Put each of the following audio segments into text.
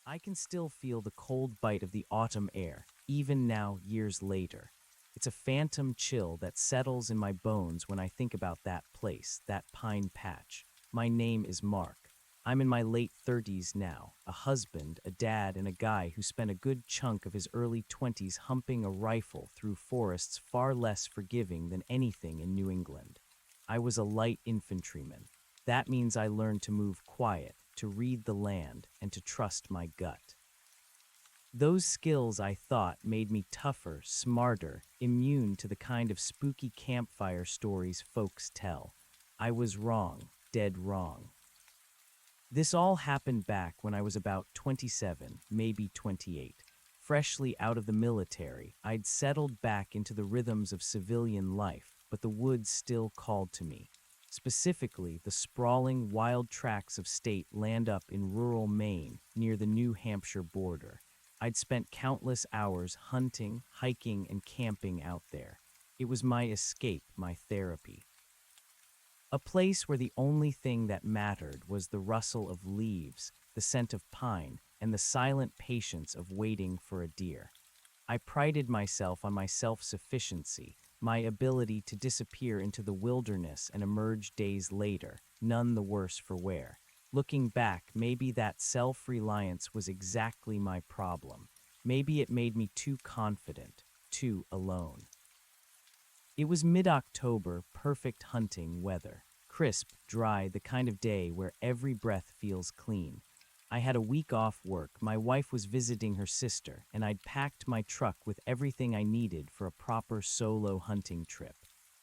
I can still feel the cold bite of the autumn air, even now, years later. It's a phantom chill that settles in my bones when I think about that place, that pine patch. My name is Mark. I'm in my late 30s now, a husband, a dad, and a guy who spent a good chunk of his early 20s humping a rifle through forests far less forgiving than anything in New England. I was a light infantryman. That means I learned to move quiet, to read the land, and to trust my gut. Those skills, I thought, made me tougher, smarter, immune to the kind of spooky campfire stories folks tell. I was wrong, dead wrong. This all happened back when I was about 27, maybe 28. Freshly out of the military, I'd settled back into the rhythms of civilian life, but the woods still called to me. Specifically, the sprawling, wild tracts of state land up in rural Maine, near the New Hampshire border. I'd spent countless hours hunting, hiking, and camping out there. It was my escape, my therapy. A place where the only thing that mattered was the rustle of leaves, the scent of pine, and the silent patience of waiting for a deer. I prided myself on my self-sufficiency, my ability to disappear into the wilderness and emerge days later, none the worse for wear. Looking back, maybe that self-reliance was exactly my problem. Maybe it made me too confident, too alone. It was mid-October, perfect hunting weather. Crisp, dry, the kind of day where every breath feels clean. I had a week off work, my wife was visiting her sister, and I'd packed my truck with everything I needed for a proper solo hunting trip.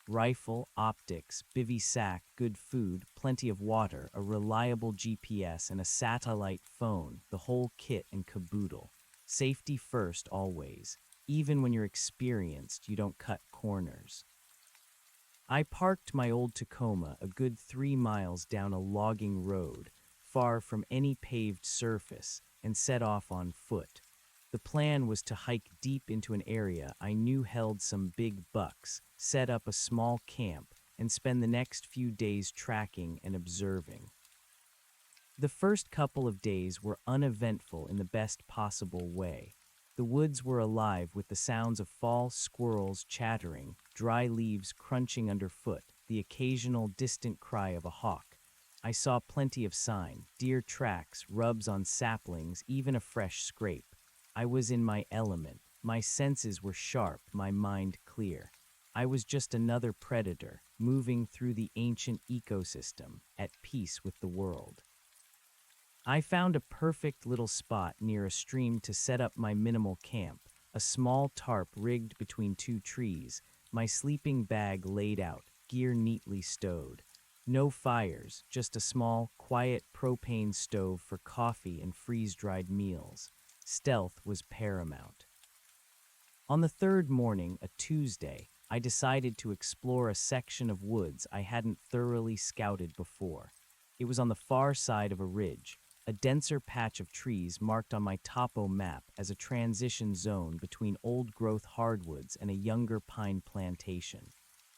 Rifle, optics, bivy sack, good food, plenty of water, a reliable GPS, and a satellite phone, the whole kit and caboodle. Safety first always. Even when you're experienced, you don't cut corners. I parked my old Tacoma a good 3 miles down a logging road, far from any paved surface, and set off on foot. The plan was to hike deep into an area I knew held some big bucks, set up a small camp, and spend the next few days tracking and observing. The first couple of days were uneventful in the best possible way. The woods were alive with the sounds of fall squirrels chattering, dry leaves crunching underfoot, the occasional distant cry of a hawk. I saw plenty of sign, deer tracks, rubs on saplings, even a fresh scrape. I was in my element. My senses were sharp, my mind clear. I was just another predator, moving through the ancient ecosystem, at peace with the world. I found a perfect little spot near a stream to set up my minimal camp, a small tarp rigged between 2 trees, my sleeping bag laid out, gear neatly stowed. No fires, just a small, quiet propane stove for coffee and freeze-dried meals. Stealth was paramount. On the third morning, a Tuesday, I decided to explore a section of woods I hadn't thoroughly scouted before. It was on the far side of a ridge, a denser patch of trees marked on my topo map as a transition zone between old-growth hardwoods and a younger pine plantation.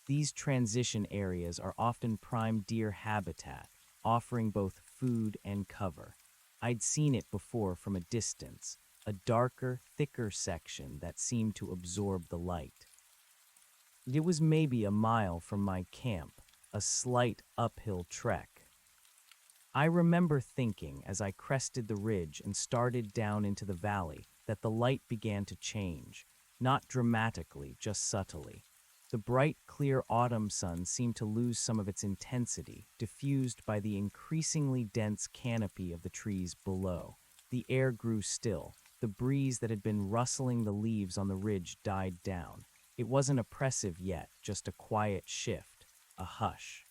These transition areas are often prime deer habitat, offering both food and cover. I'd seen it before from a distance, a darker, thicker section that seemed to absorb the light. It was maybe a mile from my camp, a slight uphill trek. I remember thinking as I crested the ridge and started down into the valley that the light began to change, not dramatically, just subtly. The bright, clear autumn sun seemed to lose some of its intensity, diffused by the increasingly dense canopy of the trees below. The air grew still. The breeze that had been rustling the leaves on the ridge died down. It wasn't oppressive yet, just a quiet shift, a hush.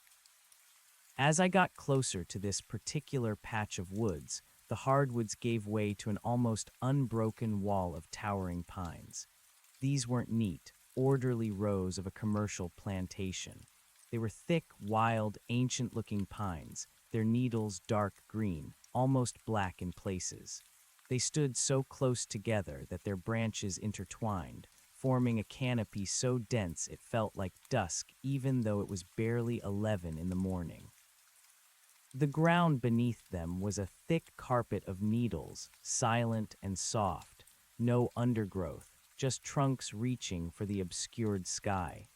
As I got closer to this particular patch of woods, the hardwoods gave way to an almost unbroken wall of towering pines. These weren't neat, orderly rows of a commercial plantation. They were thick, wild, ancient-looking pines, their needles dark green, almost black in places. They stood so close together that their branches intertwined, forming a canopy so dense it felt like dusk even though it was barely 11 in the morning. The ground beneath them was a thick carpet of needles, silent and soft, no undergrowth, just trunks reaching for the obscured sky.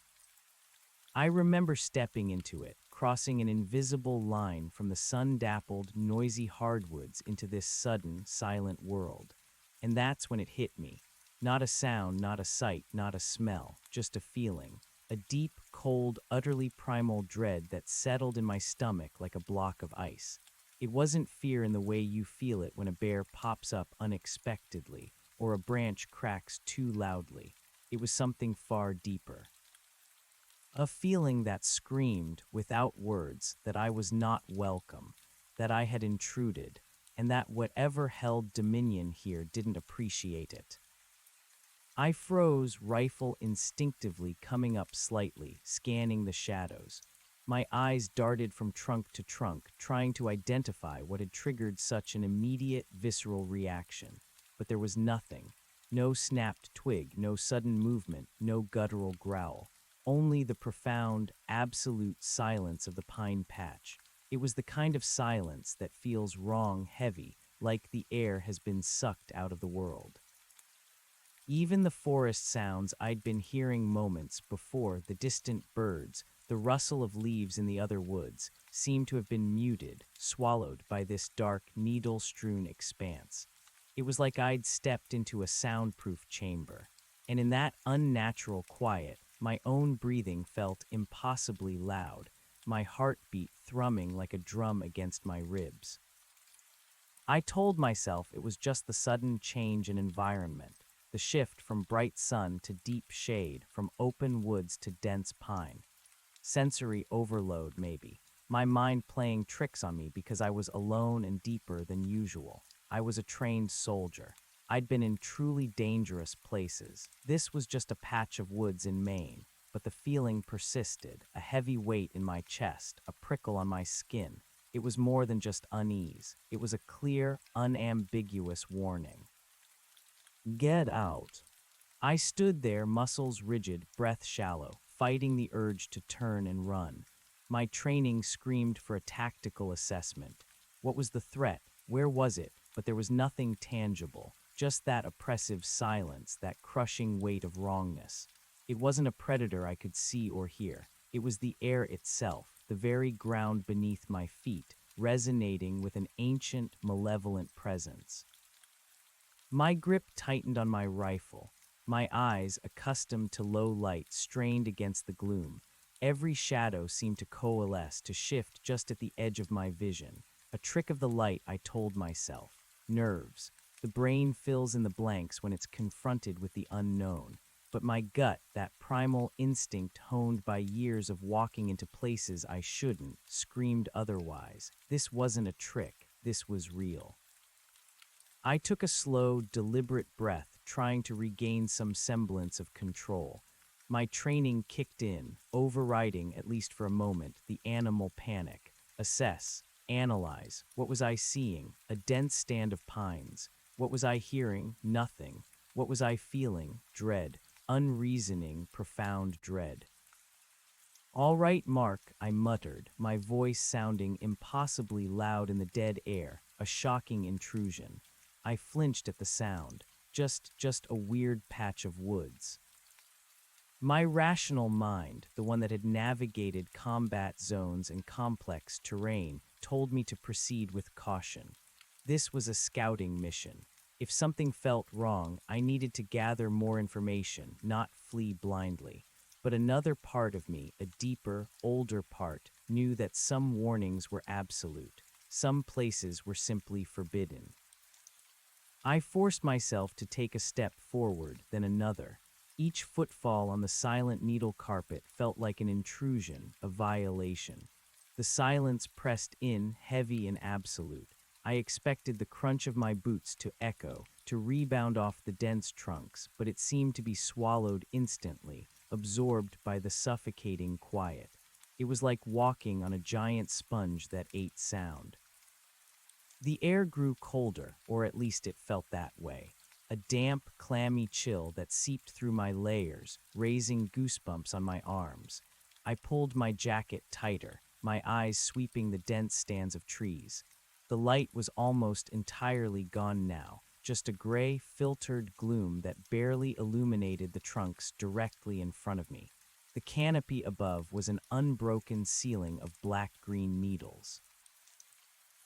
I remember stepping into it, crossing an invisible line from the sun-dappled, noisy hardwoods into this sudden, silent world. And that's when it hit me. Not a sound, not a sight, not a smell, just a feeling. A deep, cold, utterly primal dread that settled in my stomach like a block of ice. It wasn't fear in the way you feel it when a bear pops up unexpectedly or a branch cracks too loudly. It was something far deeper. A feeling that screamed, without words, that I was not welcome, that I had intruded, and that whatever held dominion here didn't appreciate it. I froze, rifle instinctively coming up slightly, scanning the shadows. My eyes darted from trunk to trunk, trying to identify what had triggered such an immediate, visceral reaction. But there was nothing. No snapped twig, no sudden movement, no guttural growl. Only the profound, absolute silence of the pine patch. It was the kind of silence that feels wrong, heavy, like the air has been sucked out of the world. Even the forest sounds I'd been hearing moments before, the distant birds, the rustle of leaves in the other woods, seemed to have been muted, swallowed by this dark, needle-strewn expanse. It was like I'd stepped into a soundproof chamber, and in that unnatural quiet, my own breathing felt impossibly loud, my heartbeat thrumming like a drum against my ribs. I told myself it was just the sudden change in environment, the shift from bright sun to deep shade, from open woods to dense pine. Sensory overload, maybe. My mind playing tricks on me because I was alone and deeper than usual. I was a trained soldier. I'd been in truly dangerous places. This was just a patch of woods in Maine, but the feeling persisted, a heavy weight in my chest, a prickle on my skin. It was more than just unease. It was a clear, unambiguous warning. Get out. I stood there, muscles rigid, breath shallow, fighting the urge to turn and run. My training screamed for a tactical assessment. What was the threat? Where was it? But there was nothing tangible, just that oppressive silence, that crushing weight of wrongness. It wasn't a predator I could see or hear. It was the air itself, the very ground beneath my feet, resonating with an ancient, malevolent presence. My grip tightened on my rifle, my eyes, accustomed to low light, strained against the gloom. Every shadow seemed to coalesce, to shift just at the edge of my vision. A trick of the light, I told myself. Nerves. The brain fills in the blanks when it's confronted with the unknown. But my gut, that primal instinct honed by years of walking into places I shouldn't, screamed otherwise. This wasn't a trick. This was real. I took a slow, deliberate breath, trying to regain some semblance of control. My training kicked in, overriding, at least for a moment, the animal panic. Assess, analyze. What was I seeing? A dense stand of pines. What was I hearing? Nothing. What was I feeling? Dread. Unreasoning, profound dread. "All right, Mark," I muttered, my voice sounding impossibly loud in the dead air, a shocking intrusion. I flinched at the sound. Just a weird patch of woods. My rational mind, the one that had navigated combat zones and complex terrain, told me to proceed with caution. This was a scouting mission. If something felt wrong, I needed to gather more information, not flee blindly. But another part of me, a deeper, older part, knew that some warnings were absolute. Some places were simply forbidden. I forced myself to take a step forward, then another. Each footfall on the silent needle carpet felt like an intrusion, a violation. The silence pressed in, heavy and absolute. I expected the crunch of my boots to echo, to rebound off the dense trunks, but it seemed to be swallowed instantly, absorbed by the suffocating quiet. It was like walking on a giant sponge that ate sound. The air grew colder, or at least it felt that way. A damp, clammy chill that seeped through my layers, raising goosebumps on my arms. I pulled my jacket tighter, my eyes sweeping the dense stands of trees. The light was almost entirely gone now, just a gray, filtered gloom that barely illuminated the trunks directly in front of me. The canopy above was an unbroken ceiling of black-green needles.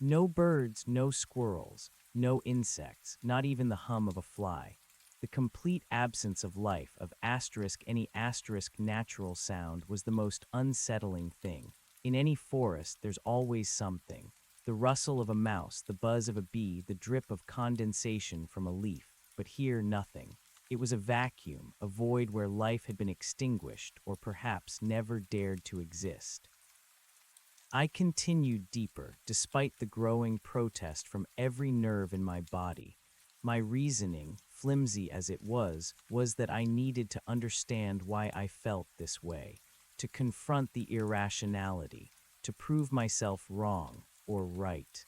No birds, no squirrels, no insects, not even the hum of a fly. The complete absence of life, of any natural sound, was the most unsettling thing. In any forest, there's always something. The rustle of a mouse, the buzz of a bee, the drip of condensation from a leaf. But here, nothing. It was a vacuum, a void where life had been extinguished, or perhaps never dared to exist. I continued deeper, despite the growing protest from every nerve in my body. My reasoning, flimsy as it was that I needed to understand why I felt this way, to confront the irrationality, to prove myself wrong or right.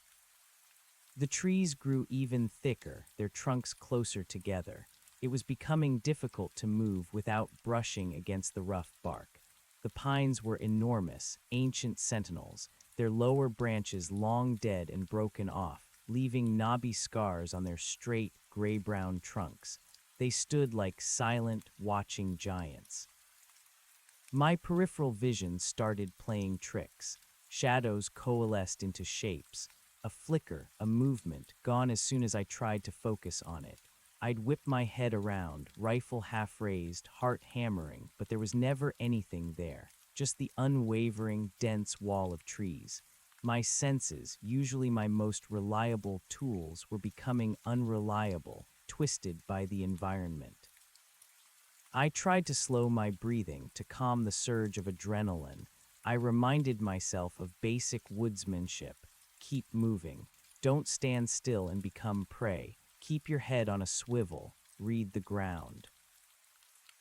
The trees grew even thicker, their trunks closer together. It was becoming difficult to move without brushing against the rough bark. The pines were enormous, ancient sentinels, their lower branches long dead and broken off, leaving knobby scars on their straight, gray-brown trunks. They stood like silent, watching giants. My peripheral vision started playing tricks. Shadows coalesced into shapes. A flicker, a movement, gone as soon as I tried to focus on it. I'd whip my head around, rifle half raised, heart hammering, but there was never anything there, just the unwavering, dense wall of trees. My senses, usually my most reliable tools, were becoming unreliable, twisted by the environment. I tried to slow my breathing, to calm the surge of adrenaline. I reminded myself of basic woodsmanship. Keep moving. Don't stand still and become prey. Keep your head on a swivel. Read the ground.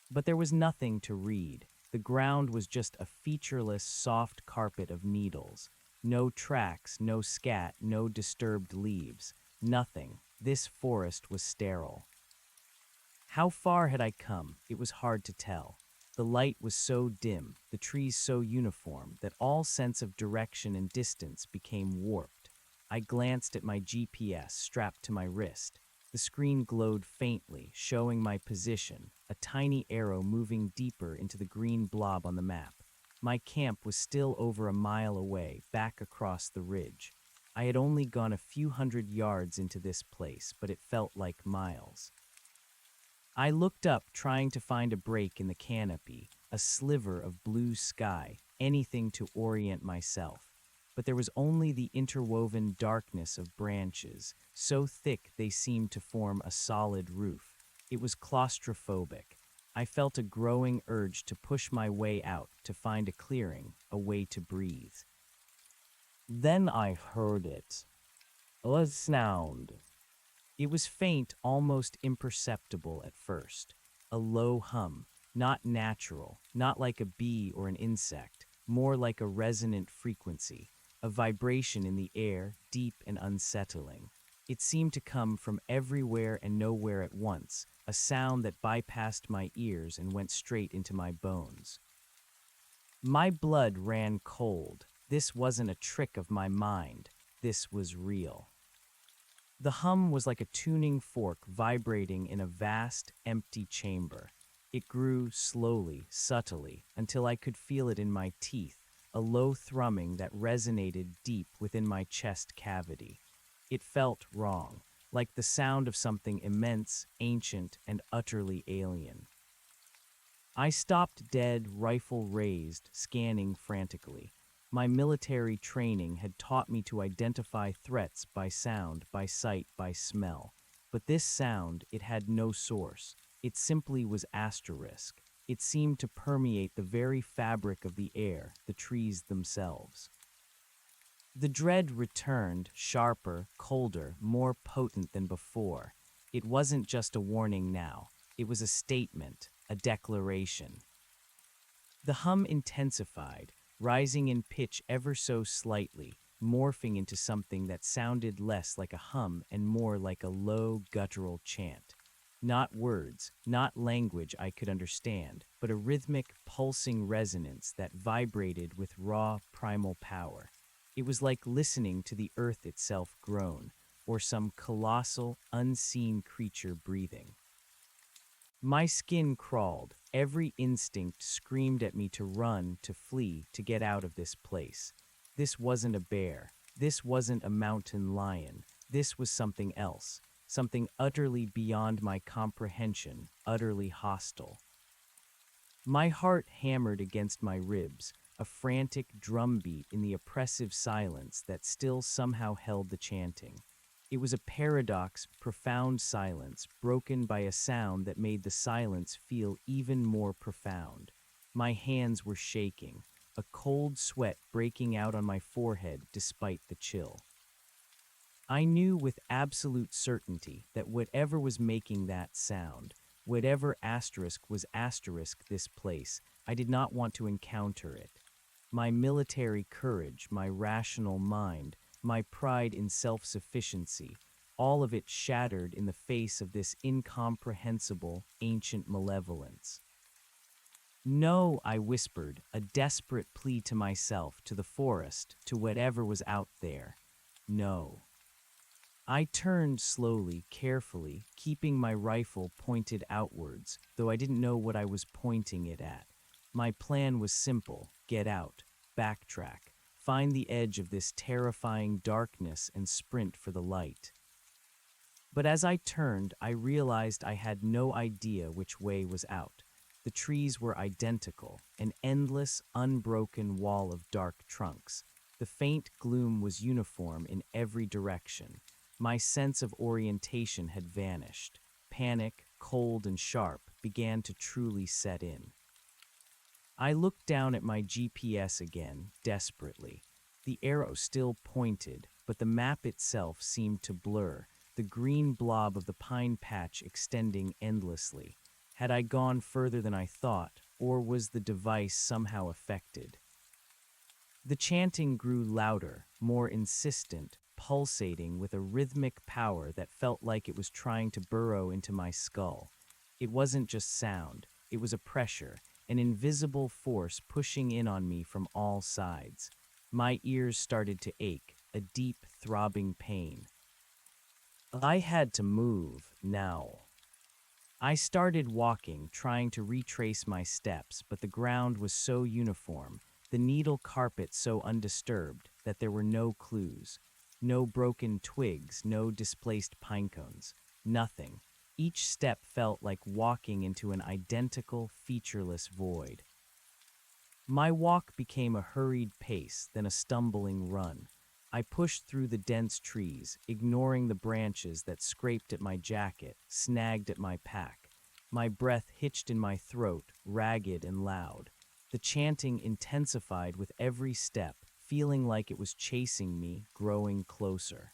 But there was nothing to read. The ground was just a featureless, soft carpet of needles. No tracks, no scat, no disturbed leaves. Nothing. This forest was sterile. How far had I come? It was hard to tell. The light was so dim, the trees so uniform, that all sense of direction and distance became warped. I glanced at my GPS strapped to my wrist. The screen glowed faintly, showing my position, a tiny arrow moving deeper into the green blob on the map. My camp was still over a mile away, back across the ridge. I had only gone a few hundred yards into this place, but it felt like miles. I looked up, trying to find a break in the canopy, a sliver of blue sky, anything to orient myself. But there was only the interwoven darkness of branches, so thick they seemed to form a solid roof. It was claustrophobic. I felt a growing urge to push my way out, to find a clearing, a way to breathe. Then I heard it. A sound. It was faint, almost imperceptible at first. A low hum, not natural, not like a bee or an insect, more like a resonant frequency, a vibration in the air, deep and unsettling. It seemed to come from everywhere and nowhere at once, a sound that bypassed my ears and went straight into my bones. My blood ran cold. This wasn't a trick of my mind. This was real. The hum was like a tuning fork vibrating in a vast, empty chamber. It grew slowly, subtly, until I could feel it in my teeth, a low thrumming that resonated deep within my chest cavity. It felt wrong, like the sound of something immense, ancient, and utterly alien. I stopped dead, rifle raised, scanning frantically. My military training had taught me to identify threats by sound, by sight, by smell. But this sound, it had no source. It simply was asterisk. It seemed to permeate the very fabric of the air, the trees themselves. The dread returned, sharper, colder, more potent than before. It wasn't just a warning now. It was a statement, a declaration. The hum intensified, rising in pitch ever so slightly, morphing into something that sounded less like a hum and more like a low, guttural chant. Not words, not language I could understand, but a rhythmic, pulsing resonance that vibrated with raw, primal power. It was like listening to the earth itself groan, or some colossal, unseen creature breathing. My skin crawled, every instinct screamed at me to run, to flee, to get out of this place. This wasn't a bear. This wasn't a mountain lion. This was something else, something utterly beyond my comprehension, utterly hostile. My heart hammered against my ribs, a frantic drumbeat in the oppressive silence that still somehow held the chanting. It was a paradox, profound silence, broken by a sound that made the silence feel even more profound. My hands were shaking, a cold sweat breaking out on my forehead despite the chill. I knew with absolute certainty that whatever was making that sound, whatever asterisk was asterisk this place, I did not want to encounter it. My military courage, my rational mind, my pride in self-sufficiency, all of it shattered in the face of this incomprehensible, ancient malevolence. No, I whispered, a desperate plea to myself, to the forest, to whatever was out there. No. I turned slowly, carefully, keeping my rifle pointed outwards, though I didn't know what I was pointing it at. My plan was simple: get out, backtrack, find the edge of this terrifying darkness and sprint for the light. But as I turned, I realized I had no idea which way was out. The trees were identical, an endless, unbroken wall of dark trunks. The faint gloom was uniform in every direction. My sense of orientation had vanished. Panic, cold and sharp, began to truly set in. I looked down at my GPS again, desperately. The arrow still pointed, but the map itself seemed to blur, the green blob of the pine patch extending endlessly. Had I gone further than I thought, or was the device somehow affected? The chanting grew louder, more insistent, pulsating with a rhythmic power that felt like it was trying to burrow into my skull. It wasn't just sound, it was a pressure, an invisible force pushing in on me from all sides. My ears started to ache, a deep, throbbing pain. I had to move, now. I started walking, trying to retrace my steps, but the ground was so uniform, the needle carpet so undisturbed, that there were no clues. No broken twigs, no displaced pine cones, nothing. Each step felt like walking into an identical, featureless void. My walk became a hurried pace, then a stumbling run. I pushed through the dense trees, ignoring the branches that scraped at my jacket, snagged at my pack. My breath hitched in my throat, ragged and loud. The chanting intensified with every step, feeling like it was chasing me, growing closer.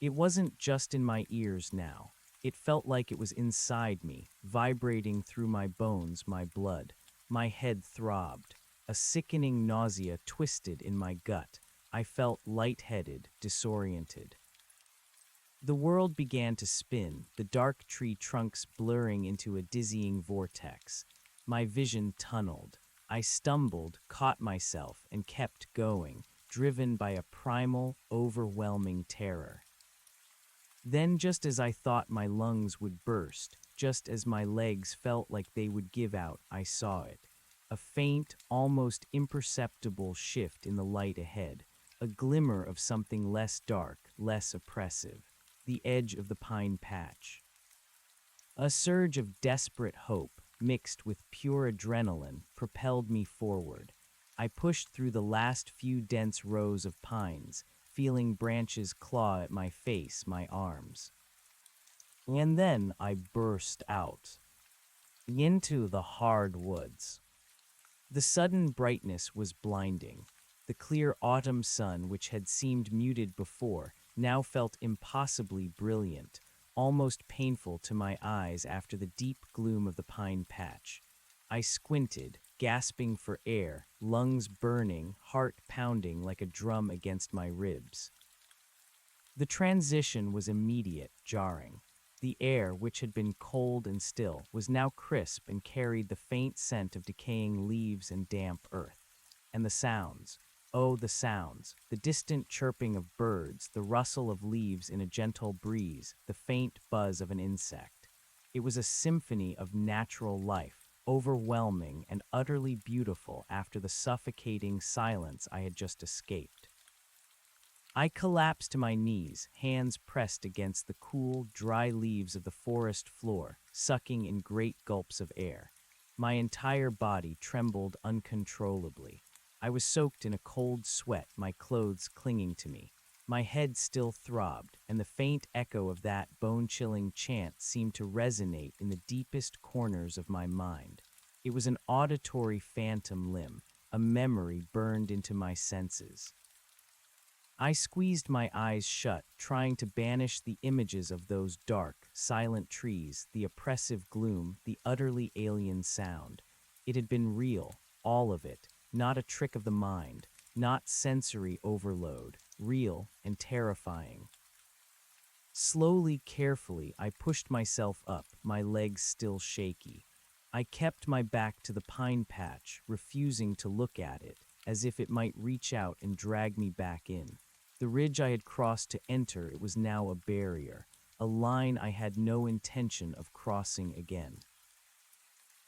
It wasn't just in my ears now. It felt like it was inside me, vibrating through my bones, my blood. My head throbbed. A sickening nausea twisted in my gut. I felt lightheaded, disoriented. The world began to spin, the dark tree trunks blurring into a dizzying vortex. My vision tunneled. I stumbled, caught myself, and kept going, driven by a primal, overwhelming terror. Then, just as I thought my lungs would burst, just as my legs felt like they would give out, I saw it. A faint, almost imperceptible shift in the light ahead, a glimmer of something less dark, less oppressive, the edge of the pine patch. A surge of desperate hope, mixed with pure adrenaline, propelled me forward. I pushed through the last few dense rows of pines, feeling branches claw at my face, my arms. And then I burst out into the hard woods. The sudden brightness was blinding. The clear autumn sun, which had seemed muted before, now felt impossibly brilliant, almost painful to my eyes after the deep gloom of the pine patch. I squinted, gasping for air, lungs burning, heart pounding like a drum against my ribs. The transition was immediate, jarring. The air, which had been cold and still, was now crisp and carried the faint scent of decaying leaves and damp earth. And the sounds, oh, the sounds, the distant chirping of birds, the rustle of leaves in a gentle breeze, the faint buzz of an insect. It was a symphony of natural life, overwhelming and utterly beautiful after the suffocating silence I had just escaped. I collapsed to my knees, hands pressed against the cool, dry leaves of the forest floor, sucking in great gulps of air. My entire body trembled uncontrollably. I was soaked in a cold sweat, my clothes clinging to me. My head still throbbed, and the faint echo of that bone-chilling chant seemed to resonate in the deepest corners of my mind. It was an auditory phantom limb, a memory burned into my senses. I squeezed my eyes shut, trying to banish the images of those dark, silent trees, the oppressive gloom, the utterly alien sound. It had been real, all of it, not a trick of the mind, not sensory overload, real and terrifying. Slowly, carefully, I pushed myself up, my legs still shaky. I kept my back to the pine patch, refusing to look at it, as if it might reach out and drag me back in. The ridge I had crossed to enter it was now a barrier, a line I had no intention of crossing again.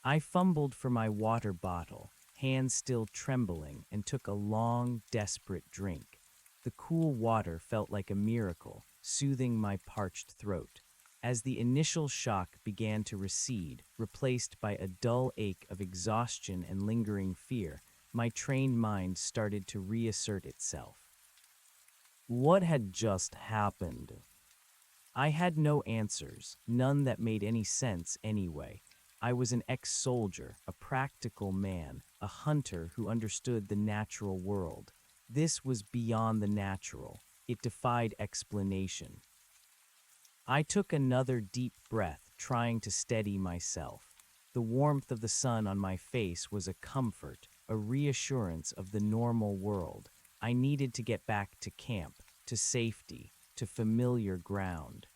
I fumbled for my water bottle, hands still trembling, and took a long, desperate drink. The cool water felt like a miracle, soothing my parched throat. As the initial shock began to recede, replaced by a dull ache of exhaustion and lingering fear, my trained mind started to reassert itself. What had just happened? I had no answers, none that made any sense anyway. I was an ex-soldier, a practical man, a hunter who understood the natural world. This was beyond the natural. It defied explanation. I took another deep breath, trying to steady myself. The warmth of the sun on my face was a comfort, a reassurance of the normal world. I needed to get back to camp, to safety, to familiar ground.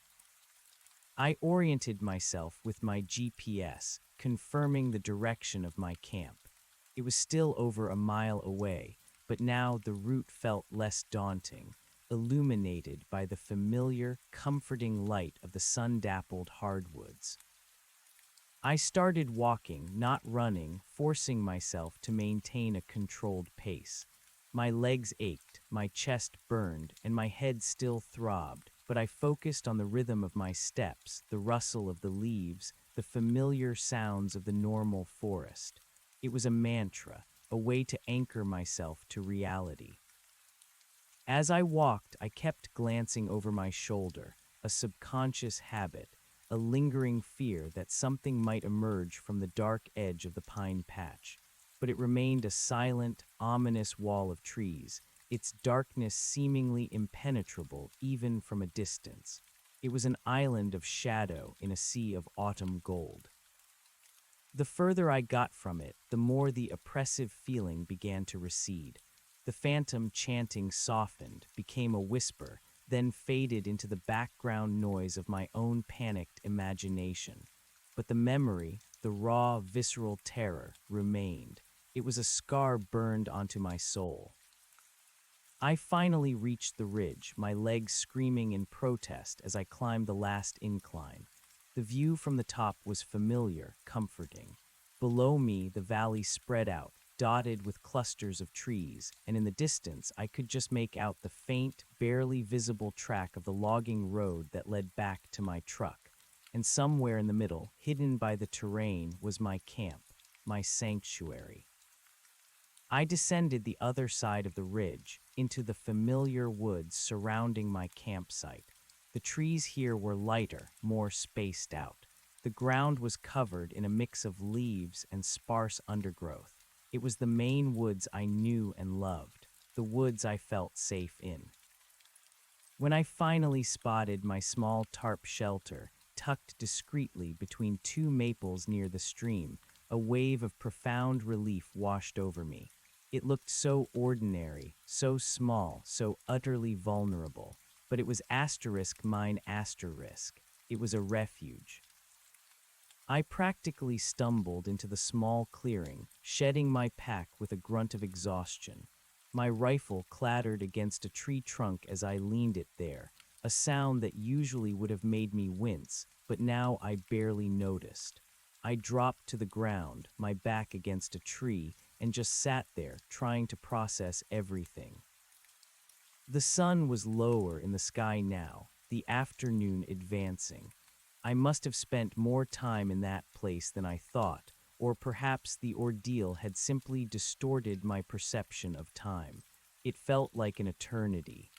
I oriented myself with my GPS, confirming the direction of my camp. It was still over a mile away, but now the route felt less daunting, illuminated by the familiar, comforting light of the sun-dappled hardwoods. I started walking, not running, forcing myself to maintain a controlled pace. My legs ached, my chest burned, and my head still throbbed, but I focused on the rhythm of my steps, the rustle of the leaves, the familiar sounds of the normal forest. It was a mantra, a way to anchor myself to reality. As I walked, I kept glancing over my shoulder, a subconscious habit, a lingering fear that something might emerge from the dark edge of the pine patch. But it remained a silent, ominous wall of trees, its darkness seemingly impenetrable even from a distance. It was an island of shadow in a sea of autumn gold. The further I got from it, the more the oppressive feeling began to recede. The phantom chanting softened, became a whisper, then faded into the background noise of my own panicked imagination. But the memory, the raw, visceral terror, remained. It was a scar burned onto my soul. I finally reached the ridge, my legs screaming in protest as I climbed the last incline. The view from the top was familiar, comforting. Below me, the valley spread out, dotted with clusters of trees, and in the distance I could just make out the faint, barely visible track of the logging road that led back to my truck. And somewhere in the middle, hidden by the terrain, was my camp, my sanctuary. I descended the other side of the ridge, into the familiar woods surrounding my campsite. The trees here were lighter, more spaced out. The ground was covered in a mix of leaves and sparse undergrowth. It was the main woods I knew and loved, the woods I felt safe in. When I finally spotted my small tarp shelter, tucked discreetly between two maples near the stream, a wave of profound relief washed over me. It looked so ordinary, so small, so utterly vulnerable, but it was asterisk mine asterisk. It was a refuge. I practically stumbled into the small clearing, shedding my pack with a grunt of exhaustion. My rifle clattered against a tree trunk as I leaned it there, a sound that usually would have made me wince, but now I barely noticed. I dropped to the ground, my back against a tree, and just sat there, trying to process everything. The sun was lower in the sky now, the afternoon advancing. I must have spent more time in that place than I thought, or perhaps the ordeal had simply distorted my perception of time. It felt like an eternity.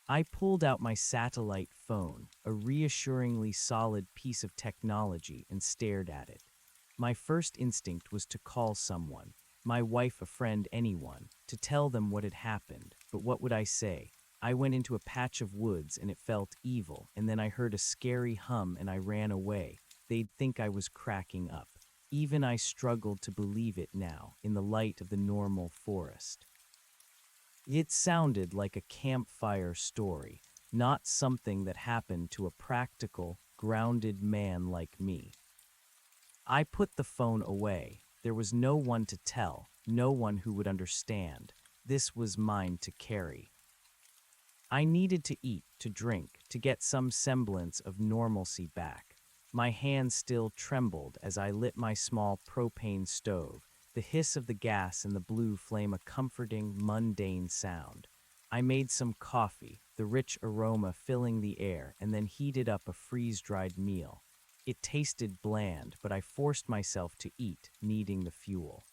I pulled out my satellite phone, a reassuringly solid piece of technology, and stared at it. My first instinct was to call someone, my wife, a friend, anyone, to tell them what had happened. But what would I say? I went into a patch of woods and it felt evil, and then I heard a scary hum and I ran away. They'd think I was cracking up. Even I struggled to believe it now, in the light of the normal forest. It sounded like a campfire story, not something that happened to a practical, grounded man like me. I put the phone away. There was no one to tell, no one who would understand. This was mine to carry. I needed to eat, to drink, to get some semblance of normalcy back. My hands still trembled as I lit my small propane stove, the hiss of the gas and the blue flame a comforting, mundane sound. I made some coffee, the rich aroma filling the air, and then heated up a freeze-dried meal. It tasted bland, but I forced myself to eat, needing the fuel.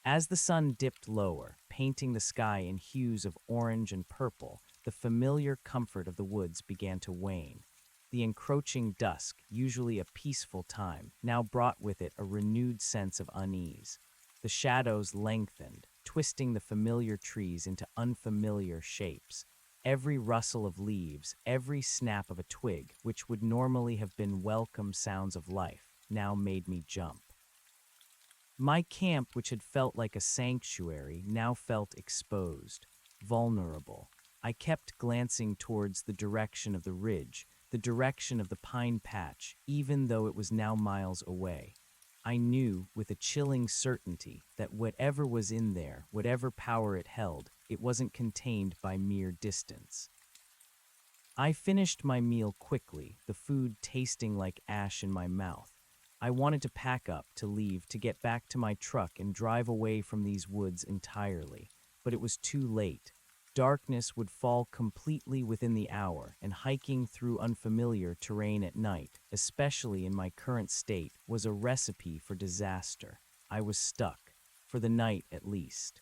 As the sun dipped lower, painting the sky in hues of orange and purple, the familiar comfort of the woods began to wane. The encroaching dusk, usually a peaceful time, now brought with it a renewed sense of unease. The shadows lengthened, twisting the familiar trees into unfamiliar shapes. Every rustle of leaves, every snap of a twig, which would normally have been welcome sounds of life, now made me jump. My camp, which had felt like a sanctuary, now felt exposed, vulnerable. I kept glancing towards the direction of the ridge, the direction of the pine patch, even though it was now miles away. I knew, with a chilling certainty, that whatever was in there, whatever power it held, it wasn't contained by mere distance. I finished my meal quickly, the food tasting like ash in my mouth. I wanted to pack up, to leave, to get back to my truck and drive away from these woods entirely. But it was too late. Darkness would fall completely within the hour, and hiking through unfamiliar terrain at night, especially in my current state, was a recipe for disaster. I was stuck, for the night at least.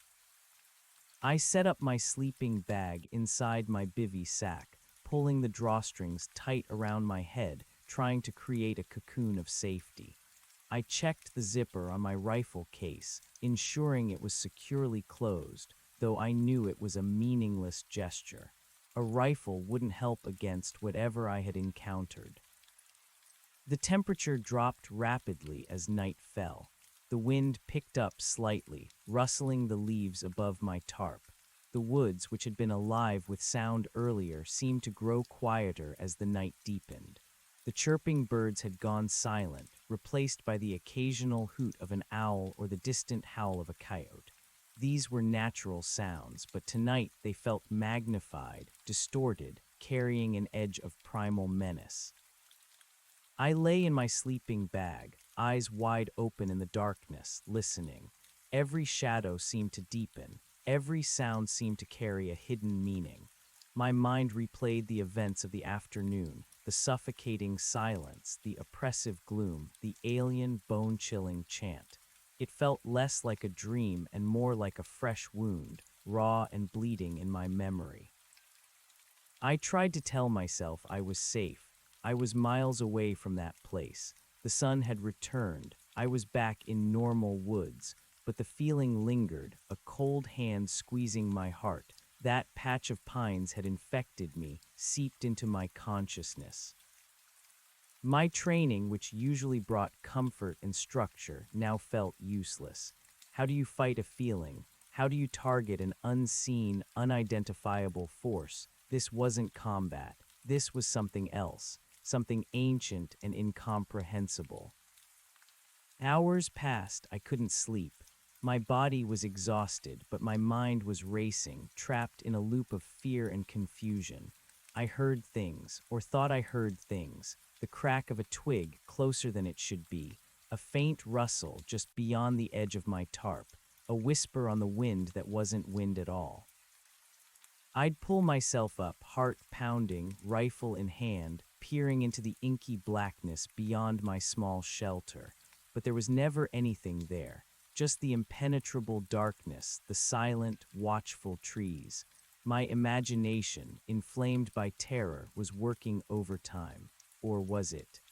I set up my sleeping bag inside my bivy sack, pulling the drawstrings tight around my head, trying to create a cocoon of safety. I checked the zipper on my rifle case, ensuring it was securely closed, though I knew it was a meaningless gesture. A rifle wouldn't help against whatever I had encountered. The temperature dropped rapidly as night fell. The wind picked up slightly, rustling the leaves above my tarp. The woods, which had been alive with sound earlier, seemed to grow quieter as the night deepened. The chirping birds had gone silent, replaced by the occasional hoot of an owl or the distant howl of a coyote. These were natural sounds, but tonight they felt magnified, distorted, carrying an edge of primal menace. I lay in my sleeping bag, eyes wide open in the darkness, listening. Every shadow seemed to deepen, every sound seemed to carry a hidden meaning. My mind replayed the events of the afternoon, the suffocating silence, the oppressive gloom, the alien, bone-chilling chant. It felt less like a dream and more like a fresh wound, raw and bleeding in my memory. I tried to tell myself I was safe. I was miles away from that place. The sun had returned. I was back in normal woods, but the feeling lingered, a cold hand squeezing my heart. That patch of pines had infected me, seeped into my consciousness. My training, which usually brought comfort and structure, now felt useless. How do you fight a feeling? How do you target an unseen, unidentifiable force? This wasn't combat. This was something else. something ancient and incomprehensible. Hours passed, I couldn't sleep. My body was exhausted, but my mind was racing, trapped in a loop of fear and confusion. I heard things, or thought I heard things, the crack of a twig closer than it should be, a faint rustle just beyond the edge of my tarp, a whisper on the wind that wasn't wind at all. I'd pull myself up, heart pounding, rifle in hand, peering into the inky blackness beyond my small shelter. But there was never anything there, just the impenetrable darkness, the silent, watchful trees. My imagination, inflamed by terror, was working overtime. Or was it?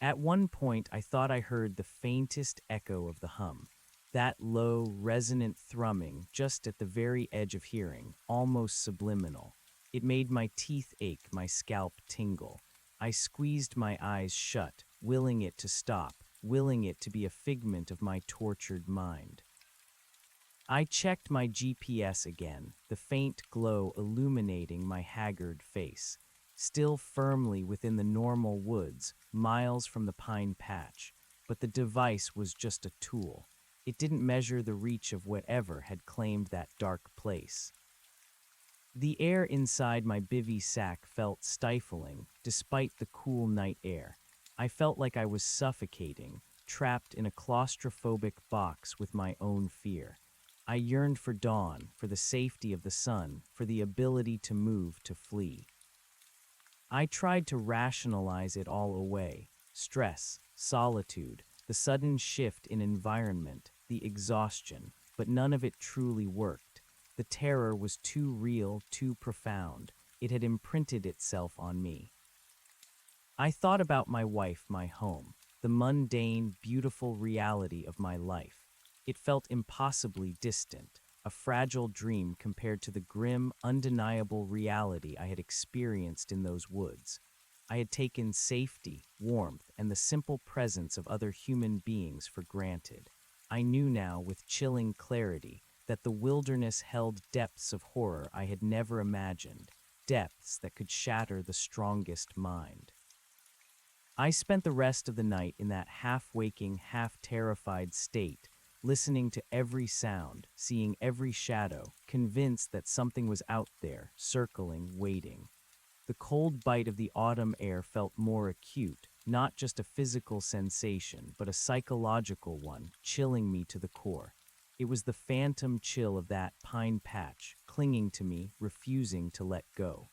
At one point, I thought I heard the faintest echo of the hum, that low, resonant thrumming just at the very edge of hearing, almost subliminal. It made my teeth ache, my scalp tingle. I squeezed my eyes shut, willing it to stop, willing it to be a figment of my tortured mind. I checked my GPS again, the faint glow illuminating my haggard face. Still firmly within the normal woods, miles from the pine patch, but the device was just a tool. It didn't measure the reach of whatever had claimed that dark place. The air inside my bivy sack felt stifling, despite the cool night air. I felt like I was suffocating, trapped in a claustrophobic box with my own fear. I yearned for dawn, for the safety of the sun, for the ability to move, to flee. I tried to rationalize it all away: stress, solitude, the sudden shift in environment, the exhaustion, but none of it truly worked. The terror was too real, too profound. It had imprinted itself on me. I thought about my wife, my home, the mundane, beautiful reality of my life. It felt impossibly distant, a fragile dream compared to the grim, undeniable reality I had experienced in those woods. I had taken safety, warmth, and the simple presence of other human beings for granted. I knew now with chilling clarity that the wilderness held depths of horror I had never imagined, depths that could shatter the strongest mind. I spent the rest of the night in that half-waking, half-terrified state, listening to every sound, seeing every shadow, convinced that something was out there, circling, waiting. The cold bite of the autumn air felt more acute, not just a physical sensation, but a psychological one, chilling me to the core. It was the phantom chill of that pine patch, clinging to me, refusing to let go.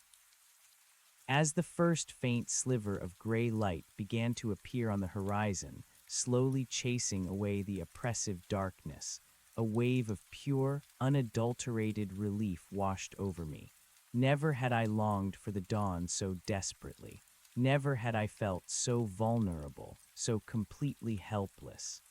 As the first faint sliver of gray light began to appear on the horizon, slowly chasing away the oppressive darkness, a wave of pure, unadulterated relief washed over me. Never had I longed for the dawn so desperately. Never had I felt so vulnerable, so completely helpless.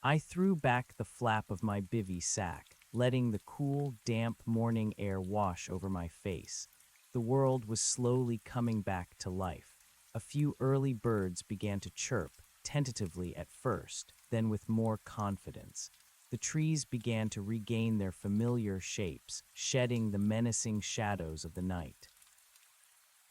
I threw back the flap of my bivy sack, letting the cool, damp morning air wash over my face. The world was slowly coming back to life. A few early birds began to chirp, tentatively at first, then with more confidence. The trees began to regain their familiar shapes, shedding the menacing shadows of the night.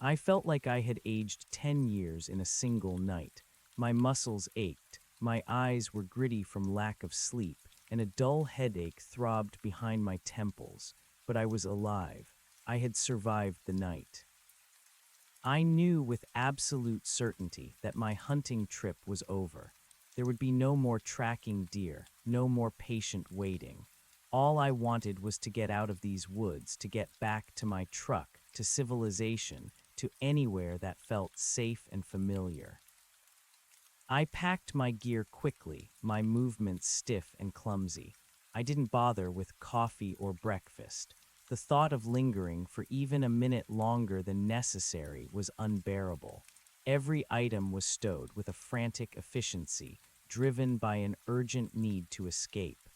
I felt like I had aged 10 years in a single night. My muscles ached, my eyes were gritty from lack of sleep, and a dull headache throbbed behind my temples. But I was alive. I had survived the night. I knew with absolute certainty that my hunting trip was over. There would be no more tracking deer, no more patient waiting. All I wanted was to get out of these woods, to get back to my truck, to civilization, to anywhere that felt safe and familiar. I packed my gear quickly, my movements stiff and clumsy. I didn't bother with coffee or breakfast. The thought of lingering for even a minute longer than necessary was unbearable. Every item was stowed with a frantic efficiency, driven by an urgent need to escape.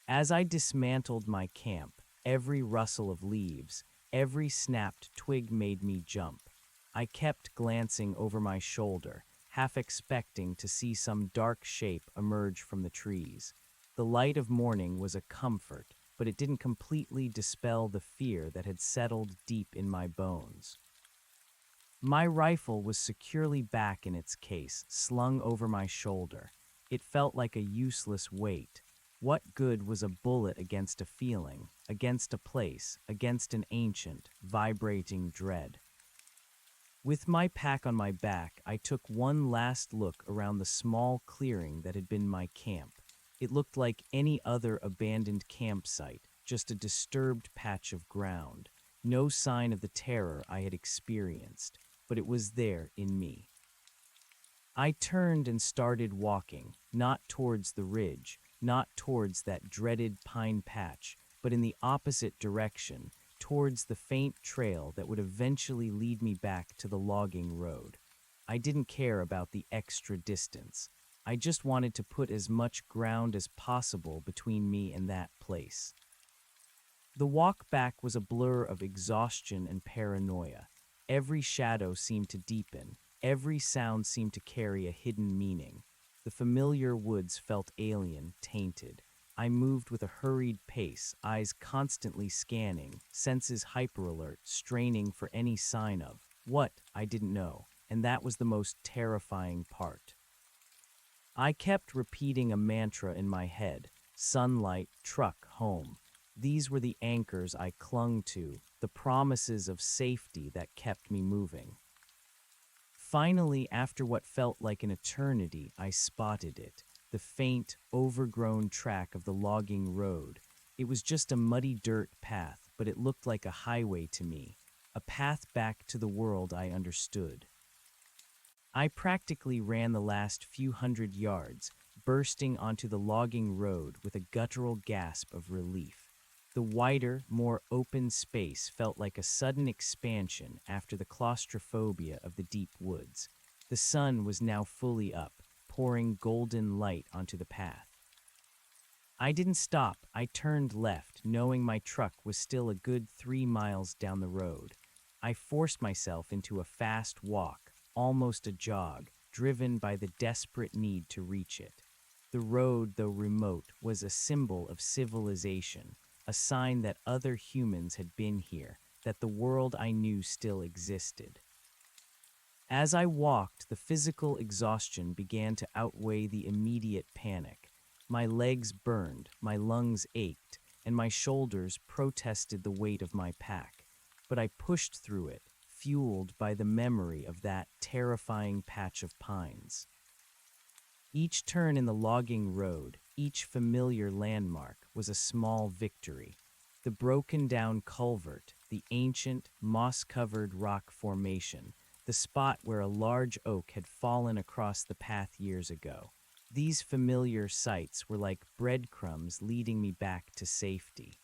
As I dismantled my camp, every rustle of leaves, every snapped twig made me jump. I kept glancing over my shoulder, half expecting to see some dark shape emerge from the trees. The light of morning was a comfort, but it didn't completely dispel the fear that had settled deep in my bones. My rifle was securely back in its case, slung over my shoulder. It felt like a useless weight. What good was a bullet against a feeling, against a place, against an ancient, vibrating dread? With my pack on my back, I took one last look around the small clearing that had been my camp. It looked like any other abandoned campsite, just a disturbed patch of ground. No sign of the terror I had experienced, but it was there in me. I turned and started walking, not towards the ridge, not towards that dreaded pine patch, but in the opposite direction, towards the faint trail that would eventually lead me back to the logging road. I didn't care about the extra distance. I just wanted to put as much ground as possible between me and that place. The walk back was a blur of exhaustion and paranoia. Every shadow seemed to deepen. Every sound seemed to carry a hidden meaning. The familiar woods felt alien, tainted. I moved with a hurried pace, eyes constantly scanning, senses hyperalert, straining for any sign of what I didn't know, and that was the most terrifying part. I kept repeating a mantra in my head: sunlight, truck, home. These were the anchors I clung to, the promises of safety that kept me moving. Finally, after what felt like an eternity, I spotted it, the faint, overgrown track of the logging road. It was just a muddy dirt path, but it looked like a highway to me, a path back to the world I understood. I practically ran the last few hundred yards, bursting onto the logging road with a guttural gasp of relief. The wider, more open space felt like a sudden expansion after the claustrophobia of the deep woods. The sun was now fully up, pouring golden light onto the path. I didn't stop. I turned left, knowing my truck was still a good 3 miles down the road. I forced myself into a fast walk, almost a jog, driven by the desperate need to reach it. The road, though remote, was a symbol of civilization, a sign that other humans had been here, that the world I knew still existed. As I walked, the physical exhaustion began to outweigh the immediate panic. My legs burned, my lungs ached, and my shoulders protested the weight of my pack. But I pushed through it, fueled by the memory of that terrifying patch of pines. Each turn in the logging road, each familiar landmark, was a small victory. The broken-down culvert, the ancient, moss-covered rock formation, the spot where a large oak had fallen across the path years ago. These familiar sights were like breadcrumbs leading me back to safety.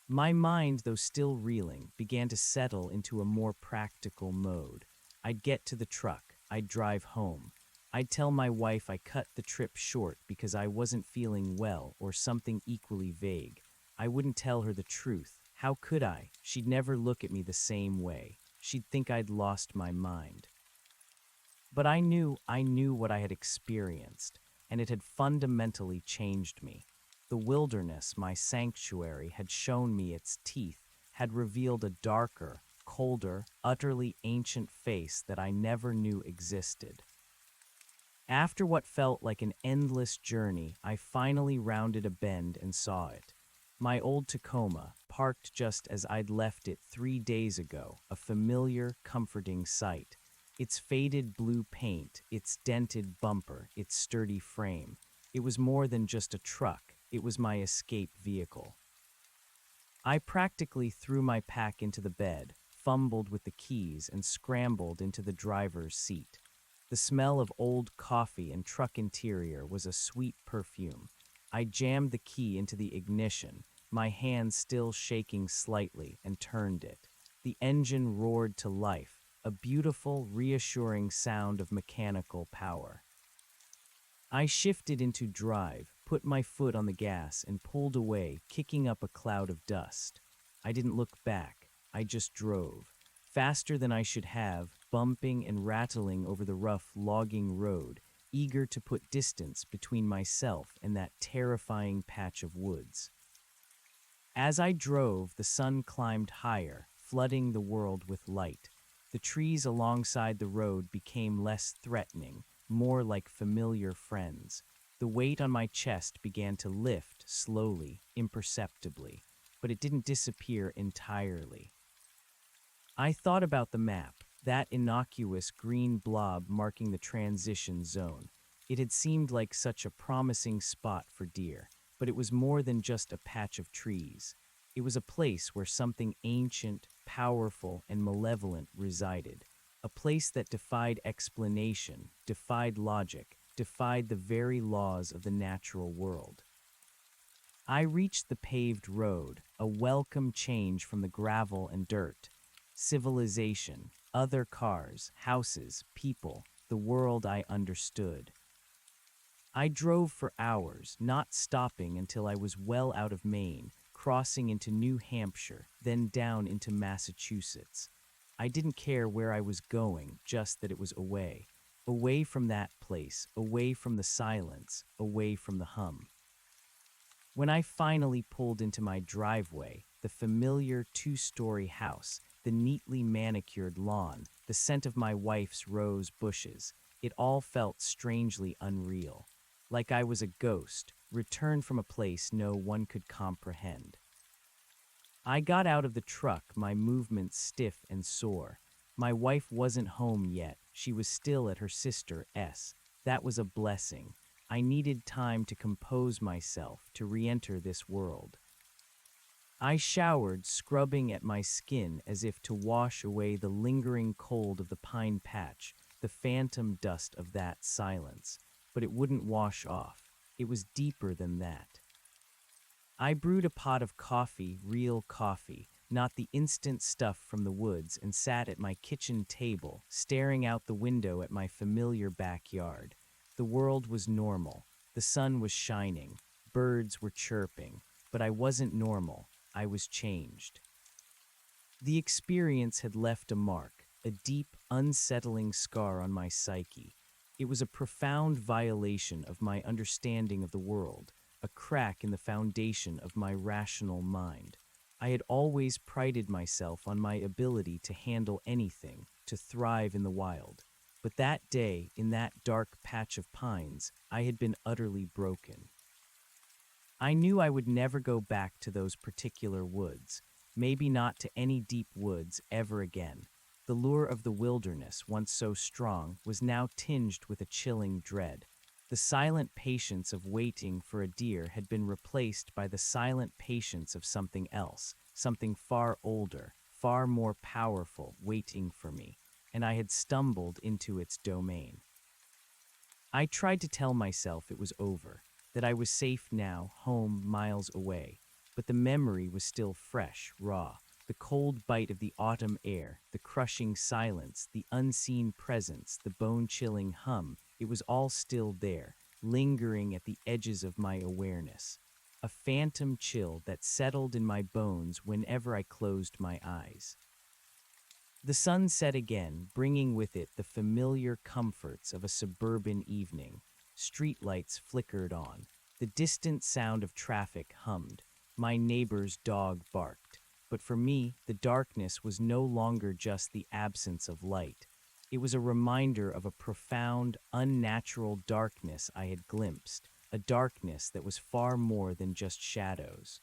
My mind, though still reeling, began to settle into a more practical mode. I'd get to the truck, I'd drive home. I'd tell my wife I cut the trip short because I wasn't feeling well or something equally vague. I wouldn't tell her the truth. How could I? She'd never look at me the same way. She'd think I'd lost my mind. But I knew what I had experienced, and it had fundamentally changed me. The wilderness, my sanctuary, had shown me its teeth, had revealed a darker, colder, utterly ancient face that I never knew existed. After what felt like an endless journey, I finally rounded a bend and saw it. My old Tacoma, parked just as I'd left it 3 days ago, a familiar, comforting sight. Its faded blue paint, its dented bumper, its sturdy frame. It was more than just a truck, it was my escape vehicle. I practically threw my pack into the bed, fumbled with the keys, and scrambled into the driver's seat. The smell of old coffee and truck interior was a sweet perfume. I jammed the key into the ignition, my hand still shaking slightly, and turned it. The engine roared to life, a beautiful, reassuring sound of mechanical power. I shifted into drive, put my foot on the gas, and pulled away, kicking up a cloud of dust. I didn't look back. I just drove, faster than I should have, bumping and rattling over the rough logging road, eager to put distance between myself and that terrifying patch of woods. As I drove, the sun climbed higher, flooding the world with light. The trees alongside the road became less threatening, more like familiar friends. The weight on my chest began to lift slowly, imperceptibly, but it didn't disappear entirely. I thought about the map, that innocuous green blob marking the transition zone. It had seemed like such a promising spot for deer, but it was more than just a patch of trees. It was a place where something ancient, powerful, and malevolent resided. A place that defied explanation, defied logic, defied the very laws of the natural world. I reached the paved road, a welcome change from the gravel and dirt. Civilization, other cars, houses, people, the world I understood. I drove for hours, not stopping until I was well out of Maine, crossing into New Hampshire, then down into Massachusetts. I didn't care where I was going, just that it was away. Away from that place, away from the silence, away from the hum. When I finally pulled into my driveway, the familiar two-story house, the neatly manicured lawn, the scent of my wife's rose bushes, it all felt strangely unreal. Like I was a ghost, returned from a place no one could comprehend. I got out of the truck, my movements stiff and sore. My wife wasn't home yet. She was still at her sister's. That was a blessing. I needed time to compose myself, to re-enter this world. I showered, scrubbing at my skin as if to wash away the lingering cold of the pine patch, the phantom dust of that silence. But it wouldn't wash off. It was deeper than that. I brewed a pot of coffee, real coffee, not the instant stuff from the woods, and sat at my kitchen table, staring out the window at my familiar backyard. The world was normal. The sun was shining. Birds were chirping. But I wasn't normal. I was changed. The experience had left a mark, a deep, unsettling scar on my psyche. It was a profound violation of my understanding of the world, a crack in the foundation of my rational mind. I had always prided myself on my ability to handle anything, to thrive in the wild. But that day, in that dark patch of pines, I had been utterly broken. I knew I would never go back to those particular woods, maybe not to any deep woods ever again. The lure of the wilderness, once so strong, was now tinged with a chilling dread. The silent patience of waiting for a deer had been replaced by the silent patience of something else, something far older, far more powerful, waiting for me, and I had stumbled into its domain. I tried to tell myself it was over, that I was safe now, home, miles away, but the memory was still fresh, raw. The cold bite of the autumn air, the crushing silence, the unseen presence, the bone-chilling hum, it was all still there, lingering at the edges of my awareness. A phantom chill that settled in my bones whenever I closed my eyes. The sun set again, bringing with it the familiar comforts of a suburban evening. Streetlights flickered on. The distant sound of traffic hummed. My neighbor's dog barked. But for me, the darkness was no longer just the absence of light. It was a reminder of a profound, unnatural darkness I had glimpsed, a darkness that was far more than just shadows.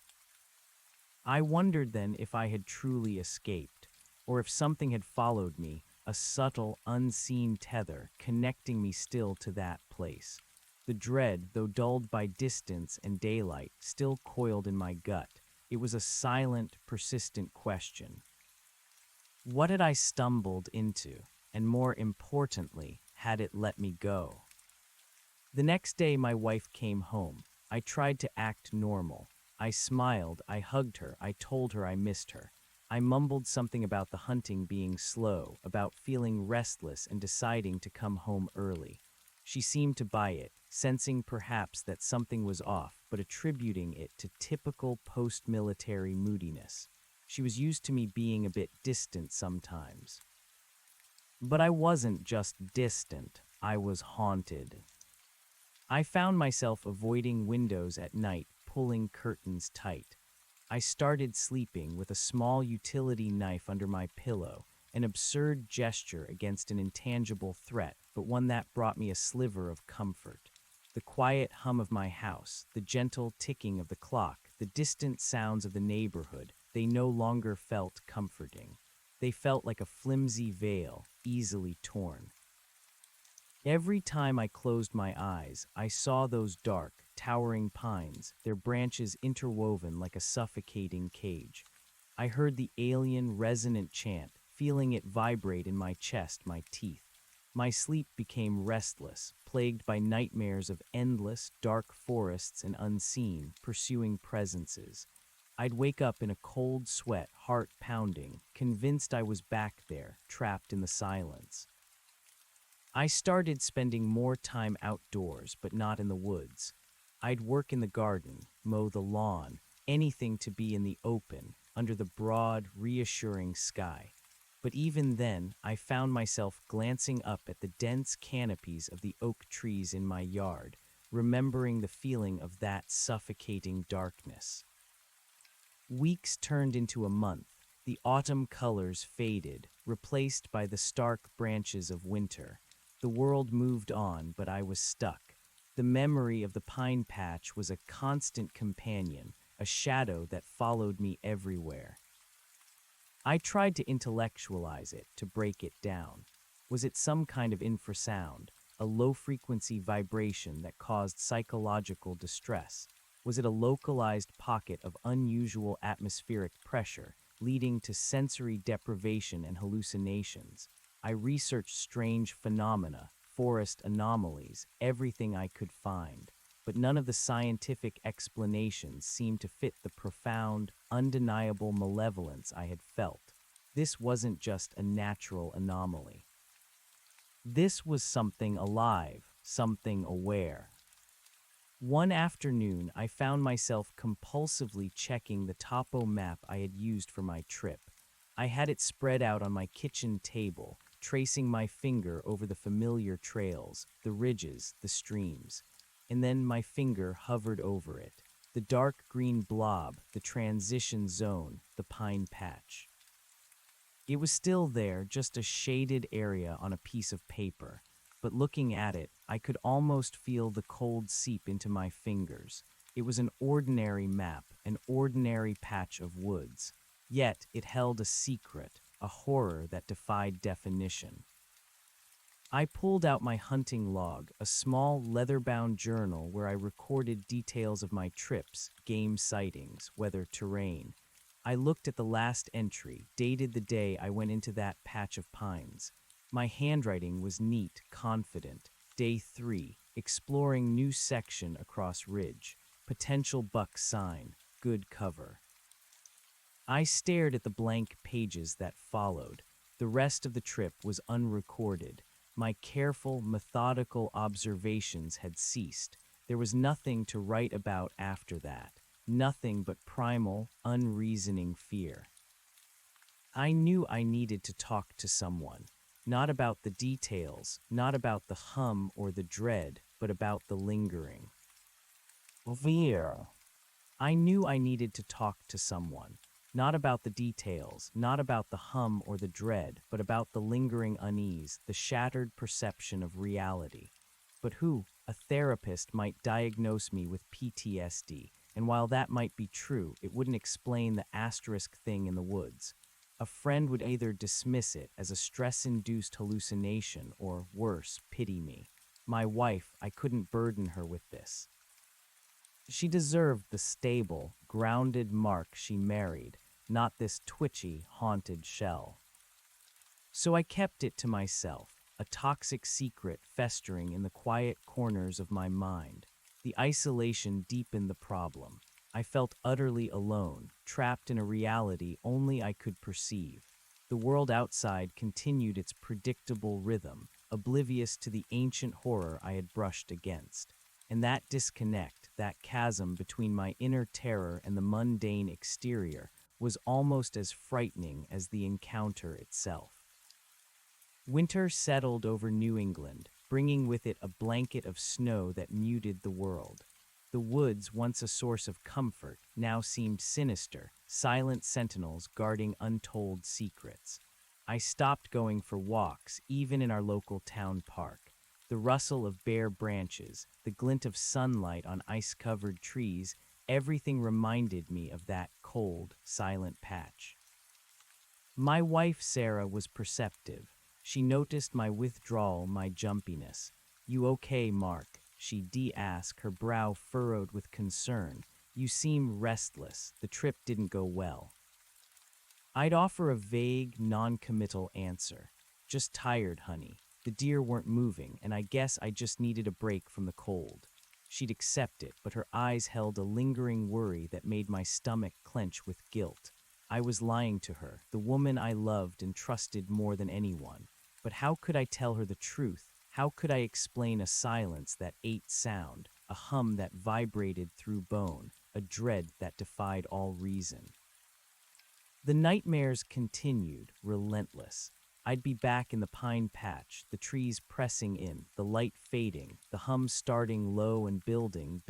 I wondered then if I had truly escaped, or if something had followed me, a subtle, unseen tether connecting me still to that place. The dread, though dulled by distance and daylight, still coiled in my gut. It was a silent, persistent question. What had I stumbled into, and more importantly, had it let me go? The next day my wife came home. I tried to act normal. I smiled, I hugged her, I told her I missed her. I mumbled something about the hunting being slow, about feeling restless and deciding to come home early. She seemed to buy it, sensing perhaps that something was off, but attributing it to typical post-military moodiness. She was used to me being a bit distant sometimes. But I wasn't just distant, I was haunted. I found myself avoiding windows at night, pulling curtains tight. I started sleeping with a small utility knife under my pillow, an absurd gesture against an intangible threat, but one that brought me a sliver of comfort. The quiet hum of my house, the gentle ticking of the clock, the distant sounds of the neighborhood, they no longer felt comforting. They felt like a flimsy veil, easily torn. Every time I closed my eyes, I saw those dark, towering pines, their branches interwoven like a suffocating cage. I heard the alien, resonant chant, feeling it vibrate in my chest, my teeth. My sleep became restless, plagued by nightmares of endless, dark forests and unseen, pursuing presences. I'd wake up in a cold sweat, heart pounding, convinced I was back there, trapped in the silence. I started spending more time outdoors, but not in the woods. I'd work in the garden, mow the lawn, anything to be in the open, under the broad, reassuring sky. But even then, I found myself glancing up at the dense canopies of the oak trees in my yard, remembering the feeling of that suffocating darkness. Weeks turned into a month. The autumn colors faded, replaced by the stark branches of winter. The world moved on, but I was stuck. The memory of the pine patch was a constant companion, a shadow that followed me everywhere. I tried to intellectualize it, to break it down. Was it some kind of infrasound, a low-frequency vibration that caused psychological distress? Was it a localized pocket of unusual atmospheric pressure, leading to sensory deprivation and hallucinations? I researched strange phenomena, forest anomalies, everything I could find, but none of the scientific explanations seemed to fit the profound, undeniable malevolence I had felt. This wasn't just a natural anomaly. This was something alive, something aware. One afternoon, I found myself compulsively checking the topo map I had used for my trip. I had it spread out on my kitchen table, tracing my finger over the familiar trails, the ridges, the streams. And then my finger hovered over it. The dark green blob, the transition zone, the pine patch. It was still there, just a shaded area on a piece of paper. But looking at it, I could almost feel the cold seep into my fingers. It was an ordinary map, an ordinary patch of woods. Yet it held a secret, a horror that defied definition. I pulled out my hunting log, a small leather-bound journal where I recorded details of my trips, game sightings, weather, terrain. I looked at the last entry, dated the day I went into that patch of pines. My handwriting was neat, confident. Day 3, exploring new section across ridge. Potential buck sign, good cover. I stared at the blank pages that followed. The rest of the trip was unrecorded. My careful, methodical observations had ceased. There was nothing to write about after that. Nothing but primal, unreasoning fear. I knew I needed to talk to someone. Not about the details, not about the hum or the dread, but about the lingering fear. I knew I needed to talk to someone. Not about the details, not about the hum or the dread, but about the lingering unease, the shattered perception of reality. But who? A therapist might diagnose me with PTSD, and while that might be true, it wouldn't explain the asterisk thing in the woods. A friend would either dismiss it as a stress-induced hallucination or, worse, pity me. My wife, I couldn't burden her with this. She deserved the stable, grounded Mark she married, not this twitchy, haunted shell. So I kept it to myself, a toxic secret festering in the quiet corners of my mind. The isolation deepened the problem. I felt utterly alone, trapped in a reality only I could perceive. The world outside continued its predictable rhythm, oblivious to the ancient horror I had brushed against. And that disconnect, that chasm between my inner terror and the mundane exterior, was almost as frightening as the encounter itself. Winter settled over New England, bringing with it a blanket of snow that muted the world. The woods, once a source of comfort, now seemed sinister, silent sentinels guarding untold secrets. I stopped going for walks, even in our local town park. The rustle of bare branches, the glint of sunlight on ice-covered trees, everything reminded me of that cold, silent patch. My wife, Sarah, was perceptive. She noticed my withdrawal, my jumpiness. "You okay, Mark?" she asked, her brow furrowed with concern. "You seem restless. The trip didn't go well." I'd offer a vague, non-committal answer. "Just tired, honey. The deer weren't moving, and I guess I just needed a break from the cold." She'd accept it, but her eyes held a lingering worry that made my stomach clench with guilt. I was lying to her, the woman I loved and trusted more than anyone. But how could I tell her the truth? How could I explain a silence that ate sound, a hum that vibrated through bone, a dread that defied all reason? The nightmares continued, relentless. I'd be back in the pine patch, the trees pressing in, the light fading, the hum starting low and building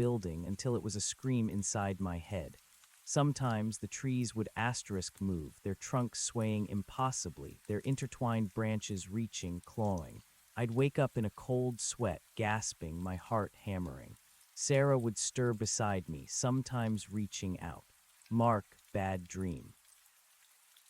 until it was a scream inside my head. Sometimes the trees would asterisk move, their trunks swaying impossibly, their intertwined branches reaching, clawing. I'd wake up in a cold sweat, gasping, my heart hammering. Sarah would stir beside me, sometimes reaching out. "Mark, bad dream."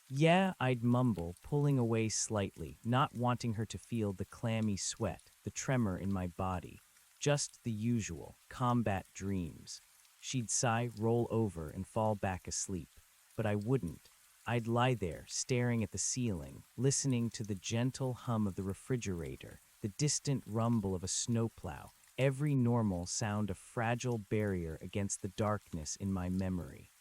"Yeah," I'd mumble, pulling away slightly, not wanting her to feel the clammy sweat, the tremor in my body. Just the usual, combat dreams. She'd sigh, roll over, and fall back asleep. But I wouldn't. I'd lie there, staring at the ceiling, listening to the gentle hum of the refrigerator, the distant rumble of a snowplow, every normal sound a fragile barrier against the darkness in my memory.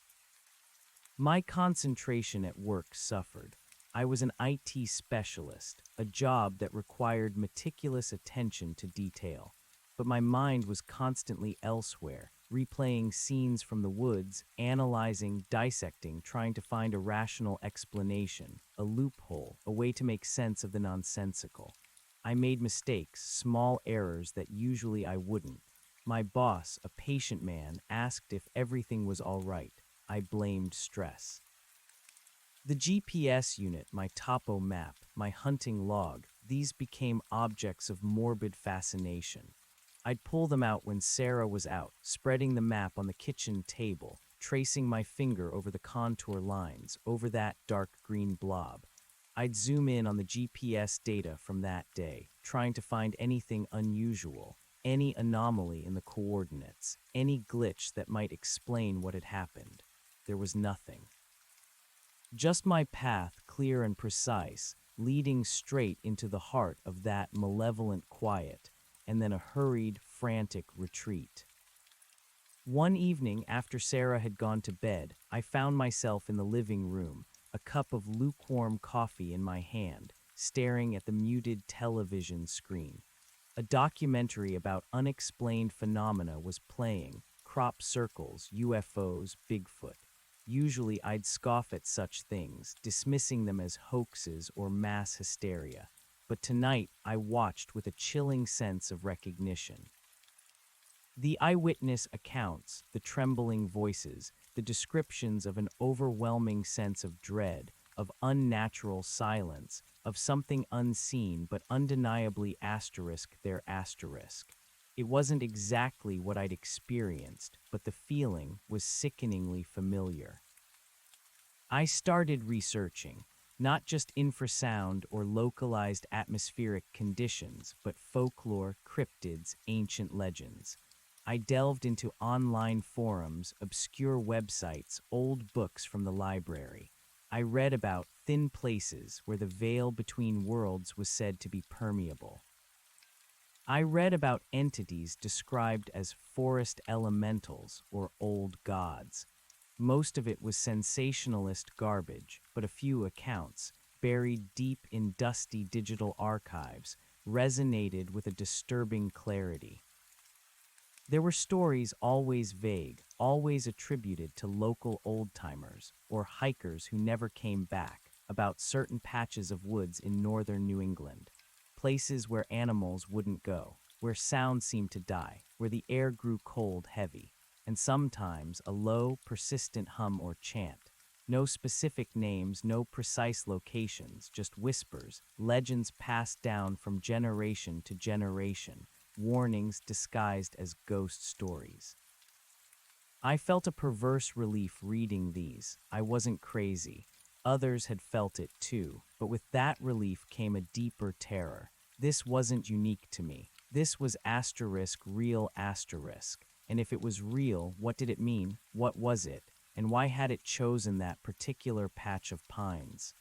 My concentration at work suffered. I was an IT specialist, a job that required meticulous attention to detail. But my mind was constantly elsewhere, replaying scenes from the woods, analyzing, dissecting, trying to find a rational explanation, a loophole, a way to make sense of the nonsensical. I made mistakes, small errors that usually I wouldn't. My boss, a patient man, asked if everything was all right. I blamed stress. The GPS unit, my topo map, my hunting log, these became objects of morbid fascination. I'd pull them out when Sarah was out, spreading the map on the kitchen table, tracing my finger over the contour lines, over that dark green blob. I'd zoom in on the GPS data from that day, trying to find anything unusual, any anomaly in the coordinates, any glitch that might explain what had happened. There was nothing. Just my path, clear and precise, leading straight into the heart of that malevolent quiet, and then a hurried, frantic retreat. One evening after Sarah had gone to bed, I found myself in the living room, a cup of lukewarm coffee in my hand, staring at the muted television screen. A documentary about unexplained phenomena was playing, crop circles, UFOs, Bigfoot. Usually I'd scoff at such things, dismissing them as hoaxes or mass hysteria. But tonight I watched with a chilling sense of recognition. The eyewitness accounts, the trembling voices, the descriptions of an overwhelming sense of dread, of unnatural silence, of something unseen but undeniably asterisk their asterisk. It wasn't exactly what I'd experienced, but the feeling was sickeningly familiar. I started researching, not just infrasound or localized atmospheric conditions, but folklore, cryptids, ancient legends. I delved into online forums, obscure websites, old books from the library. I read about thin places where the veil between worlds was said to be permeable. I read about entities described as forest elementals or old gods. Most of it was sensationalist garbage, but a few accounts, buried deep in dusty digital archives, resonated with a disturbing clarity. There were stories always vague, always attributed to local old-timers or hikers who never came back, about certain patches of woods in northern New England. Places where animals wouldn't go, where sound seemed to die, where the air grew cold, heavy, and sometimes a low, persistent hum or chant. No specific names, no precise locations, just whispers, legends passed down from generation to generation, warnings disguised as ghost stories. I felt a perverse relief reading these. I wasn't crazy. Others had felt it too, but with that relief came a deeper terror. This wasn't unique to me. This was asterisk real asterisk. And if it was real, what did it mean? What was it? And why had it chosen that particular patch of pines?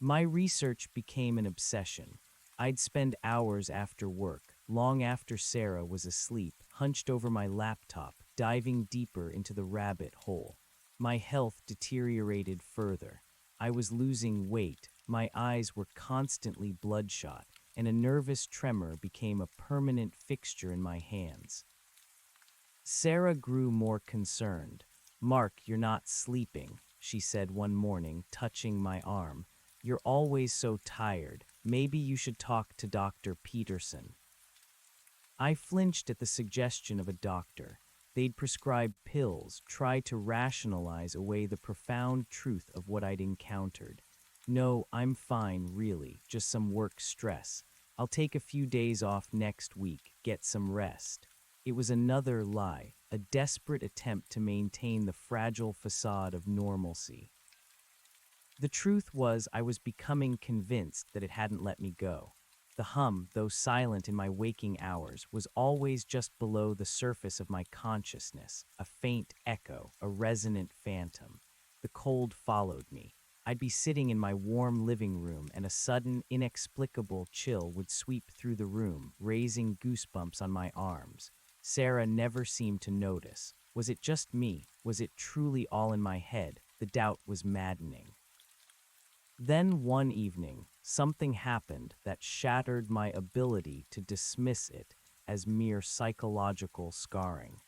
My research became an obsession. I'd spend hours after work, long after Sarah was asleep, hunched over my laptop, diving deeper into the rabbit hole. My health deteriorated further. I was losing weight, my eyes were constantly bloodshot, and a nervous tremor became a permanent fixture in my hands. Sarah grew more concerned. "Mark, you're not sleeping," she said one morning, touching my arm. "You're always so tired. Maybe you should talk to Dr. Peterson." I flinched at the suggestion of a doctor. They'd prescribe pills, try to rationalize away the profound truth of what I'd encountered. "No, I'm fine, really, just some work stress. I'll take a few days off next week, get some rest." It was another lie, a desperate attempt to maintain the fragile facade of normalcy. The truth was, I was becoming convinced that it hadn't let me go. The hum, though silent in my waking hours, was always just below the surface of my consciousness, a faint echo, a resonant phantom. The cold followed me. I'd be sitting in my warm living room, and a sudden, inexplicable chill would sweep through the room, raising goosebumps on my arms. Sarah never seemed to notice. Was it just me? Was it truly all in my head? The doubt was maddening. Then one evening, something happened that shattered my ability to dismiss it as mere psychological scarring.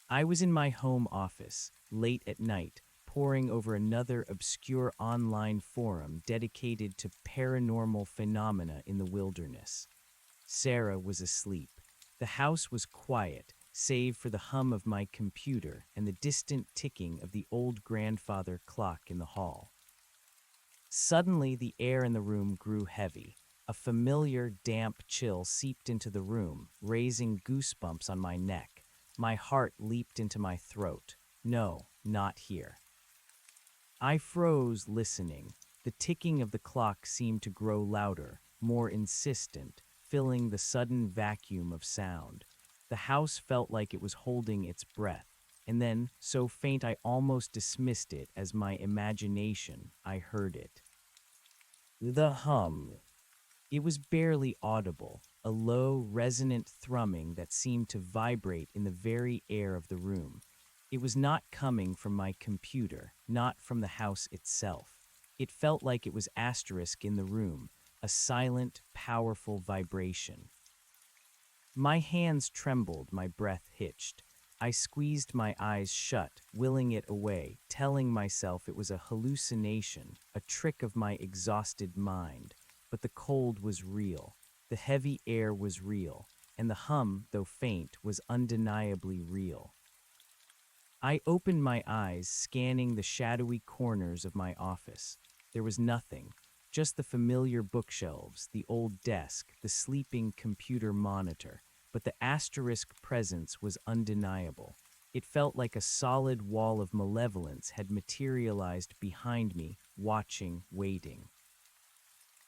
I was in my home office, late at night, poring over another obscure online forum dedicated to paranormal phenomena in the wilderness. Sarah was asleep. The house was quiet, save for the hum of my computer and the distant ticking of the old grandfather clock in the hall. Suddenly, the air in the room grew heavy. A familiar, damp chill seeped into the room, raising goosebumps on my neck. My heart leaped into my throat. No, not here. I froze, listening. The ticking of the clock seemed to grow louder, more insistent, filling the sudden vacuum of sound. The house felt like it was holding its breath, and then, so faint I almost dismissed it as my imagination, I heard it. The hum. It was barely audible, a low, resonant thrumming that seemed to vibrate in the very air of the room. It was not coming from my computer, not from the house itself. It felt like it was asterisk in the room, a silent, powerful vibration. My hands trembled, my breath hitched. I squeezed my eyes shut, willing it away, telling myself it was a hallucination, a trick of my exhausted mind. But the cold was real, the heavy air was real, and the hum, though faint, was undeniably real. I opened my eyes, scanning the shadowy corners of my office. There was nothing, just the familiar bookshelves, the old desk, the sleeping computer monitor, but the asterisk presence was undeniable. It felt like a solid wall of malevolence had materialized behind me, watching, waiting.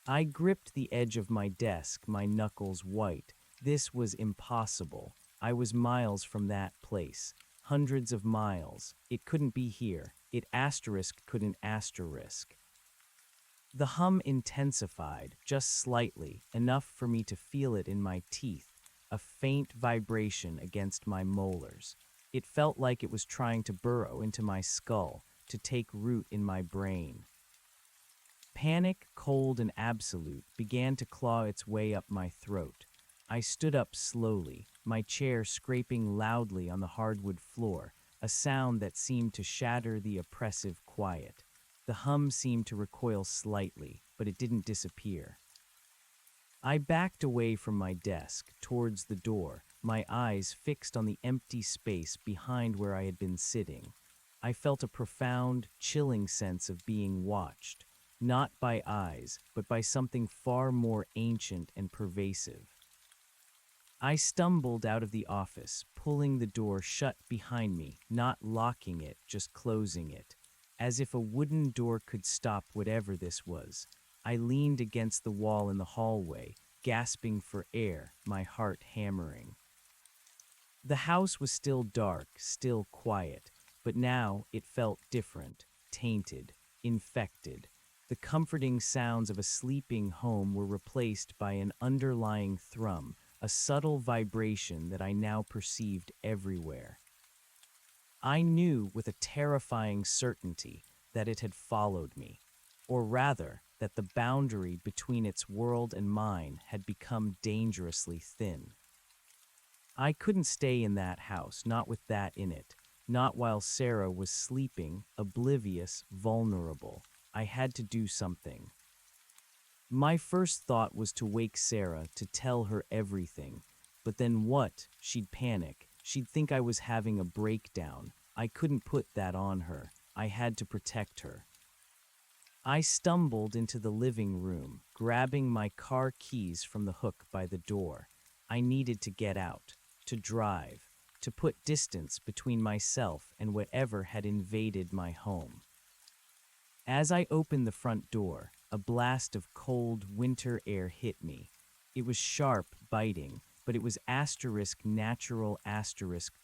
I gripped the edge of my desk, my knuckles white. This was impossible. I was miles from that place. Hundreds of miles. It couldn't be here. It asterisk couldn't asterisk. The hum intensified, just slightly, enough for me to feel it in my teeth, a faint vibration against my molars. It felt like it was trying to burrow into my skull, to take root in my brain. Panic, cold and absolute, began to claw its way up my throat. I stood up slowly, my chair scraping loudly on the hardwood floor, a sound that seemed to shatter the oppressive quiet. The hum seemed to recoil slightly, but it didn't disappear. I backed away from my desk, towards the door, my eyes fixed on the empty space behind where I had been sitting. I felt a profound, chilling sense of being watched, not by eyes, but by something far more ancient and pervasive. I stumbled out of the office, pulling the door shut behind me, not locking it, just closing it. As if a wooden door could stop whatever this was, I leaned against the wall in the hallway, gasping for air, my heart hammering. The house was still dark, still quiet, but now it felt different, tainted, infected. The comforting sounds of a sleeping home were replaced by an underlying thrum, a subtle vibration that I now perceived everywhere. I knew with a terrifying certainty that it had followed me, or rather, that the boundary between its world and mine had become dangerously thin. I couldn't stay in that house, not with that in it, not while Sarah was sleeping, oblivious, vulnerable. I had to do something. My first thought was to wake Sarah, to tell her everything. But then what? She'd panic. She'd think I was having a breakdown. I couldn't put that on her. I had to protect her. I stumbled into the living room, grabbing my car keys from the hook by the door. I needed to get out, to drive, to put distance between myself and whatever had invaded my home. As I opened the front door, a blast of cold winter air hit me. It was sharp, biting, but it was natural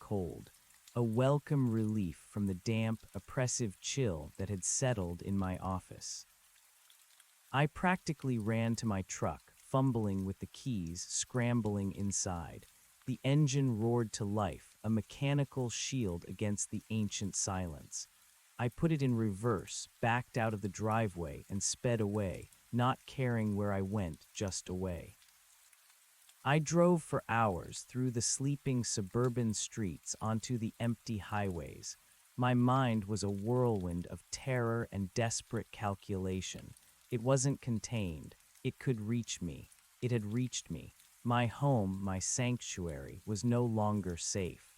cold. A welcome relief from the damp, oppressive chill that had settled in my office. I practically ran to my truck, fumbling with the keys, scrambling inside. The engine roared to life, a mechanical shield against the ancient silence. I put it in reverse, backed out of the driveway, and sped away, not caring where I went, just away. I drove for hours through the sleeping suburban streets onto the empty highways. My mind was a whirlwind of terror and desperate calculation. It wasn't contained. It could reach me. It had reached me. My home, my sanctuary, was no longer safe.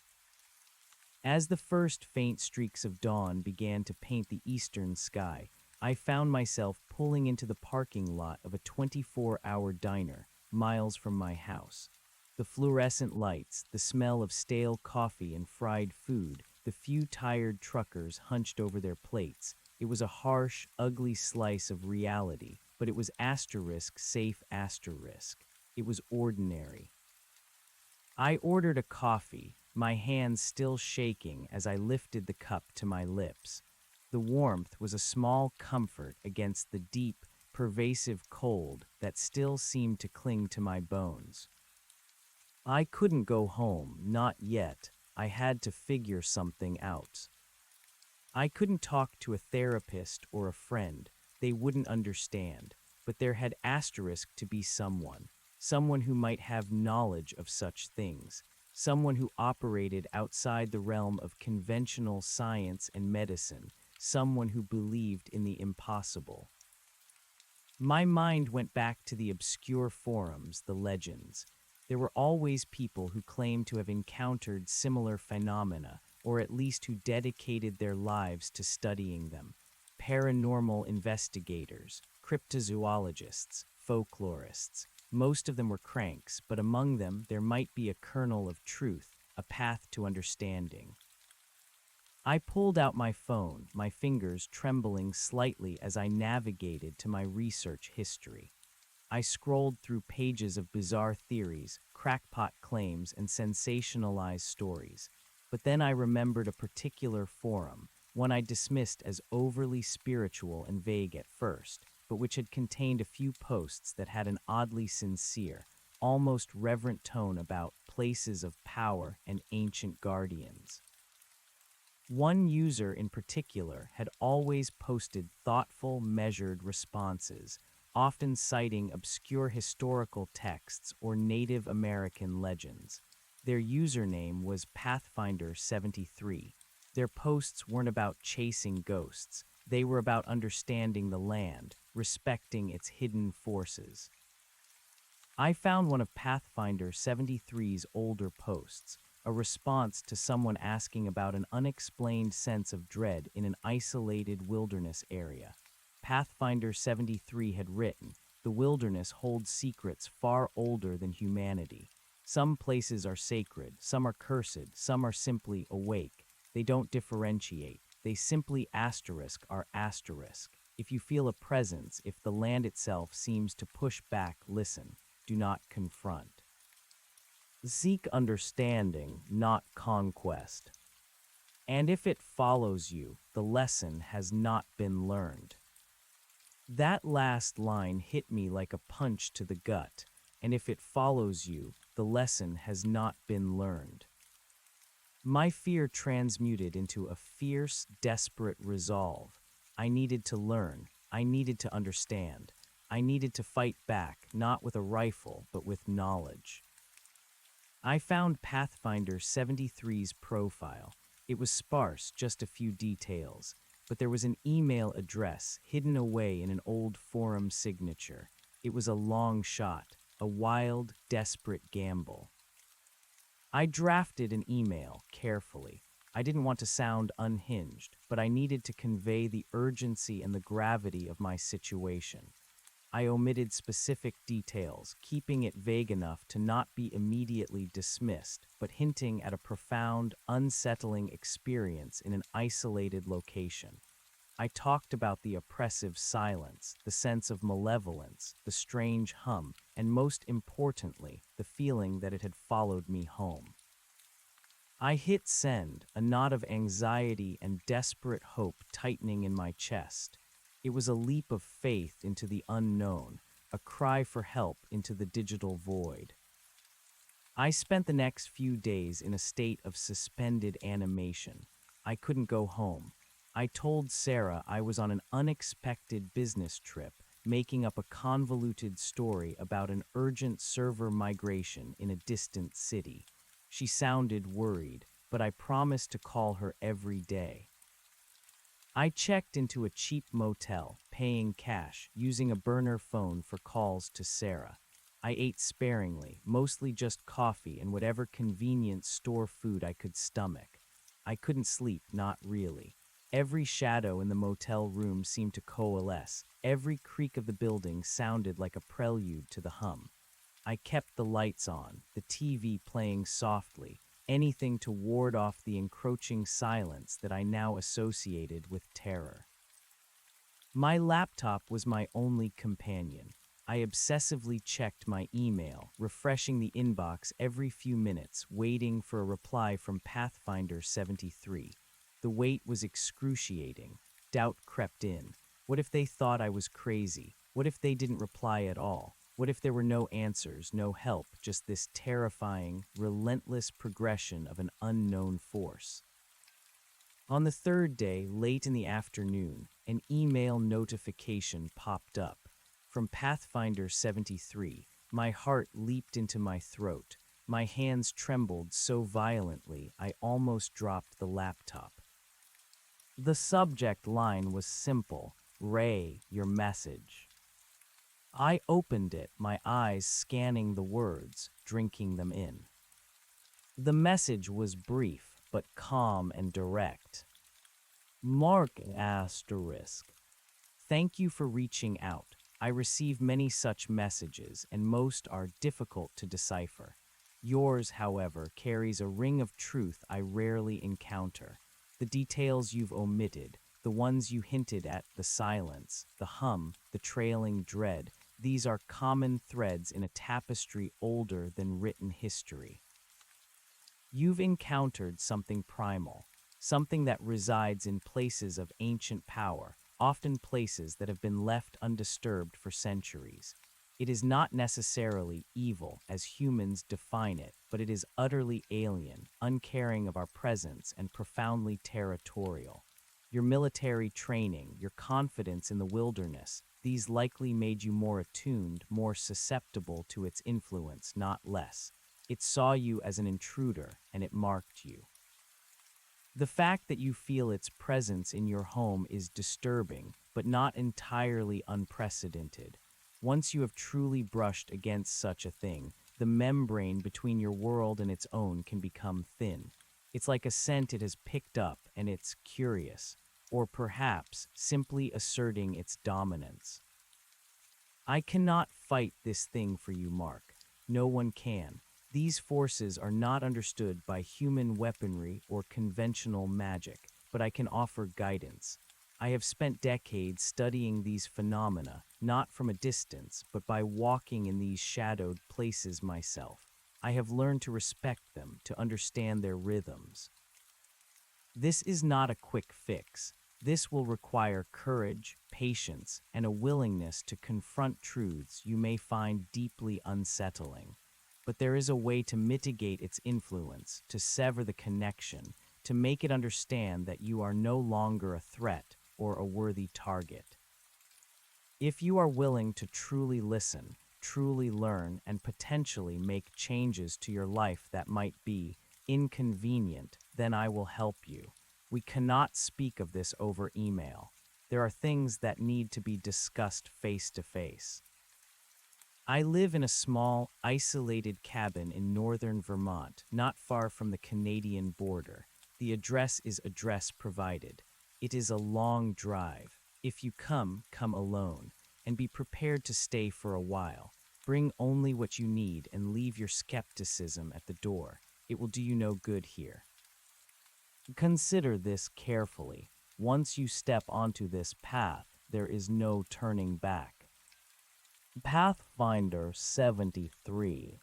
As the first faint streaks of dawn began to paint the eastern sky, I found myself pulling into the parking lot of a 24-hour diner, miles from my house. The fluorescent lights, the smell of stale coffee and fried food, the few tired truckers hunched over their plates. It was a harsh, ugly slice of reality, but it was safe. It was ordinary. I ordered a coffee, my hands still shaking as I lifted the cup to my lips. The warmth was a small comfort against the deep, pervasive cold that still seemed to cling to my bones. I couldn't go home, not yet. I had to figure something out. I couldn't talk to a therapist or a friend. They wouldn't understand. But there had to be someone who might have knowledge of such things, someone who operated outside the realm of conventional science and medicine, someone who believed in the impossible. My mind went back to the obscure forums, the legends. There were always people who claimed to have encountered similar phenomena, or at least who dedicated their lives to studying them. Paranormal investigators, cryptozoologists, folklorists. Most of them were cranks, but among them there might be a kernel of truth, a path to understanding. I pulled out my phone, my fingers trembling slightly as I navigated to my research history. I scrolled through pages of bizarre theories, crackpot claims, and sensationalized stories. But then I remembered a particular forum, one I dismissed as overly spiritual and vague at first, but which had contained a few posts that had an oddly sincere, almost reverent tone about places of power and ancient guardians. One user in particular had always posted thoughtful, measured responses, often citing obscure historical texts or Native American legends. Their username was Pathfinder73. Their posts weren't about chasing ghosts. They were about understanding the land, respecting its hidden forces. I found one of Pathfinder 73's older posts. a response to someone asking about an unexplained sense of dread in an isolated wilderness area. Pathfinder 73 had written, "The wilderness holds secrets far older than humanity. Some places are sacred, some are cursed, some are simply awake. They don't differentiate. They simply are asterisk. If you feel a presence, if the land itself seems to push back, listen. Do not confront. Seek understanding, not conquest. And if it follows you, the lesson has not been learned." That last line hit me like a punch to the gut. And if it follows you, the lesson has not been learned. My fear transmuted into a fierce, desperate resolve. I needed to learn. I needed to understand. I needed to fight back, not with a rifle, but with knowledge. I found Pathfinder 73's profile. It was sparse, just a few details, but there was an email address hidden away in an old forum signature. It was a long shot, a wild, desperate gamble. I drafted an email carefully. I didn't want to sound unhinged, but I needed to convey the urgency and the gravity of my situation. I omitted specific details, keeping it vague enough to not be immediately dismissed, but hinting at a profound, unsettling experience in an isolated location. I talked about the oppressive silence, the sense of malevolence, the strange hum, and most importantly, the feeling that it had followed me home. I hit send, a knot of anxiety and desperate hope tightening in my chest. It was a leap of faith into the unknown, a cry for help into the digital void. I spent the next few days in a state of suspended animation. I couldn't go home. I told Sarah I was on an unexpected business trip, making up a convoluted story about an urgent server migration in a distant city. She sounded worried, but I promised to call her every day. I checked into a cheap motel, paying cash, using a burner phone for calls to Sarah. I ate sparingly, mostly just coffee and whatever convenient store food I could stomach. I couldn't sleep, not really. Every shadow in the motel room seemed to coalesce. Every creak of the building sounded like a prelude to the hum. I kept the lights on, the TV playing softly, anything to ward off the encroaching silence that I now associated with terror. My laptop was my only companion. I obsessively checked my email, refreshing the inbox every few minutes, waiting for a reply from Pathfinder 73. The wait was excruciating. Doubt crept in. What if they thought I was crazy? What if they didn't reply at all? What if there were no answers, no help, just this terrifying, relentless progression of an unknown force? On the third day, late in the afternoon, an email notification popped up. From Pathfinder 73, my heart leaped into my throat. My hands trembled so violently I almost dropped the laptop. The subject line was simple: "Ray, your message." I opened it, my eyes scanning the words, drinking them in. The message was brief, but calm and direct. Mark asterisk. Thank you for reaching out. I receive many such messages, and most are difficult to decipher. Yours, however, carries a ring of truth I rarely encounter. The details you've omitted, the ones you hinted at, the silence, the hum, the trailing dread, these are common threads in a tapestry older than written history. You've encountered something primal, something that resides in places of ancient power, often places that have been left undisturbed for centuries. It is not necessarily evil as humans define it, but it is utterly alien, uncaring of our presence, and profoundly territorial. Your military training, your confidence in the wilderness, these likely made you more attuned, more susceptible to its influence, not less. It saw you as an intruder, and it marked you. The fact that you feel its presence in your home is disturbing, but not entirely unprecedented. Once you have truly brushed against such a thing, the membrane between your world and its own can become thin. It's like a scent it has picked up and it's curious, or perhaps simply asserting its dominance. I cannot fight this thing for you, Mark. No one can. These forces are not understood by human weaponry or conventional magic, but I can offer guidance. I have spent decades studying these phenomena, not from a distance, but by walking in these shadowed places myself. I have learned to respect them, to understand their rhythms. This is not a quick fix. This will require courage, patience, and a willingness to confront truths you may find deeply unsettling. But there is a way to mitigate its influence, to sever the connection, to make it understand that you are no longer a threat or a worthy target. If you are willing to truly listen, truly learn, and potentially make changes to your life that might be inconvenient, then I will help you. We cannot speak of this over email. There are things that need to be discussed face to face. I live in a small, isolated cabin in northern Vermont, not far from the Canadian border. The address is address provided. It is a long drive. If you come, come alone, and be prepared to stay for a while. Bring only what you need and leave your skepticism at the door. It will do you no good here. Consider this carefully. Once you step onto this path, there is no turning back. Pathfinder 73.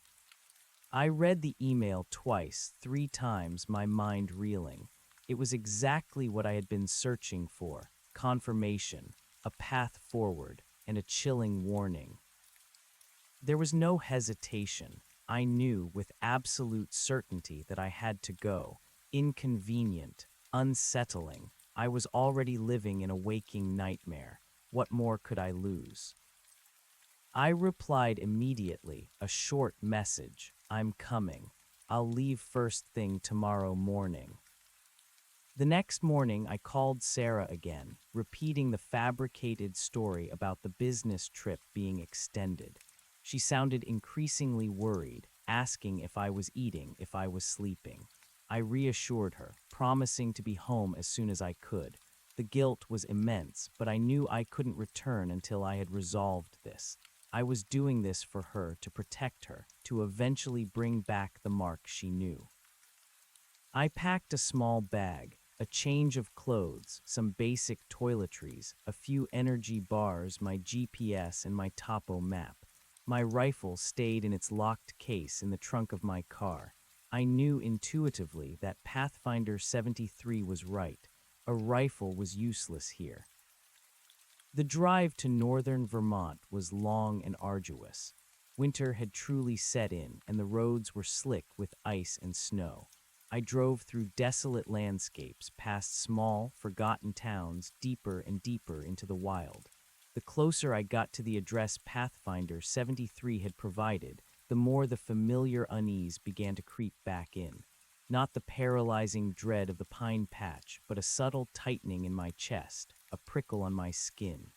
I read the email twice, 3 times, my mind reeling. It was exactly what I had been searching for: confirmation, a path forward, and a chilling warning. There was no hesitation. I knew with absolute certainty that I had to go. Inconvenient, unsettling. I was already living in a waking nightmare. What more could I lose? I replied immediately, a short message: I'm coming. I'll leave first thing tomorrow morning. The next morning, I called Sarah again, repeating the fabricated story about the business trip being extended. She sounded increasingly worried, asking if I was eating, if I was sleeping. I reassured her, promising to be home as soon as I could. The guilt was immense, but I knew I couldn't return until I had resolved this. I was doing this for her, to protect her, to eventually bring back the Mark she knew. I packed a small bag, a change of clothes, some basic toiletries, a few energy bars, my GPS, and my topo map. My rifle stayed in its locked case in the trunk of my car. I knew intuitively that Pathfinder 73 was right. A rifle was useless here. The drive to northern Vermont was long and arduous. Winter had truly set in, and the roads were slick with ice and snow. I drove through desolate landscapes, past small, forgotten towns, deeper and deeper into the wild. The closer I got to the address Pathfinder 73 had provided, the more the familiar unease began to creep back in. Not the paralyzing dread of the pine patch, but a subtle tightening in my chest, a prickle on my skin.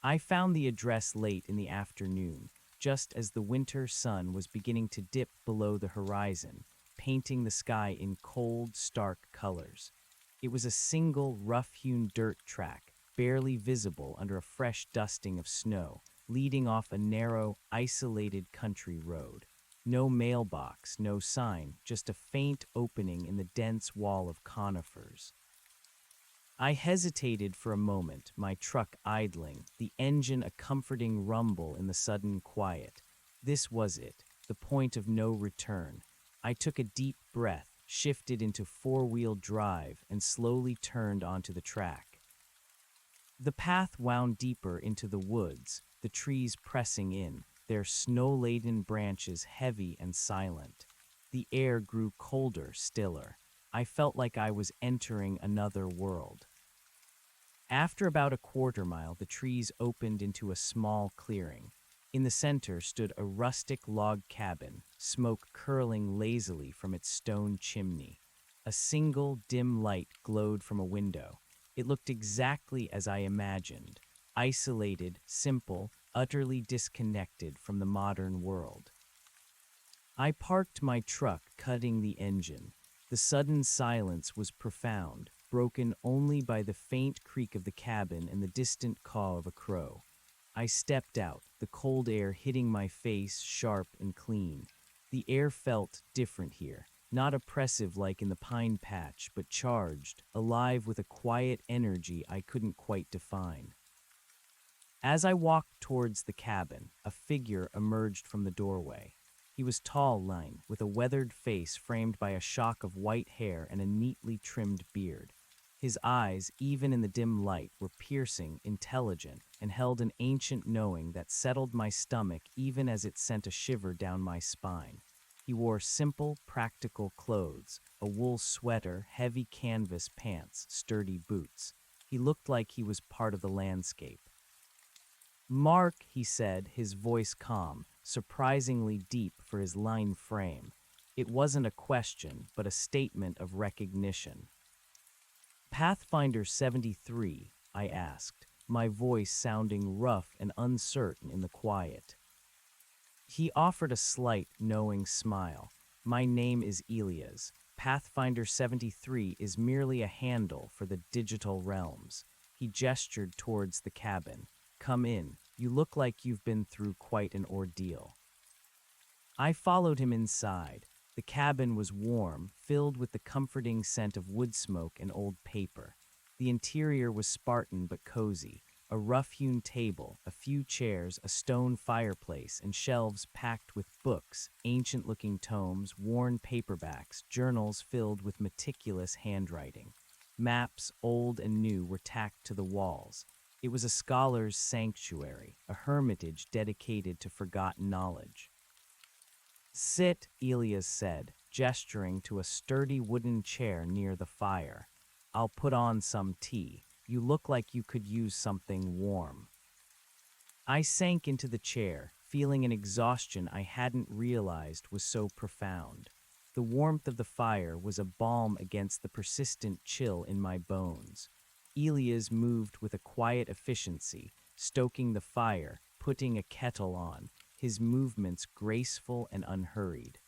I found the address late in the afternoon, just as the winter sun was beginning to dip below the horizon, painting the sky in cold, stark colors. It was a single, rough-hewn dirt track, barely visible under a fresh dusting of snow, leading off a narrow, isolated country road. No mailbox, no sign, just a faint opening in the dense wall of conifers. I hesitated for a moment, my truck idling, the engine a comforting rumble in the sudden quiet. This was it, the point of no return. I took a deep breath, shifted into 4-wheel drive, and slowly turned onto the track. The path wound deeper into the woods, the trees pressing in, their snow-laden branches heavy and silent. The air grew colder, stiller. I felt like I was entering another world. After about a quarter-mile, the trees opened into a small clearing. In the center stood a rustic log cabin, smoke curling lazily from its stone chimney. A single dim light glowed from a window. It looked exactly as I imagined: isolated, simple, utterly disconnected from the modern world. I parked my truck, cutting the engine. The sudden silence was profound, broken only by the faint creak of the cabin and the distant caw of a crow. I stepped out, the cold air hitting my face sharp and clean. The air felt different here, not oppressive like in the pine patch, but charged, alive with a quiet energy I couldn't quite define. As I walked towards the cabin, a figure emerged from the doorway. He was tall, lean, with a weathered face framed by a shock of white hair and a neatly trimmed beard. His eyes, even in the dim light, were piercing, intelligent, and held an ancient knowing that settled my stomach even as it sent a shiver down my spine. He wore simple, practical clothes, a wool sweater, heavy canvas pants, sturdy boots. He looked like he was part of the landscape. "Mark," he said, his voice calm, surprisingly deep for his line frame. It wasn't a question, but a statement of recognition. "Pathfinder 73, I asked, my voice sounding rough and uncertain in the quiet. He offered a slight, knowing smile. "My name is Elias. Pathfinder 73 is merely a handle for the digital realms." He gestured towards the cabin. "Come in. You look like you've been through quite an ordeal." I followed him inside. The cabin was warm, filled with the comforting scent of wood smoke and old paper. The interior was Spartan but cozy. A rough-hewn table, a few chairs, a stone fireplace, and shelves packed with books, ancient-looking tomes, worn paperbacks, journals filled with meticulous handwriting. Maps, old and new, were tacked to the walls. It was a scholar's sanctuary, a hermitage dedicated to forgotten knowledge. "Sit," Elias said, gesturing to a sturdy wooden chair near the fire. "I'll put on some tea. You look like you could use something warm." I sank into the chair, feeling an exhaustion I hadn't realized was so profound. The warmth of the fire was a balm against the persistent chill in my bones. Elias moved with a quiet efficiency, stoking the fire, putting a kettle on, his movements graceful and unhurried.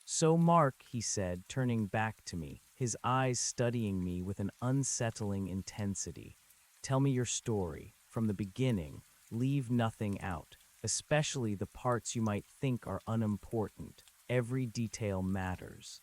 "So, Mark," he said, turning back to me, his eyes studying me with an unsettling intensity. "Tell me your story, from the beginning. Leave nothing out, especially the parts you might think are unimportant. Every detail matters."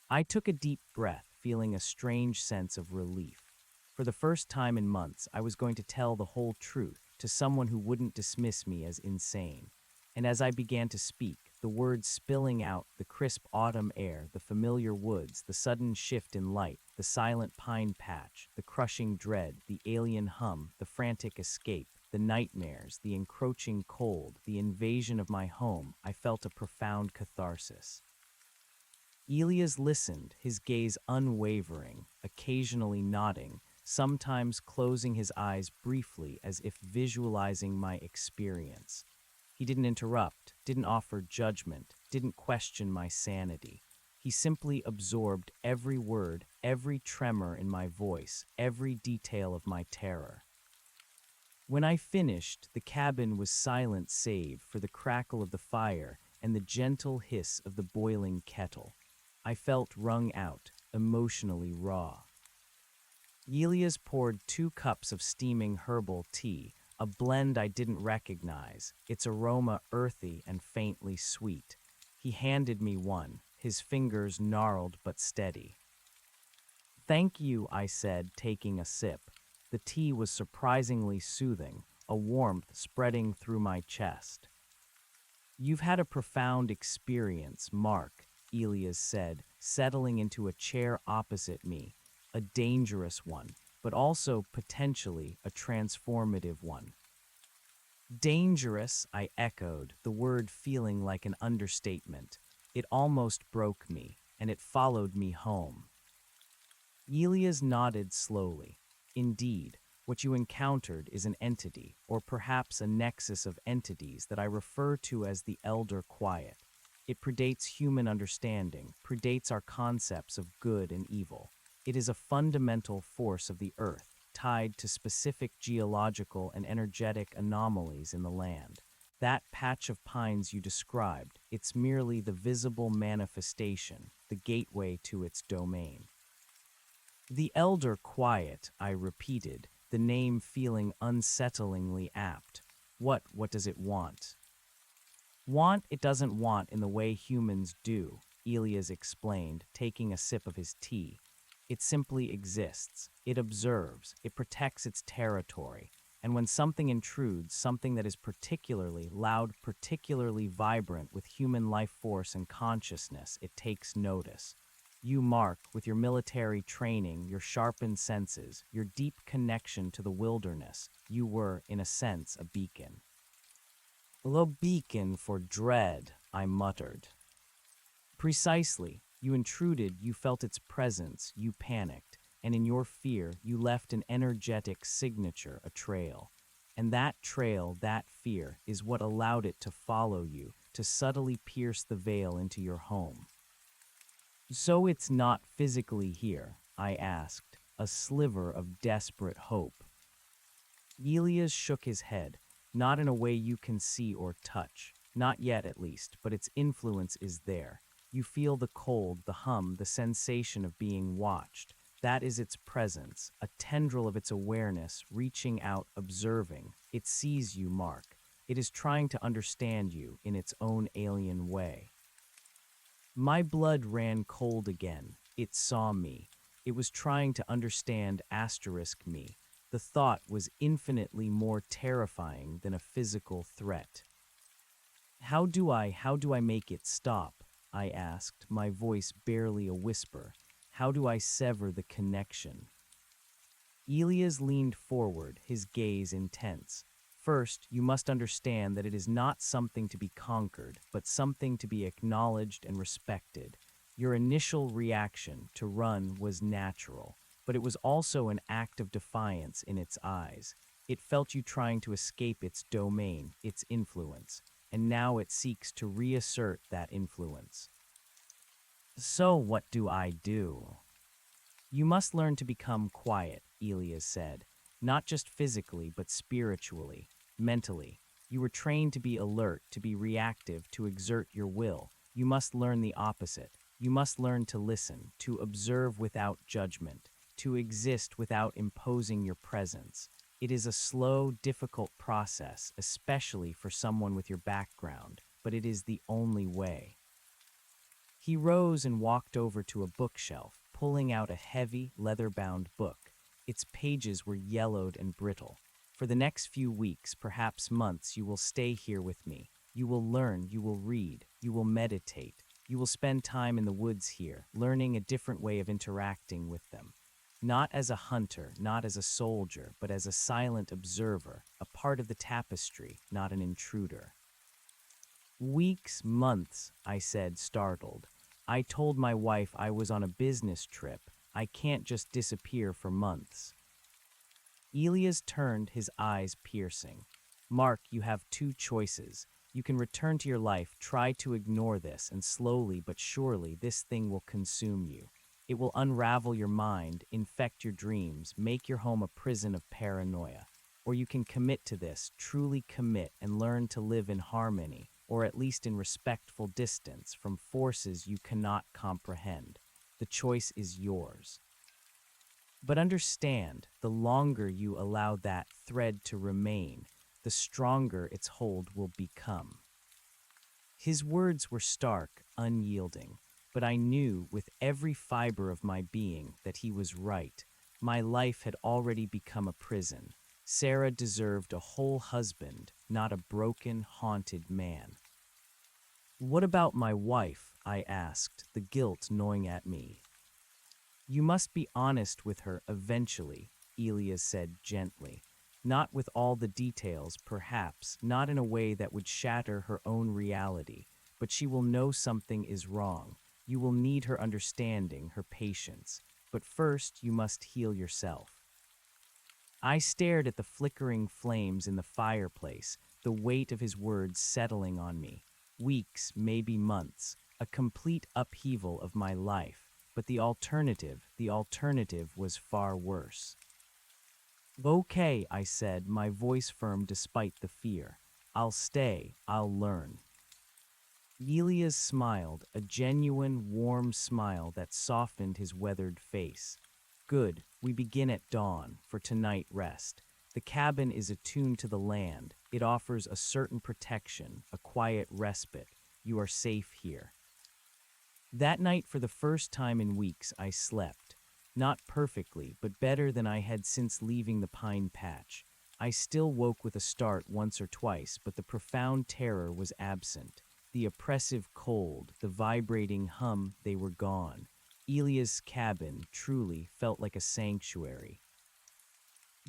I took a deep breath, feeling a strange sense of relief. For the first time in months, I was going to tell the whole truth to someone who wouldn't dismiss me as insane. And as I began to speak, the words spilling out, the crisp autumn air, the familiar woods, the sudden shift in light, the silent pine patch, the crushing dread, the alien hum, the frantic escape, the nightmares, the encroaching cold, the invasion of my home, I felt a profound catharsis. Elias listened, his gaze unwavering, occasionally nodding, sometimes closing his eyes briefly as if visualizing my experience. He didn't interrupt, didn't offer judgment, didn't question my sanity. He simply absorbed every word, every tremor in my voice, every detail of my terror. When I finished, the cabin was silent save for the crackle of the fire and the gentle hiss of the boiling kettle. I felt wrung out, emotionally raw. Elias poured 2 cups of steaming herbal tea, a blend I didn't recognize, its aroma earthy and faintly sweet. He handed me one, his fingers gnarled but steady. "Thank you," I said, taking a sip. The tea was surprisingly soothing, a warmth spreading through my chest. "You've had a profound experience, Mark," Elias said, settling into a chair opposite me. "A dangerous one, but also potentially a transformative one." "Dangerous," I echoed, the word feeling like an understatement. It almost broke me, and it followed me home. Elias nodded slowly. "Indeed, what you encountered is an entity, or perhaps a nexus of entities that I refer to as the Elder Quiet. It predates human understanding, predates our concepts of good and evil. It is a fundamental force of the earth, tied to specific geological and energetic anomalies in the land. That patch of pines you described, it's merely the visible manifestation, the gateway to its domain. The elder quiet, I repeated, the name feeling unsettlingly apt. What does it want? Want it doesn't want in the way humans do, Elias explained, taking a sip of his tea. It simply exists. It observes. It protects its territory. And when something intrudes, something that is particularly loud, particularly vibrant with human life force and consciousness, it takes notice. You, Mark, with your military training, your sharpened senses, your deep connection to the wilderness, you were, in a sense, a beacon. A beacon for dread, I muttered. Precisely. You intruded, you felt its presence, you panicked, and in your fear, you left an energetic signature, a trail. And that trail, that fear, is what allowed it to follow you, to subtly pierce the veil into your home. So it's not physically here, I asked, a sliver of desperate hope. Elias shook his head, not in a way you can see or touch, not yet at least, but its influence is there. You feel the cold, the hum, the sensation of being watched. That is its presence, a tendril of its awareness, reaching out, observing. It sees you, Mark. It is trying to understand you in its own alien way. My blood ran cold again. It saw me. It was trying to understand me. The thought was infinitely more terrifying than a physical threat. How do I make it stop? I asked, my voice barely a whisper. How do I sever the connection? Elias leaned forward, his gaze intense. First, you must understand that it is not something to be conquered, but something to be acknowledged and respected. Your initial reaction to run was natural, but it was also an act of defiance in its eyes. It felt you trying to escape its domain, its influence, and now it seeks to reassert that influence. So what do I do? You must learn to become quiet, Elias said, not just physically, but spiritually, mentally. You were trained to be alert, to be reactive, to exert your will. You must learn the opposite. You must learn to listen, to observe without judgment, to exist without imposing your presence. It is a slow, difficult process, especially for someone with your background, but it is the only way. He rose and walked over to a bookshelf, pulling out a heavy, leather-bound book. Its pages were yellowed and brittle. For the next few weeks, perhaps months, you will stay here with me. You will learn, you will read, you will meditate. You will spend time in the woods here, learning a different way of interacting with them. Not as a hunter, not as a soldier, but as a silent observer, a part of the tapestry, not an intruder. Weeks, months, I said, startled. I told my wife I was on a business trip. I can't just disappear for months. Elias turned, his eyes piercing. Mark, you have two choices. You can return to your life, try to ignore this, and slowly but surely this thing will consume you. It will unravel your mind, infect your dreams, make your home a prison of paranoia. Or you can commit to this, truly commit, and learn to live in harmony, or at least in respectful distance from forces you cannot comprehend. The choice is yours. But understand, the longer you allow that thread to remain, the stronger its hold will become. His words were stark, unyielding, but I knew with every fiber of my being that he was right. My life had already become a prison. Sarah deserved a whole husband, not a broken, haunted man. What about my wife? I asked, the guilt gnawing at me. You must be honest with her eventually, Elias said gently. Not with all the details, perhaps, not in a way that would shatter her own reality, but she will know something is wrong. You will need her understanding, her patience. But first, you must heal yourself. I stared at the flickering flames in the fireplace, the weight of his words settling on me. Weeks, maybe months, a complete upheaval of my life. But the alternative was far worse. Okay, I said, my voice firm despite the fear. I'll stay, I'll learn. Elias smiled, a genuine, warm smile that softened his weathered face. Good, we begin at dawn, for tonight rest. The cabin is attuned to the land. It offers a certain protection, a quiet respite. You are safe here. That night, for the first time in weeks, I slept. Not perfectly, but better than I had since leaving the pine patch. I still woke with a start once or twice, but the profound terror was absent. The oppressive cold, the vibrating hum, they were gone. Elia's cabin truly felt like a sanctuary.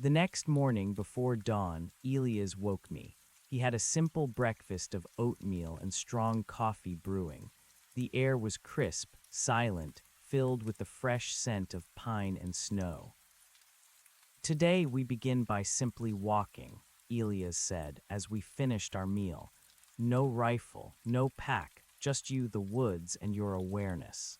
The next morning, before dawn, Elias woke me. He had a simple breakfast of oatmeal and strong coffee brewing. The air was crisp, silent, filled with the fresh scent of pine and snow. Today we begin by simply walking, Elias said as we finished our meal. No rifle, no pack, just you, the woods, and your awareness.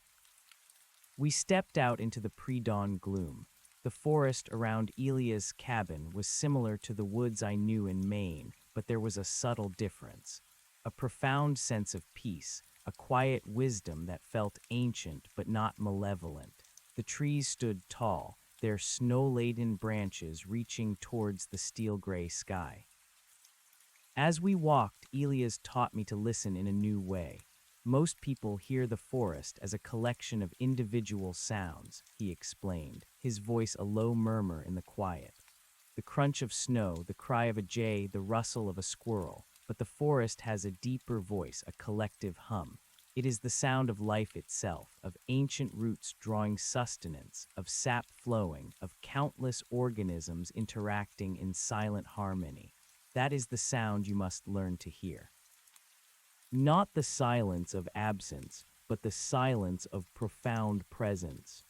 We stepped out into the pre-dawn gloom. The forest around Elia's cabin was similar to the woods I knew in Maine, but there was a subtle difference. A profound sense of peace, a quiet wisdom that felt ancient but not malevolent. The trees stood tall, their snow-laden branches reaching towards the steel-gray sky. As we walked, Elias taught me to listen in a new way. Most people hear the forest as a collection of individual sounds, he explained, his voice a low murmur in the quiet. The crunch of snow, the cry of a jay, the rustle of a squirrel. But the forest has a deeper voice, a collective hum. It is the sound of life itself, of ancient roots drawing sustenance, of sap flowing, of countless organisms interacting in silent harmony. That is the sound you must learn to hear. Not the silence of absence, but the silence of profound presence.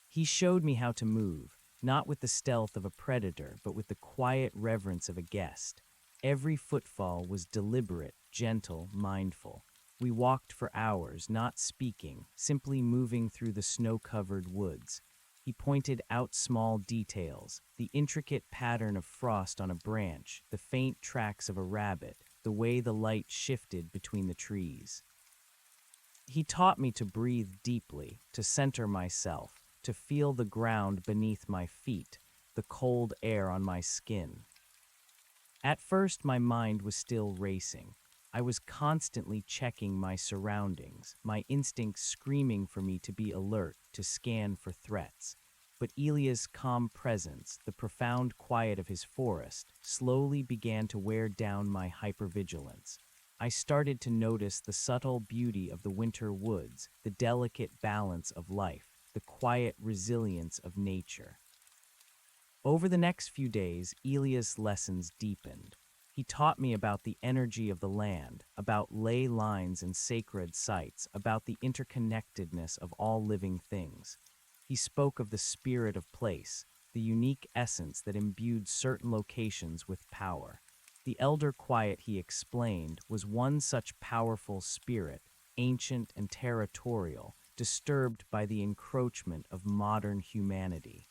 He showed me how to move, not with the stealth of a predator, but with the quiet reverence of a guest. Every footfall was deliberate, gentle, mindful. We walked for hours, not speaking, simply moving through the snow-covered woods. He pointed out small details, the intricate pattern of frost on a branch, the faint tracks of a rabbit, the way the light shifted between the trees. He taught me to breathe deeply, to center myself, to feel the ground beneath my feet, the cold air on my skin. At first, my mind was still racing. I was constantly checking my surroundings, my instincts screaming for me to be alert, to scan for threats. But Elia's calm presence, the profound quiet of his forest, slowly began to wear down my hypervigilance. I started to notice the subtle beauty of the winter woods, the delicate balance of life, the quiet resilience of nature. Over the next few days, Elias' lessons deepened. He taught me about the energy of the land, about ley lines and sacred sites, about the interconnectedness of all living things. He spoke of the spirit of place, the unique essence that imbued certain locations with power. The elder quiet, he explained, was one such powerful spirit, ancient and territorial, disturbed by the encroachment of modern humanity.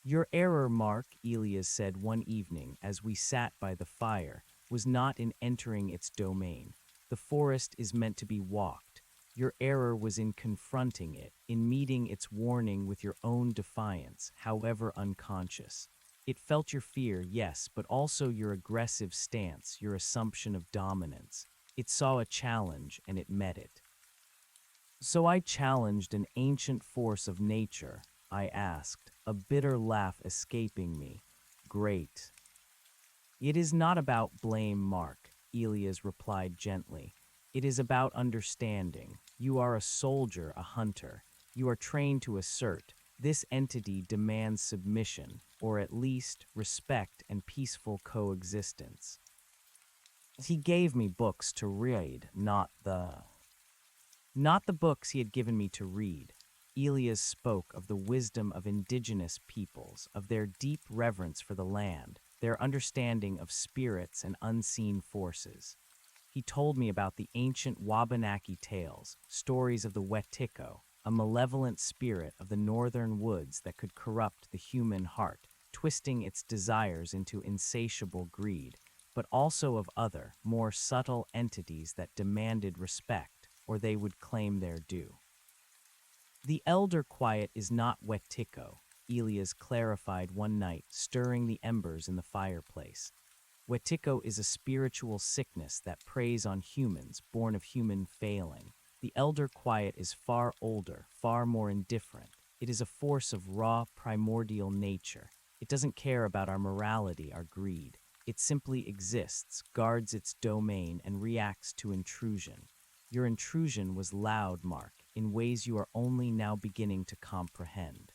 Your error, Mark, Elias said one evening as we sat by the fire, was not in entering its domain. The forest is meant to be walked. Your error was in confronting it, in meeting its warning with your own defiance, however unconscious. It felt your fear, yes, but also your aggressive stance, your assumption of dominance. It saw a challenge, and it met it. So I challenged an ancient force of nature, I asked, a bitter laugh escaping me. Great. It is not about blame, Mark, Elias replied gently. It is about understanding. You are a soldier, a hunter. You are trained to assert. This entity demands submission, or at least respect and peaceful coexistence. He gave me books to read, not the books he had given me to read. Elias spoke of the wisdom of indigenous peoples, of their deep reverence for the land, their understanding of spirits and unseen forces. He told me about the ancient Wabanaki tales, stories of the Wetiko, a malevolent spirit of the northern woods that could corrupt the human heart, twisting its desires into insatiable greed. but also of other, more subtle entities that demanded respect, or they would claim their due. The elder quiet is not Wetiko, Elias clarified one night, stirring the embers in the fireplace. Wetiko is a spiritual sickness that preys on humans, born of human failing. The elder quiet is far older, far more indifferent. It is a force of raw, primordial nature. It doesn't care about our morality, our greed. It simply exists, guards its domain, and reacts to intrusion. Your intrusion was loud, Mark, in ways you are only now beginning to comprehend.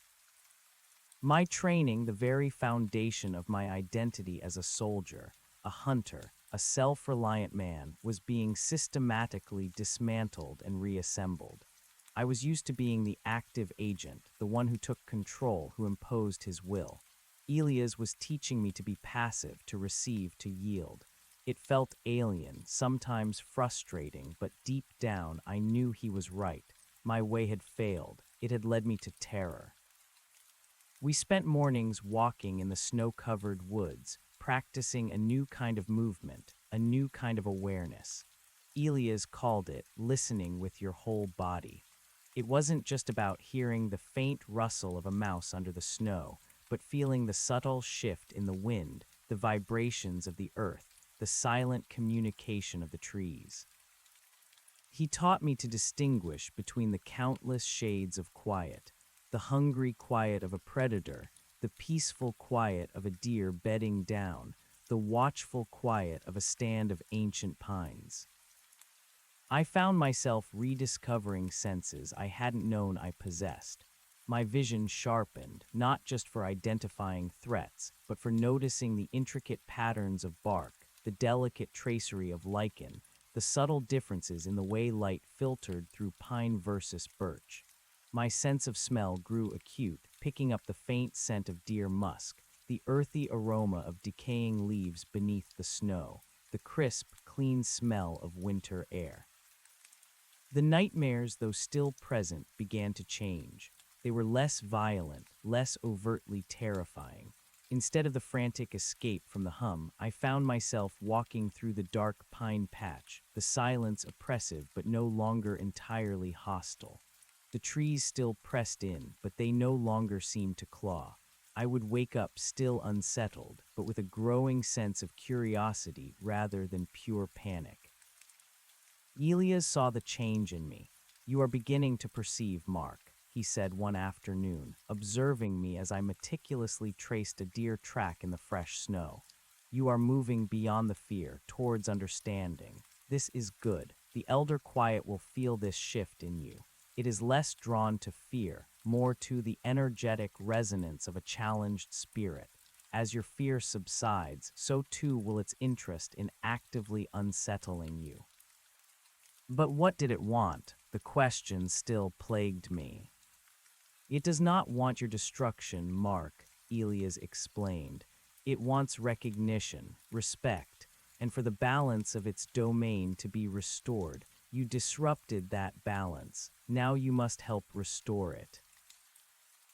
My training, the very foundation of my identity as a soldier, a hunter, a self-reliant man, was being systematically dismantled and reassembled. I was used to being the active agent, the one who took control, who imposed his will. Elias was teaching me to be passive, to receive, to yield. It felt alien, sometimes frustrating, but deep down I knew he was right. My way had failed. It had led me to terror. We spent mornings walking in the snow-covered woods, practicing a new kind of movement, a new kind of awareness. Elias called it listening with your whole body. It wasn't just about hearing the faint rustle of a mouse under the snow, but feeling the subtle shift in the wind, the vibrations of the earth, the silent communication of the trees. He taught me to distinguish between the countless shades of quiet, the hungry quiet of a predator, the peaceful quiet of a deer bedding down, the watchful quiet of a stand of ancient pines. I found myself rediscovering senses I hadn't known I possessed. My vision sharpened, not just for identifying threats, but for noticing the intricate patterns of bark, the delicate tracery of lichen, the subtle differences in the way light filtered through pine versus birch. My sense of smell grew acute, picking up the faint scent of deer musk, the earthy aroma of decaying leaves beneath the snow, the crisp, clean smell of winter air. The nightmares, though still present, began to change. They were less violent, less overtly terrifying. Instead of the frantic escape from the hum, I found myself walking through the dark pine patch, the silence oppressive but no longer entirely hostile. The trees still pressed in, but they no longer seemed to claw. I would wake up still unsettled, but with a growing sense of curiosity rather than pure panic. Elias saw the change in me. "You are beginning to perceive, Mark," he said one afternoon, observing me as I meticulously traced a deer track in the fresh snow. "You are moving beyond the fear, towards understanding. This is good. The elder quiet will feel this shift in you. It is less drawn to fear, more to the energetic resonance of a challenged spirit. As your fear subsides, so too will its interest in actively unsettling you." But what did it want? The question still plagued me. "It does not want your destruction, Mark," Elias explained. "It wants recognition, respect, and for the balance of its domain to be restored. You disrupted that balance. Now you must help restore it."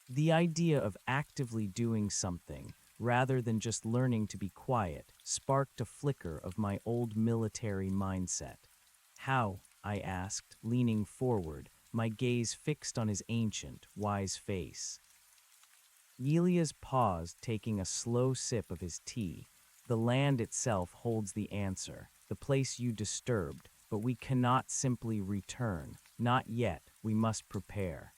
The idea of actively doing something, rather than just learning to be quiet, sparked a flicker of my old military mindset. "How?" I asked, leaning forward, my gaze fixed on his ancient, wise face. Elias paused, taking a slow sip of his tea. "The land itself holds the answer, the place you disturbed, but we cannot simply return. Not yet, we must prepare."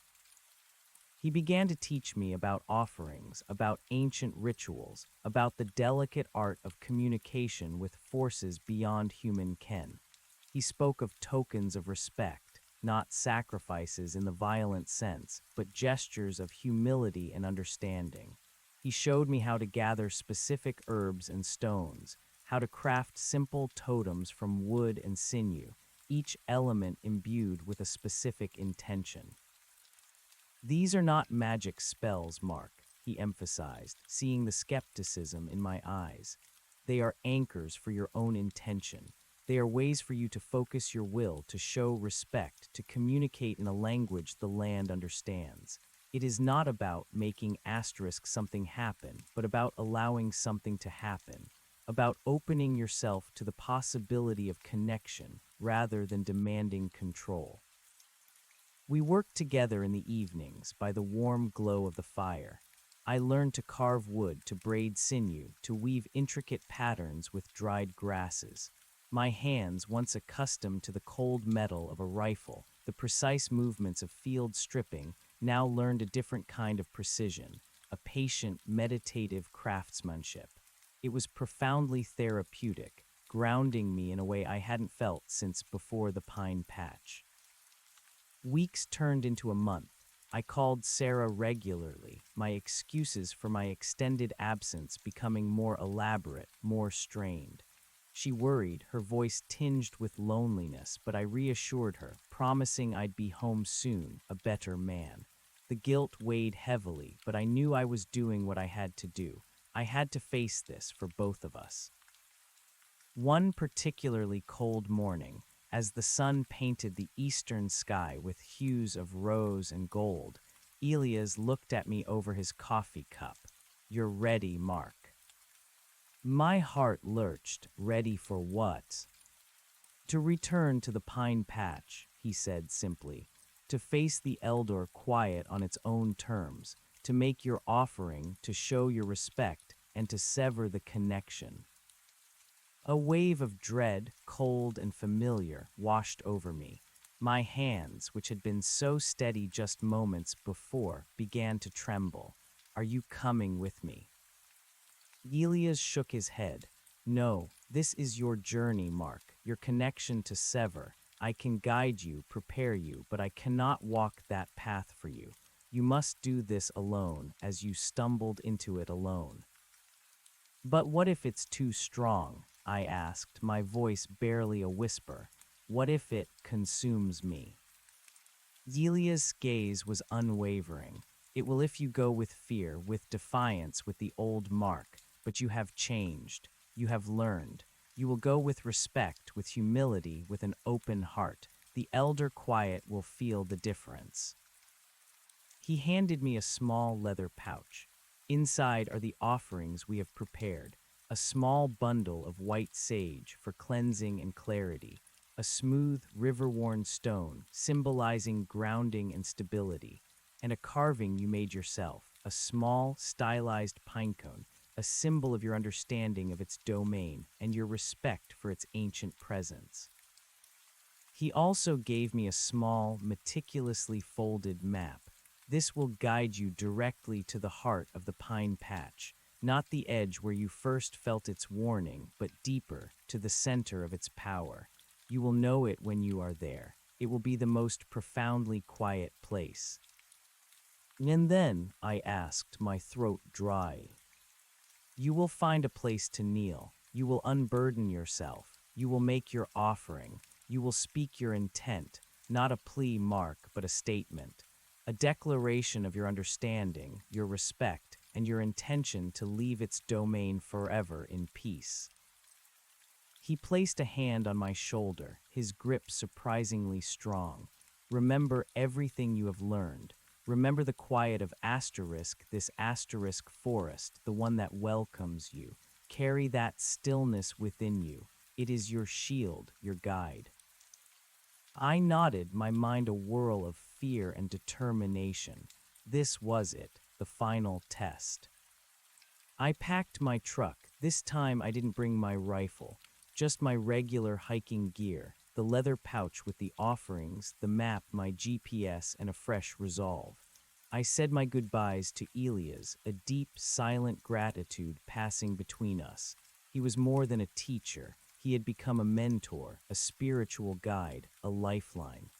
He began to teach me about offerings, about ancient rituals, about the delicate art of communication with forces beyond human ken. He spoke of tokens of respect, not sacrifices in the violent sense, but gestures of humility and understanding. He showed me how to gather specific herbs and stones, how to craft simple totems from wood and sinew, each element imbued with a specific intention. "These are not magic spells, Mark," he emphasized, seeing the skepticism in my eyes. "They are anchors for your own intention. They are ways for you to focus your will, to show respect, to communicate in a language the land understands. It is not about making something happen, but about allowing something to happen. about opening yourself to the possibility of connection rather than demanding control. We worked together in the evenings by the warm glow of the fire. I learned to carve wood, to braid sinew, to weave intricate patterns with dried grasses. My hands, once accustomed to the cold metal of a rifle, the precise movements of field stripping, now learned a different kind of precision, a patient, meditative craftsmanship. It was profoundly therapeutic, grounding me in a way I hadn't felt since before the pine patch. Weeks turned into a month. I called Sarah regularly, my excuses for my extended absence becoming more elaborate, more strained. She worried, her voice tinged with loneliness, but I reassured her, promising I'd be home soon, a better man. The guilt weighed heavily, but I knew I was doing what I had to do. I had to face this for both of us. One particularly cold morning, as the sun painted the eastern sky with hues of rose and gold, Elias looked at me over his coffee cup. "You're ready, Mark." My heart lurched, ready for what? "To return to the pine patch," he said simply, "to face the Eldor quiet on its own terms, to make your offering, to show your respect, and to sever the connection." A wave of dread, cold and familiar, washed over me. My hands, which had been so steady just moments before, began to tremble. "Are you coming with me?" Elias shook his head. "No, this is your journey, Mark, your connection to sever. I can guide you, prepare you, but I cannot walk that path for you. You must do this alone, as you stumbled into it alone." "But what if it's too strong?" I asked, my voice barely a whisper. "What if it consumes me?" Elia's gaze was unwavering. "It will if you go with fear, with defiance, with the old Mark, but you have changed. You have learned. You will go with respect, with humility, with an open heart. The elder quiet will feel the difference." He handed me a small leather pouch. Inside are the offerings we have prepared. A small bundle of white sage for cleansing and clarity. A smooth, river-worn stone symbolizing grounding and stability. And a carving you made yourself, a small, stylized pinecone, a symbol of your understanding of its domain and your respect for its ancient presence. He also gave me a small, meticulously folded map. "This will guide you directly to the heart of the pine patch, not the edge where you first felt its warning, but deeper, to the center of its power. You will know it when you are there. It will be the most profoundly quiet place." "And then," I asked, my throat dry. "You will find a place to kneel. You will unburden yourself. You will make your offering. You will speak your intent, not a plea, Mark, but a statement. A declaration of your understanding, your respect, and your intention to leave its domain forever in peace." He placed a hand on my shoulder, his grip surprisingly strong. "Remember everything you have learned. Remember the quiet of Asterisk, this Asterisk forest, the one that welcomes you. Carry that stillness within you. It is your shield, your guide." I nodded, my mind a whirl of fear and determination. This was it, the final test. I packed my truck. This time I didn't bring my rifle, just my regular hiking gear, the leather pouch with the offerings, the map, my GPS, and a fresh resolve. I said my goodbyes to Elias, a deep, silent gratitude passing between us. He was more than a teacher. He had become a mentor, a spiritual guide, a lifeline.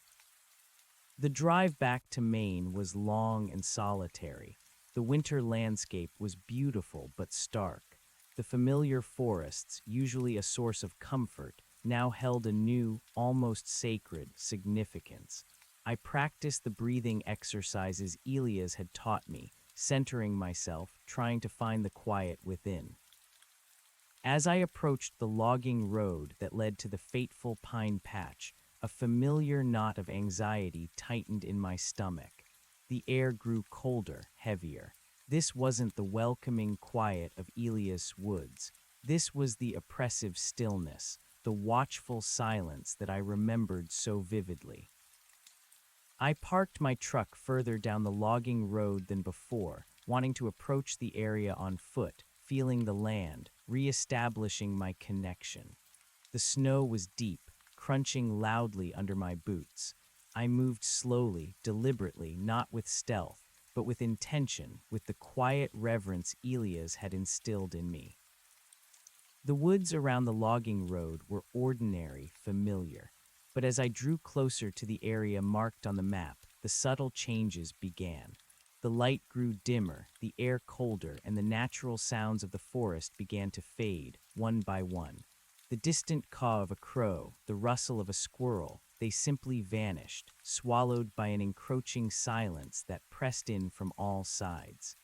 The drive back to Maine was long and solitary. The winter landscape was beautiful but stark. The familiar forests, usually a source of comfort, now held a new, almost sacred significance. I practiced the breathing exercises Elias had taught me, centering myself, trying to find the quiet within. As I approached the logging road that led to the fateful pine patch, a familiar knot of anxiety tightened in my stomach. The air grew colder, heavier. This wasn't the welcoming quiet of Elias Woods. This was the oppressive stillness, the watchful silence that I remembered so vividly. I parked my truck further down the logging road than before, wanting to approach the area on foot, feeling the land, re-establishing my connection. The snow was deep, crunching loudly under my boots. I moved slowly, deliberately, not with stealth, but with intention, with the quiet reverence Elias had instilled in me. The woods around the logging road were ordinary, familiar, but as I drew closer to the area marked on the map, the subtle changes began. The light grew dimmer, the air colder, and the natural sounds of the forest began to fade, one by one. The distant caw of a crow, the rustle of a squirrel, they simply vanished, swallowed by an encroaching silence that pressed in from all sides.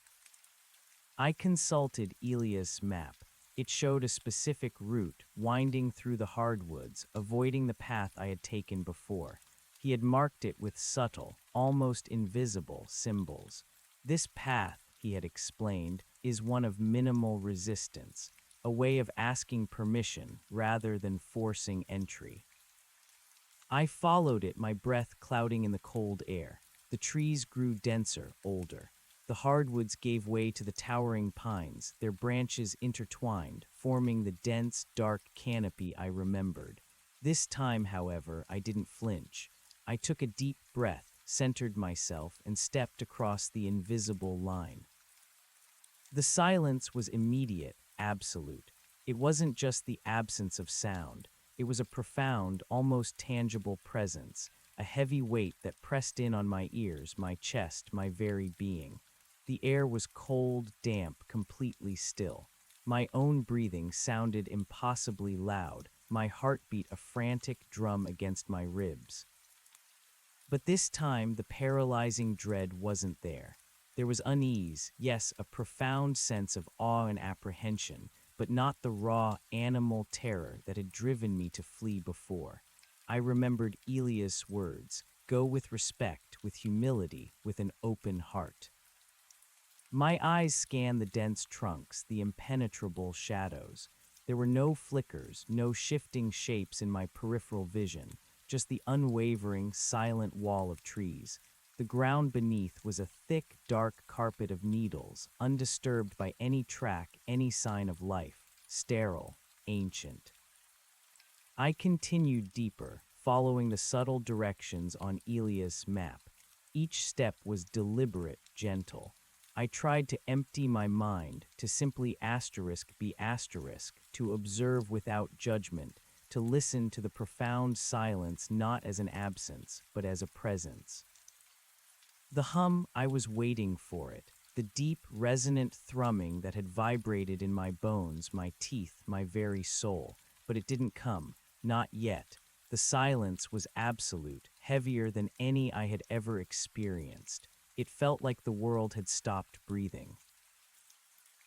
I consulted Elias' map. It showed a specific route, winding through the hardwoods, avoiding the path I had taken before. He had marked it with subtle, almost invisible symbols. This path, he had explained, is one of minimal resistance, a way of asking permission rather than forcing entry. I followed it, my breath clouding in the cold air. The trees grew denser, older. The hardwoods gave way to the towering pines, their branches intertwined, forming the dense, dark canopy I remembered. This time, however, I didn't flinch. I took a deep breath, centered myself, and stepped across the invisible line. The silence was immediate, absolute. It wasn't just the absence of sound. It was a profound, almost tangible presence, a heavy weight that pressed in on my ears, my chest, my very being. The air was cold, damp, completely still. My own breathing sounded impossibly loud, my heartbeat a frantic drum against my ribs. But this time, the paralyzing dread wasn't there. There was unease, yes, a profound sense of awe and apprehension, but not the raw, animal terror that had driven me to flee before. I remembered Elias' words, "Go with respect, with humility, with an open heart." My eyes scanned the dense trunks, the impenetrable shadows. There were no flickers, no shifting shapes in my peripheral vision, just the unwavering, silent wall of trees. The ground beneath was a thick, dark carpet of needles, undisturbed by any track, any sign of life, sterile, ancient. I continued deeper, following the subtle directions on Elias' map. Each step was deliberate, gentle. I tried to empty my mind, to simply be asterisk, to observe without judgment, to listen to the profound silence not as an absence, but as a presence. The hum, I was waiting for it, the deep, resonant thrumming that had vibrated in my bones, my teeth, my very soul. But it didn't come, not yet. The silence was absolute, heavier than any I had ever experienced. It felt like the world had stopped breathing.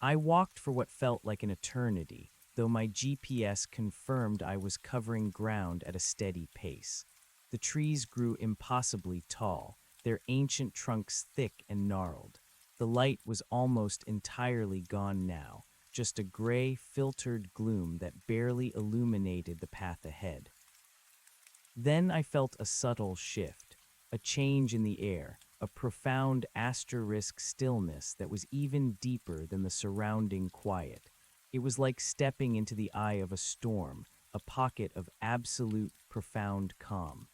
I walked for what felt like an eternity, though my GPS confirmed I was covering ground at a steady pace. The trees grew impossibly tall, their ancient trunks thick and gnarled. The light was almost entirely gone now, just a gray, filtered gloom that barely illuminated the path ahead. Then I felt a subtle shift, a change in the air, a profound asterisk stillness that was even deeper than the surrounding quiet. It was like stepping into the eye of a storm, a pocket of absolute, profound calm.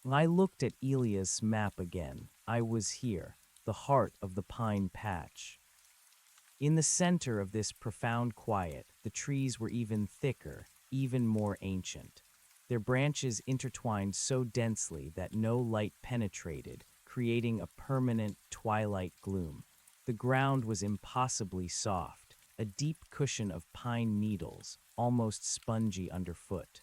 I looked at Elias' map again. I was here, the heart of the pine patch. In the center of this profound quiet, the trees were even thicker, even more ancient. Their branches intertwined so densely that no light penetrated, creating a permanent twilight gloom. The ground was impossibly soft, a deep cushion of pine needles, almost spongy underfoot.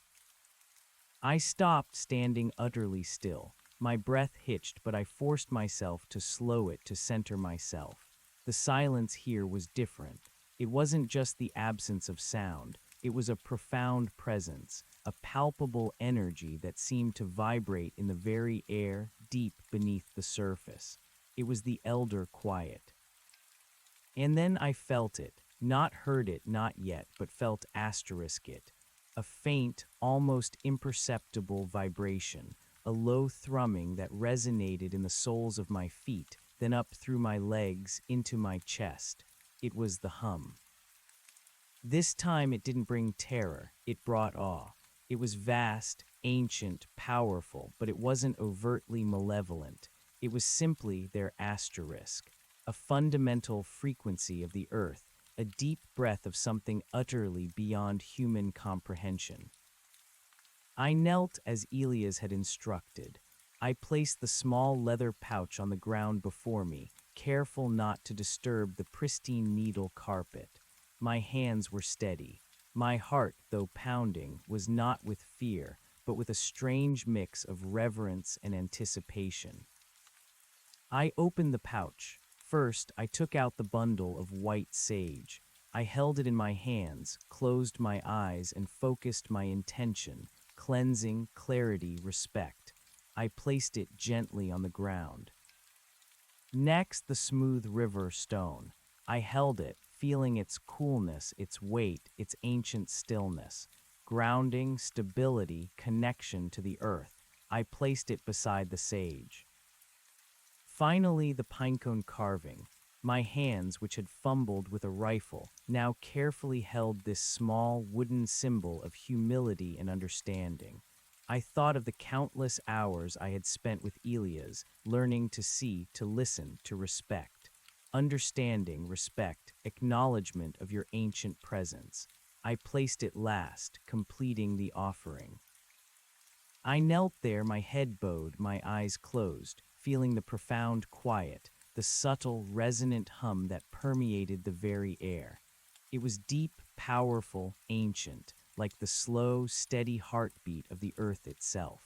I stopped, standing utterly still. My breath hitched, but I forced myself to slow it to center myself. The silence here was different. It wasn't just the absence of sound. It was a profound presence, a palpable energy that seemed to vibrate in the very air deep beneath the surface. It was the elder quiet. And then I felt it, Not heard it, not yet, but felt asterisk it. A faint, almost imperceptible vibration, a low thrumming that resonated in the soles of my feet, then up through my legs into my chest. It was the hum. This time it didn't bring terror, it brought awe. It was vast, ancient, powerful, but it wasn't overtly malevolent. It was simply their asterisk, a fundamental frequency of the earth, a deep breath of something utterly beyond human comprehension. I knelt as Elias had instructed. I placed the small leather pouch on the ground before me, careful not to disturb the pristine needle carpet. My hands were steady. My heart, though pounding, was not with fear, but with a strange mix of reverence and anticipation. I opened the pouch. First, I took out the bundle of white sage. I held it in my hands, closed my eyes, and focused my intention, cleansing, clarity, respect. I placed it gently on the ground. Next, the smooth river stone. I held it, feeling its coolness, its weight, its ancient stillness. Grounding, stability, connection to the earth. I placed it beside the sage. Finally, the pinecone carving. My hands, which had fumbled with a rifle, now carefully held this small wooden symbol of humility and understanding. I thought of the countless hours I had spent with Elias, learning to see, to listen, to respect. Understanding, respect, acknowledgement of your ancient presence. I placed it last, completing the offering. I knelt there, my head bowed, my eyes closed, feeling the profound quiet, the subtle, resonant hum that permeated the very air. It was deep, powerful, ancient, like the slow, steady heartbeat of the earth itself.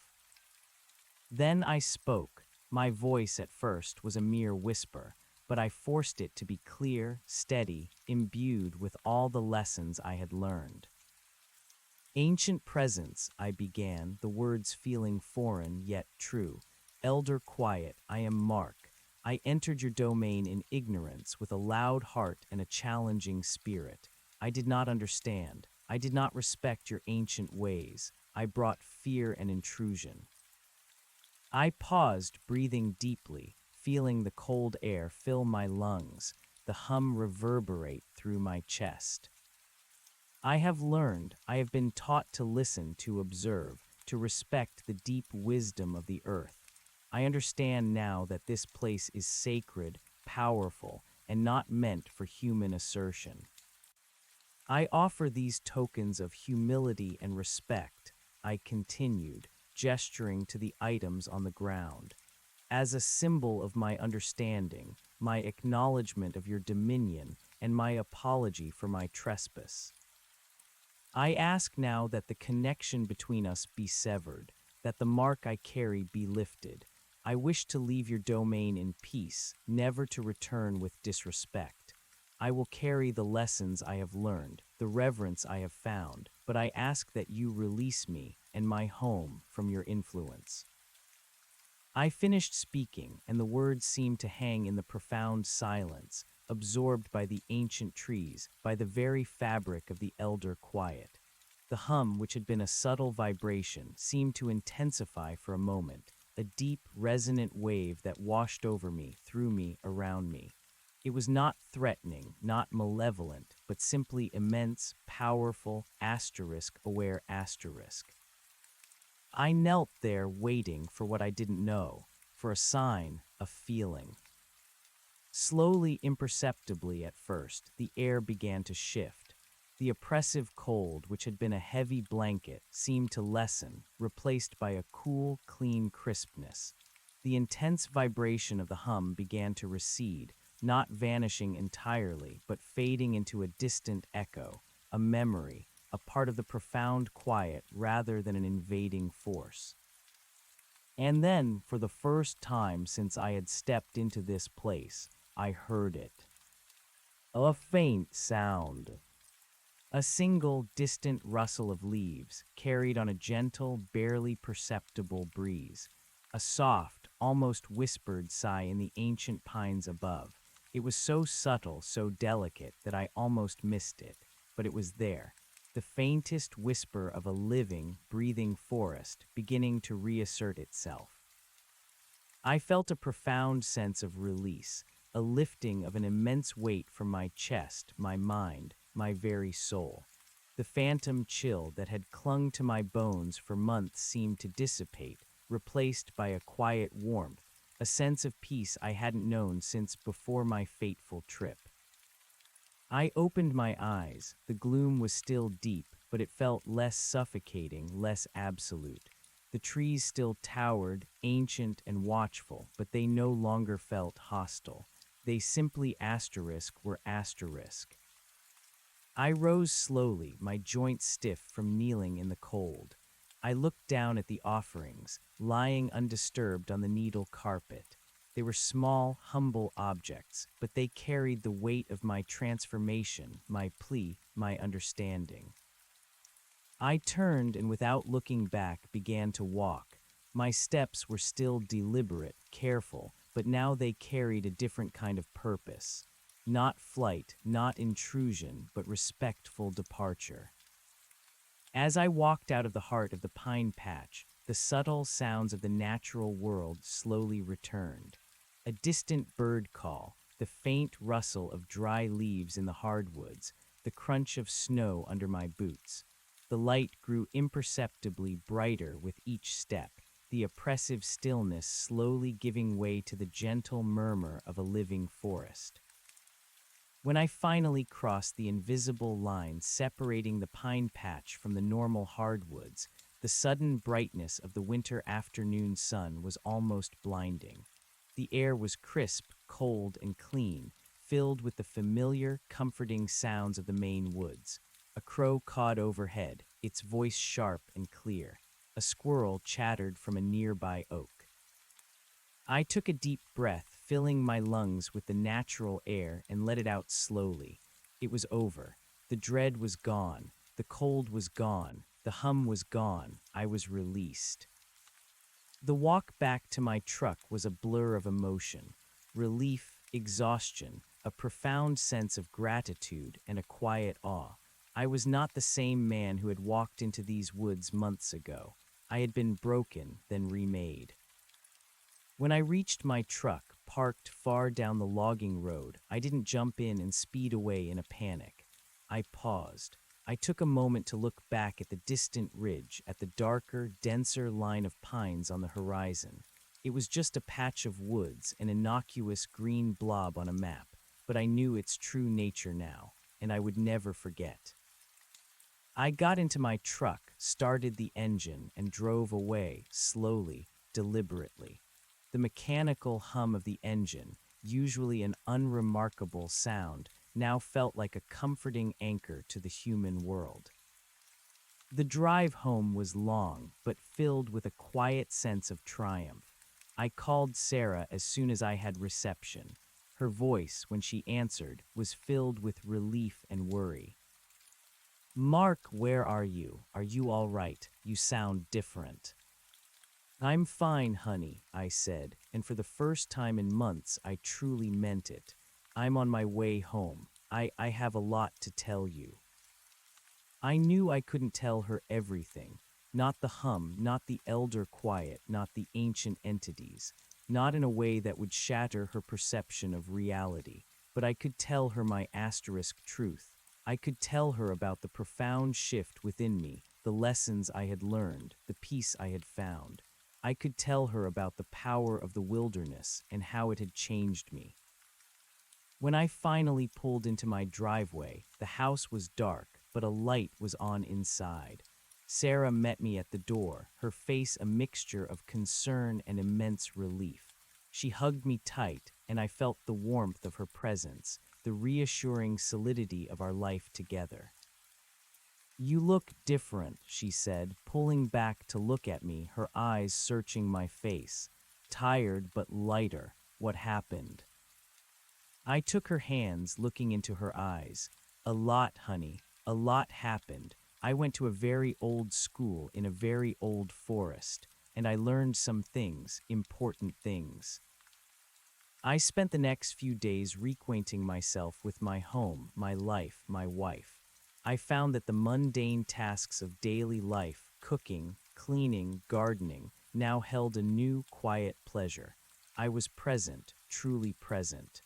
Then I spoke. My voice at first was a mere whisper, but I forced it to be clear, steady, imbued with all the lessons I had learned. Ancient presence, I began, the words feeling foreign yet true. Elder quiet, I am Mark. I entered your domain in ignorance with a loud heart and a challenging spirit. I did not understand. I did not respect your ancient ways. I brought fear and intrusion. I paused, breathing deeply, feeling the cold air fill my lungs, the hum reverberate through my chest. I have learned, I have been taught to listen, to observe, to respect the deep wisdom of the earth. I understand now that this place is sacred, powerful, and not meant for human assertion. I offer these tokens of humility and respect, I continued, gesturing to the items on the ground, as a symbol of my understanding, my acknowledgement of your dominion, and my apology for my trespass. I ask now that the connection between us be severed, that the mark I carry be lifted. I wish to leave your domain in peace, never to return with disrespect. I will carry the lessons I have learned, the reverence I have found, but I ask that you release me and my home from your influence. I finished speaking, and the words seemed to hang in the profound silence, absorbed by the ancient trees, by the very fabric of the elder quiet. The hum, which had been a subtle vibration, seemed to intensify for a moment, a deep, resonant wave that washed over me, through me, around me. It was not threatening, not malevolent, but simply immense, powerful, asterisk-aware asterisk. I knelt there waiting for what I didn't know, for a sign, a feeling. Slowly, imperceptibly at first, the air began to shift. The oppressive cold, which had been a heavy blanket, seemed to lessen, replaced by a cool, clean crispness. The intense vibration of the hum began to recede, not vanishing entirely, but fading into a distant echo, a memory, a part of the profound quiet rather than an invading force. And then, for the first time since I had stepped into this place, I heard it. A faint sound. A single, distant rustle of leaves, carried on a gentle, barely perceptible breeze. A soft, almost whispered sigh in the ancient pines above. It was so subtle, so delicate, that I almost missed it, but it was there. The faintest whisper of a living, breathing forest beginning to reassert itself. I felt a profound sense of release, a lifting of an immense weight from my chest, my mind, my very soul. The phantom chill that had clung to my bones for months seemed to dissipate, replaced by a quiet warmth, a sense of peace I hadn't known since before my fateful trip. I opened my eyes. The gloom was still deep, but it felt less suffocating, less absolute. The trees still towered, ancient and watchful, but they no longer felt hostile. They simply were asterisk. I rose slowly, my joints stiff from kneeling in the cold. I looked down at the offerings, lying undisturbed on the needle carpet. They were small, humble objects, but they carried the weight of my transformation, my plea, my understanding. I turned and without looking back began to walk. My steps were still deliberate, careful, but now they carried a different kind of purpose. Not flight, not intrusion, but respectful departure. As I walked out of the heart of the pine patch, the subtle sounds of the natural world slowly returned. A distant bird call, the faint rustle of dry leaves in the hardwoods, the crunch of snow under my boots. The light grew imperceptibly brighter with each step, the oppressive stillness slowly giving way to the gentle murmur of a living forest. When I finally crossed the invisible line separating the pine patch from the normal hardwoods, the sudden brightness of the winter afternoon sun was almost blinding. The air was crisp, cold, and clean, filled with the familiar, comforting sounds of the Maine woods. A crow cawed overhead, its voice sharp and clear. A squirrel chattered from a nearby oak. I took a deep breath, filling my lungs with the natural air, and let it out slowly. It was over. The dread was gone. The cold was gone. The hum was gone. I was released. The walk back to my truck was a blur of emotion. Relief, exhaustion, a profound sense of gratitude, and a quiet awe. I was not the same man who had walked into these woods months ago. I had been broken, then remade. When I reached my truck, parked far down the logging road, I didn't jump in and speed away in a panic. I paused. I took a moment to look back at the distant ridge, at the darker, denser line of pines on the horizon. It was just a patch of woods, an innocuous green blob on a map, but I knew its true nature now, and I would never forget. I got into my truck, started the engine, and drove away, slowly, deliberately. The mechanical hum of the engine, usually an unremarkable sound, now felt like a comforting anchor to the human world. The drive home was long, but filled with a quiet sense of triumph. I called Sarah as soon as I had reception. Her voice, when she answered, was filled with relief and worry. "Mark, where are you? Are you all right? You sound different." "I'm fine, honey," I said, and for the first time in months I truly meant it. "I'm on my way home. I have a lot to tell you." I knew I couldn't tell her everything. Not the hum, not the elder quiet, not the ancient entities. Not in a way that would shatter her perception of reality. But I could tell her my asterisk truth. I could tell her about the profound shift within me, the lessons I had learned, the peace I had found. I could tell her about the power of the wilderness and how it had changed me. When I finally pulled into my driveway, the house was dark, but a light was on inside. Sarah met me at the door, her face a mixture of concern and immense relief. She hugged me tight, and I felt the warmth of her presence, the reassuring solidity of our life together. "You look different," she said, pulling back to look at me, her eyes searching my face. "Tired but lighter. What happened?" I took her hands, looking into her eyes. "A lot, honey. A lot happened. I went to a very old school in a very old forest, and I learned some things, important things." I spent the next few days reacquainting myself with my home, my life, my wife. I found that the mundane tasks of daily life, cooking, cleaning, gardening, now held a new, quiet pleasure. I was present, truly present.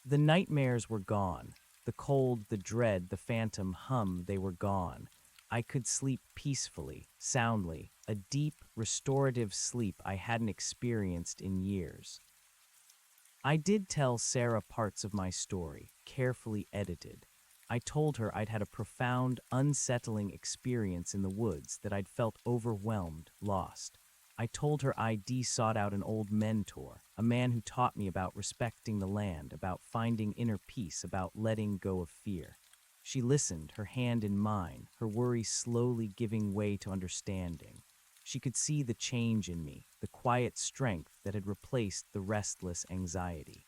The nightmares were gone. The cold, the dread, the phantom hum, they were gone. I could sleep peacefully, soundly, a deep, restorative sleep I hadn't experienced in years. I did tell Sarah parts of my story, carefully edited. I told her I'd had a profound, unsettling experience in the woods, that I'd felt overwhelmed, lost. I told her I'd sought out an old mentor, a man who taught me about respecting the land, about finding inner peace, about letting go of fear. She listened, her hand in mine, her worry slowly giving way to understanding. She could see the change in me, the quiet strength that had replaced the restless anxiety.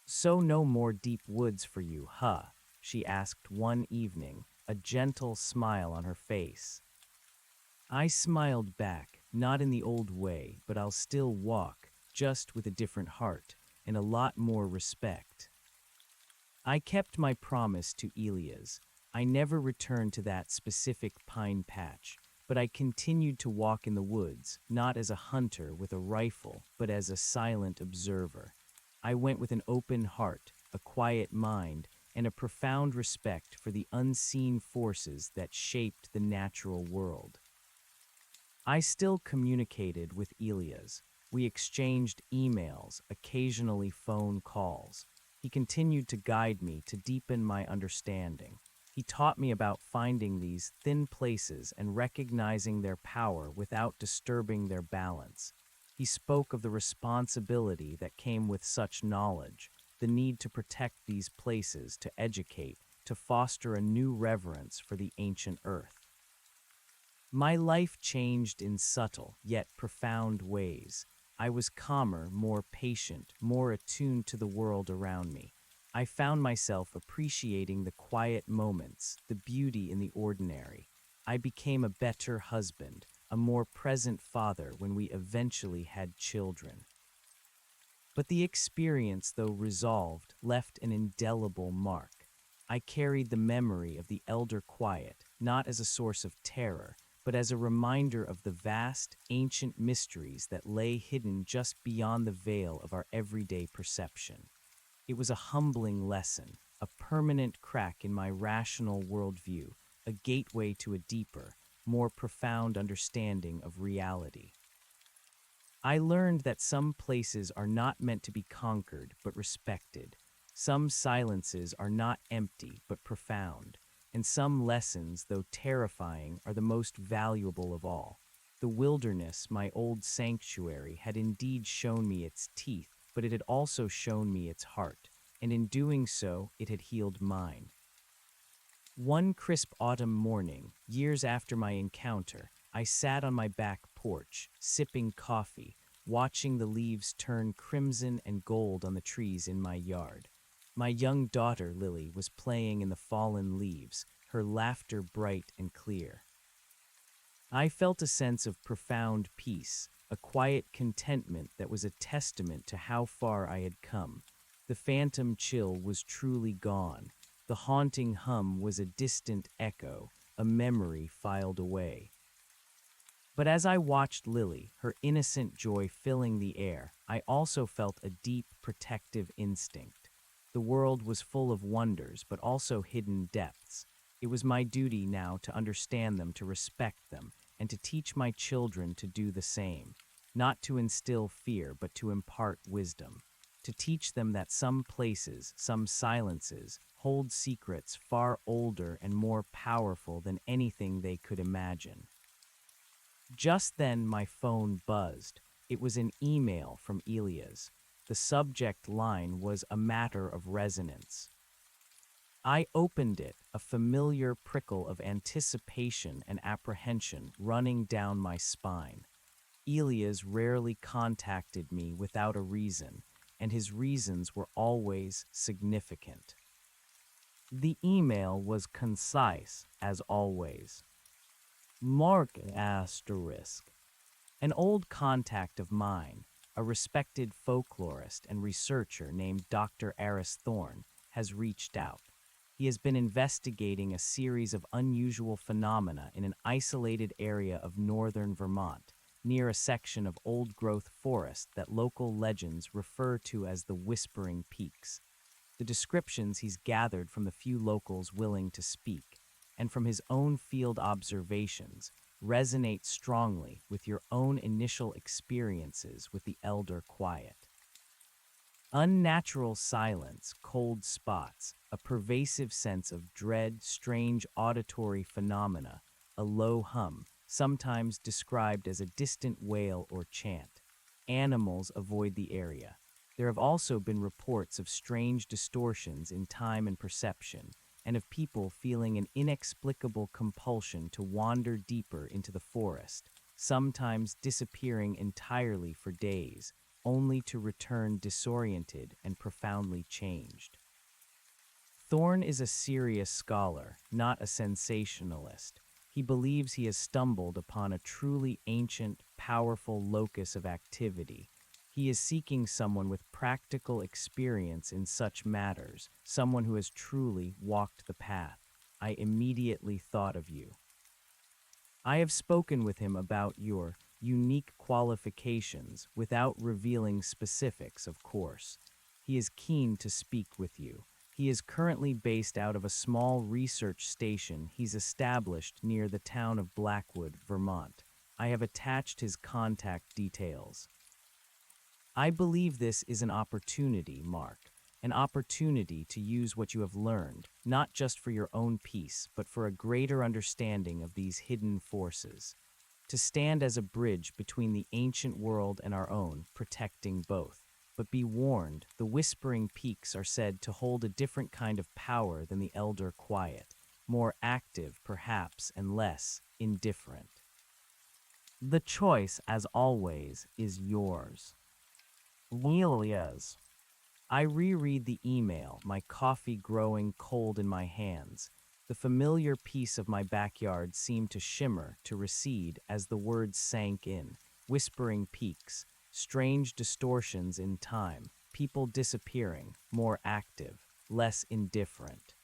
"So no more deep woods for you, huh?" she asked one evening, a gentle smile on her face. I smiled back, not in the old way, but I'll still walk, just with a different heart, and a lot more respect. I kept my promise to Elias. I never returned to that specific pine patch, but I continued to walk in the woods, not as a hunter with a rifle, but as a silent observer. I went with an open heart, a quiet mind, and a profound respect for the unseen forces that shaped the natural world. I still communicated with Elias. We exchanged emails, occasionally phone calls. He continued to guide me, to deepen my understanding. He taught me about finding these thin places and recognizing their power without disturbing their balance. He spoke of the responsibility that came with such knowledge, the need to protect these places, to educate, to foster a new reverence for the ancient earth. My life changed in subtle, yet profound ways. I was calmer, more patient, more attuned to the world around me. I found myself appreciating the quiet moments, the beauty in the ordinary. I became a better husband, a more present father when we eventually had children. But the experience, though resolved, left an indelible mark. I carried the memory of the elder quiet, not as a source of terror, but as a reminder of the vast, ancient mysteries that lay hidden just beyond the veil of our everyday perception. It was a humbling lesson, a permanent crack in my rational worldview, a gateway to a deeper, more profound understanding of reality. I learned that some places are not meant to be conquered, but respected. Some silences are not empty, but profound. And some lessons, though terrifying, are the most valuable of all. The wilderness, my old sanctuary, had indeed shown me its teeth, but it had also shown me its heart, and in doing so, it had healed mine. One crisp autumn morning, years after my encounter, I sat on my back porch, sipping coffee, watching the leaves turn crimson and gold on the trees in my yard. My young daughter, Lily, was playing in the fallen leaves, her laughter bright and clear. I felt a sense of profound peace, a quiet contentment that was a testament to how far I had come. The phantom chill was truly gone. The haunting hum was a distant echo, a memory filed away. But as I watched Lily, her innocent joy filling the air, I also felt a deep, protective instinct. The world was full of wonders, but also hidden depths. It was my duty now to understand them, to respect them, and to teach my children to do the same. Not to instill fear, but to impart wisdom. To teach them that some places, some silences, hold secrets far older and more powerful than anything they could imagine. Just then my phone buzzed. It was an email from Elias. The subject line was a matter of resonance. I opened it, a familiar prickle of anticipation and apprehension running down my spine. Elias rarely contacted me without a reason, and his reasons were always significant. The email was concise, as always. Mark asterisk. An old contact of mine. a respected folklorist and researcher named Dr. Aris Thorne, has reached out. He has been investigating a series of unusual phenomena in an isolated area of northern Vermont, near a section of old-growth forest that local legends refer to as the Whispering Peaks. The descriptions he's gathered from the few locals willing to speak, and from his own field observations, resonate strongly with your own initial experiences with the elder quiet. Unnatural silence, cold spots, a pervasive sense of dread, strange auditory phenomena, a low hum, sometimes described as a distant wail or chant. Animals avoid the area. There have also been reports of strange distortions in time and perception, and of people feeling an inexplicable compulsion to wander deeper into the forest, sometimes disappearing entirely for days, only to return disoriented and profoundly changed. Thorne is a serious scholar, not a sensationalist. He believes he has stumbled upon a truly ancient, powerful locus of activity. He is seeking someone with practical experience in such matters, someone who has truly walked the path. I immediately thought of you. I have spoken with him about your unique qualifications without revealing specifics, of course. He is keen to speak with you. He is currently based out of a small research station he's established near the town of Blackwood, Vermont. I have attached his contact details. I believe this is an opportunity, Mark, an opportunity to use what you have learned, not just for your own peace, but for a greater understanding of these hidden forces, to stand as a bridge between the ancient world and our own, protecting both. But be warned, the Whispering Peaks are said to hold a different kind of power than the Elder Quiet, more active, perhaps, and less indifferent. The choice, as always, is yours. Lias. I reread the email, my coffee growing cold in my hands. The familiar piece of my backyard seemed to shimmer, to recede, as the words sank in. Whispering Peaks, strange distortions in time, people disappearing, more active, less indifferent.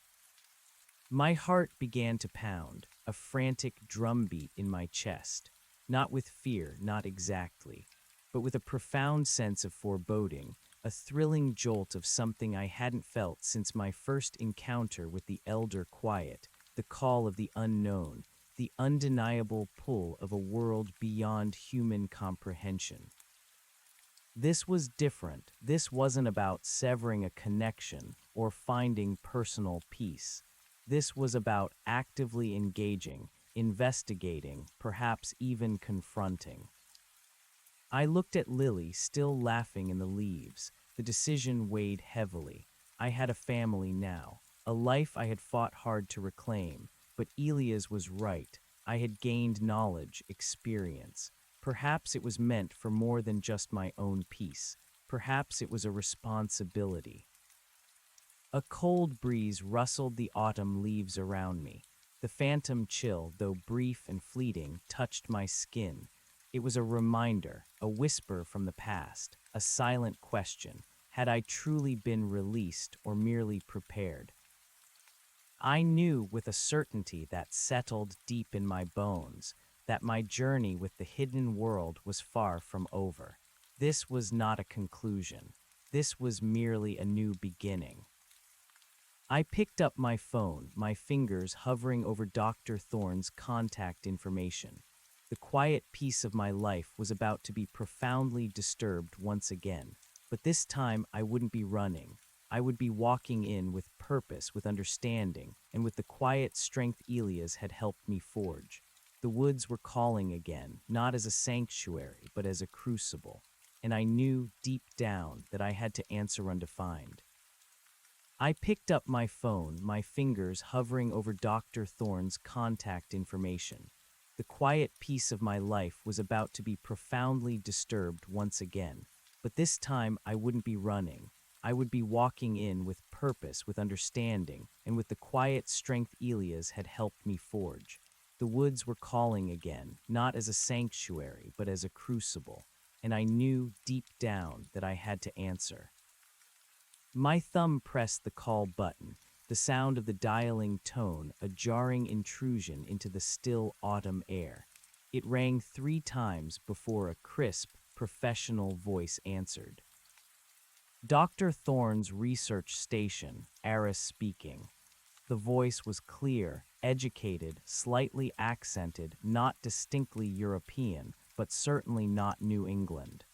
My heart began to pound, a frantic drumbeat in my chest, not with fear, not exactly, but with a profound sense of foreboding, a thrilling jolt of something I hadn't felt since my first encounter with the Elder Quiet, the call of the unknown, the undeniable pull of a world beyond human comprehension. This was different. This wasn't about severing a connection or finding personal peace. This was about actively engaging, investigating, perhaps even confronting. I looked at Lily, still laughing in the leaves. The decision weighed heavily. I had a family now, a life I had fought hard to reclaim, but Elias was right. I had gained knowledge, experience. Perhaps it was meant for more than just my own peace. Perhaps it was a responsibility. A cold breeze rustled the autumn leaves around me. The phantom chill, though brief and fleeting, touched my skin. It was a reminder, a whisper from the past, a silent question. Had I truly been released or merely prepared? I knew with a certainty that settled deep in my bones that my journey with the hidden world was far from over. This was not a conclusion. This was merely a new beginning. I picked up my phone, my fingers hovering over Dr. Thorne's contact information. The quiet piece of my life was about to be profoundly disturbed once again, but this time I wouldn't be running. I would be walking in with purpose, with understanding, and with the quiet strength Elias had helped me forge. The woods were calling again, not as a sanctuary, but as a crucible, and I knew deep down that I had to answer undefined. I picked up my phone, my fingers hovering over Dr. Thorne's contact information. The quiet piece of my life was about to be profoundly disturbed once again, but this time I wouldn't be running. I would be walking in with purpose, with understanding, and with the quiet strength Elias had helped me forge. The woods were calling again, not as a sanctuary, but as a crucible, and I knew deep down that I had to answer. My thumb pressed the call button, the sound of the dialing tone a jarring intrusion into the still autumn air. It rang 3 times before a crisp, professional voice answered. Dr. Thorne's research station, Aris speaking. The voice was clear, educated, slightly accented, not distinctly European, but certainly not New England.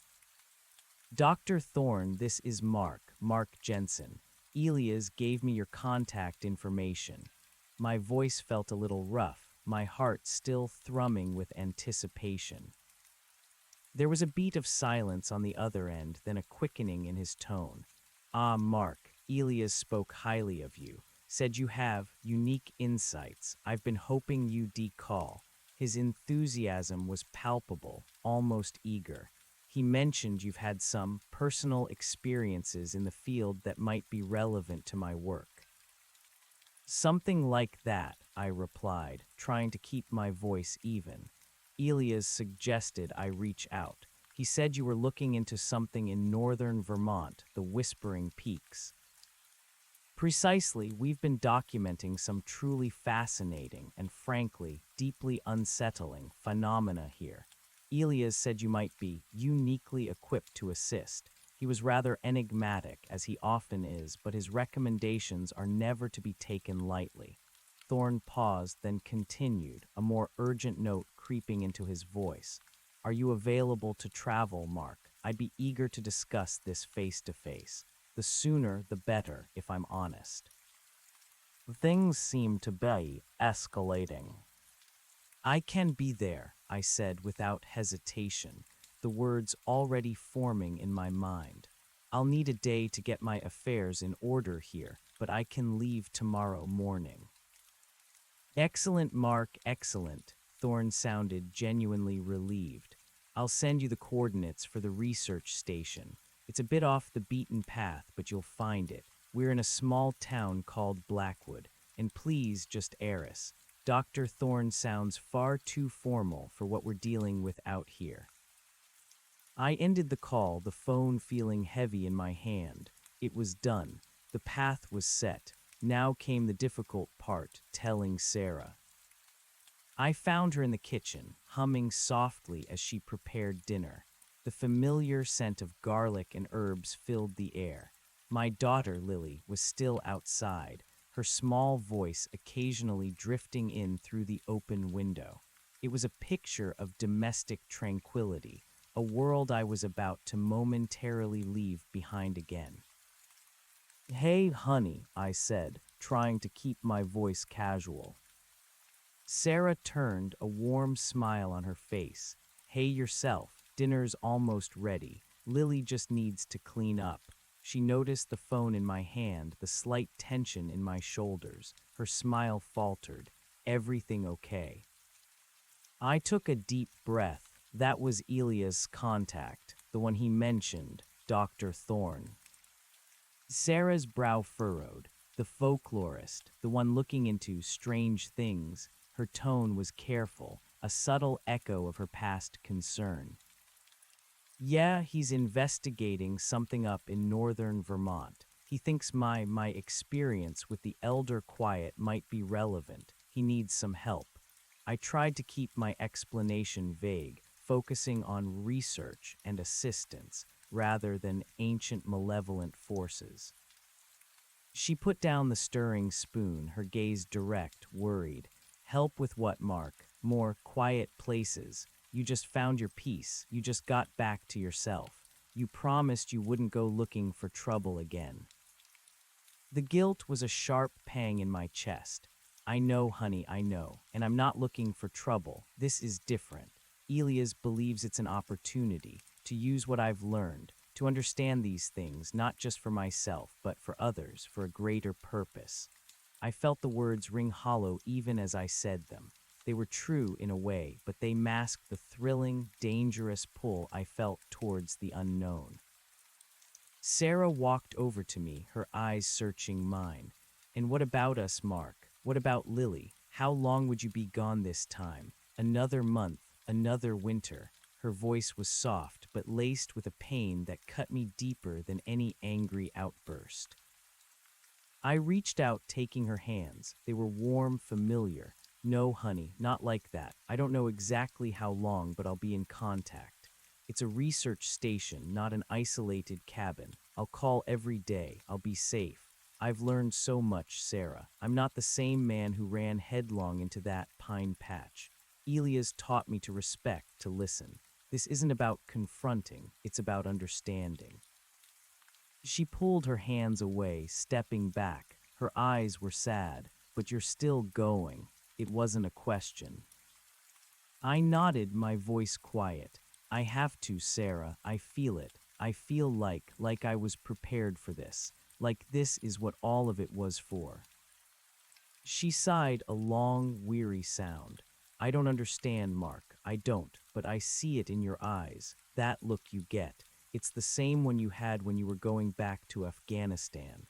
Dr. Thorne, this is Mark Jensen. Elias gave me your contact information. My voice felt a little rough, my heart still thrumming with anticipation. There was a beat of silence on the other end, then a quickening in his tone. Ah, Mark, Elias spoke highly of you, said you have unique insights. I've been hoping you'd call. His enthusiasm was palpable, almost eager. He mentioned you've had some personal experiences in the field that might be relevant to my work. Something like that, I replied, trying to keep my voice even. Elias suggested I reach out. He said you were looking into something in northern Vermont, the Whispering Peaks. Precisely, we've been documenting some truly fascinating and, frankly, deeply unsettling phenomena here. Elias said you might be uniquely equipped to assist. He was rather enigmatic, as he often is, but his recommendations are never to be taken lightly. Thorne paused, then continued, a more urgent note creeping into his voice. Are you available to travel, Mark? I'd be eager to discuss this face to face. The sooner, the better, if I'm honest. Things seem to be escalating. I can be there, I said without hesitation, the words already forming in my mind. I'll need a day to get my affairs in order here, but I can leave tomorrow morning. Excellent, Mark, excellent. Thorne sounded genuinely relieved. I'll send you the coordinates for the research station. It's a bit off the beaten path, but you'll find it. We're in a small town called Blackwood, and please just Eris. Dr. Thorne sounds far too formal for what we're dealing with out here. I ended the call, the phone feeling heavy in my hand. It was done. The path was set. Now came the difficult part, telling Sarah. I found her in the kitchen, humming softly as she prepared dinner. The familiar scent of garlic and herbs filled the air. My daughter, Lily, was still outside, her small voice occasionally drifting in through the open window. It was a picture of domestic tranquility, a world I was about to momentarily leave behind again. Hey, honey, I said, trying to keep my voice casual. Sarah turned, a warm smile on her face. Hey yourself, dinner's almost ready. Lily just needs to clean up. She noticed the phone in my hand, the slight tension in my shoulders. Her smile faltered. Everything okay? I took a deep breath. That was Elias' contact, the one he mentioned, Dr. Thorne. Sarah's brow furrowed. The folklorist, the one looking into strange things. Her tone was careful, a subtle echo of her past concern. Yeah, he's investigating something up in northern Vermont. He thinks my experience with the elder quiet might be relevant. He needs some help. I tried to keep my explanation vague, focusing on research and assistance rather than ancient malevolent forces. She put down the stirring spoon, her gaze direct, worried. Help with what, Mark? More quiet places. You just found your peace. You just got back to yourself. You promised you wouldn't go looking for trouble again. The guilt was a sharp pang in my chest. I know, honey, I know, and I'm not looking for trouble. This is different. Elias believes it's an opportunity to use what I've learned, to understand these things, not just for myself, but for others, for a greater purpose. I felt the words ring hollow even as I said them. They were true in a way, but they masked the thrilling, dangerous pull I felt towards the unknown. Sarah walked over to me, her eyes searching mine. And what about us, Mark? What about Lily? How long would you be gone this time? Another month, another winter. Her voice was soft, but laced with a pain that cut me deeper than any angry outburst. I reached out, taking her hands. They were warm, familiar. No, honey, not like that. I don't know exactly how long, but I'll be in contact. It's a research station, not an isolated cabin. I'll call every day. I'll be safe. I've learned so much, Sarah. I'm not the same man who ran headlong into that pine patch. Elia's taught me to respect, to listen. This isn't about confronting, it's about understanding. She pulled her hands away, stepping back. Her eyes were sad. But you're still going. It wasn't a question. I nodded, my voice quiet. I have to, Sarah. I feel it. I feel like I was prepared for this. Like this is what all of it was for. She sighed, a long, weary sound. I don't understand, Mark. I don't, but I see it in your eyes. That look you get. It's the same one you had when you were going back to Afghanistan.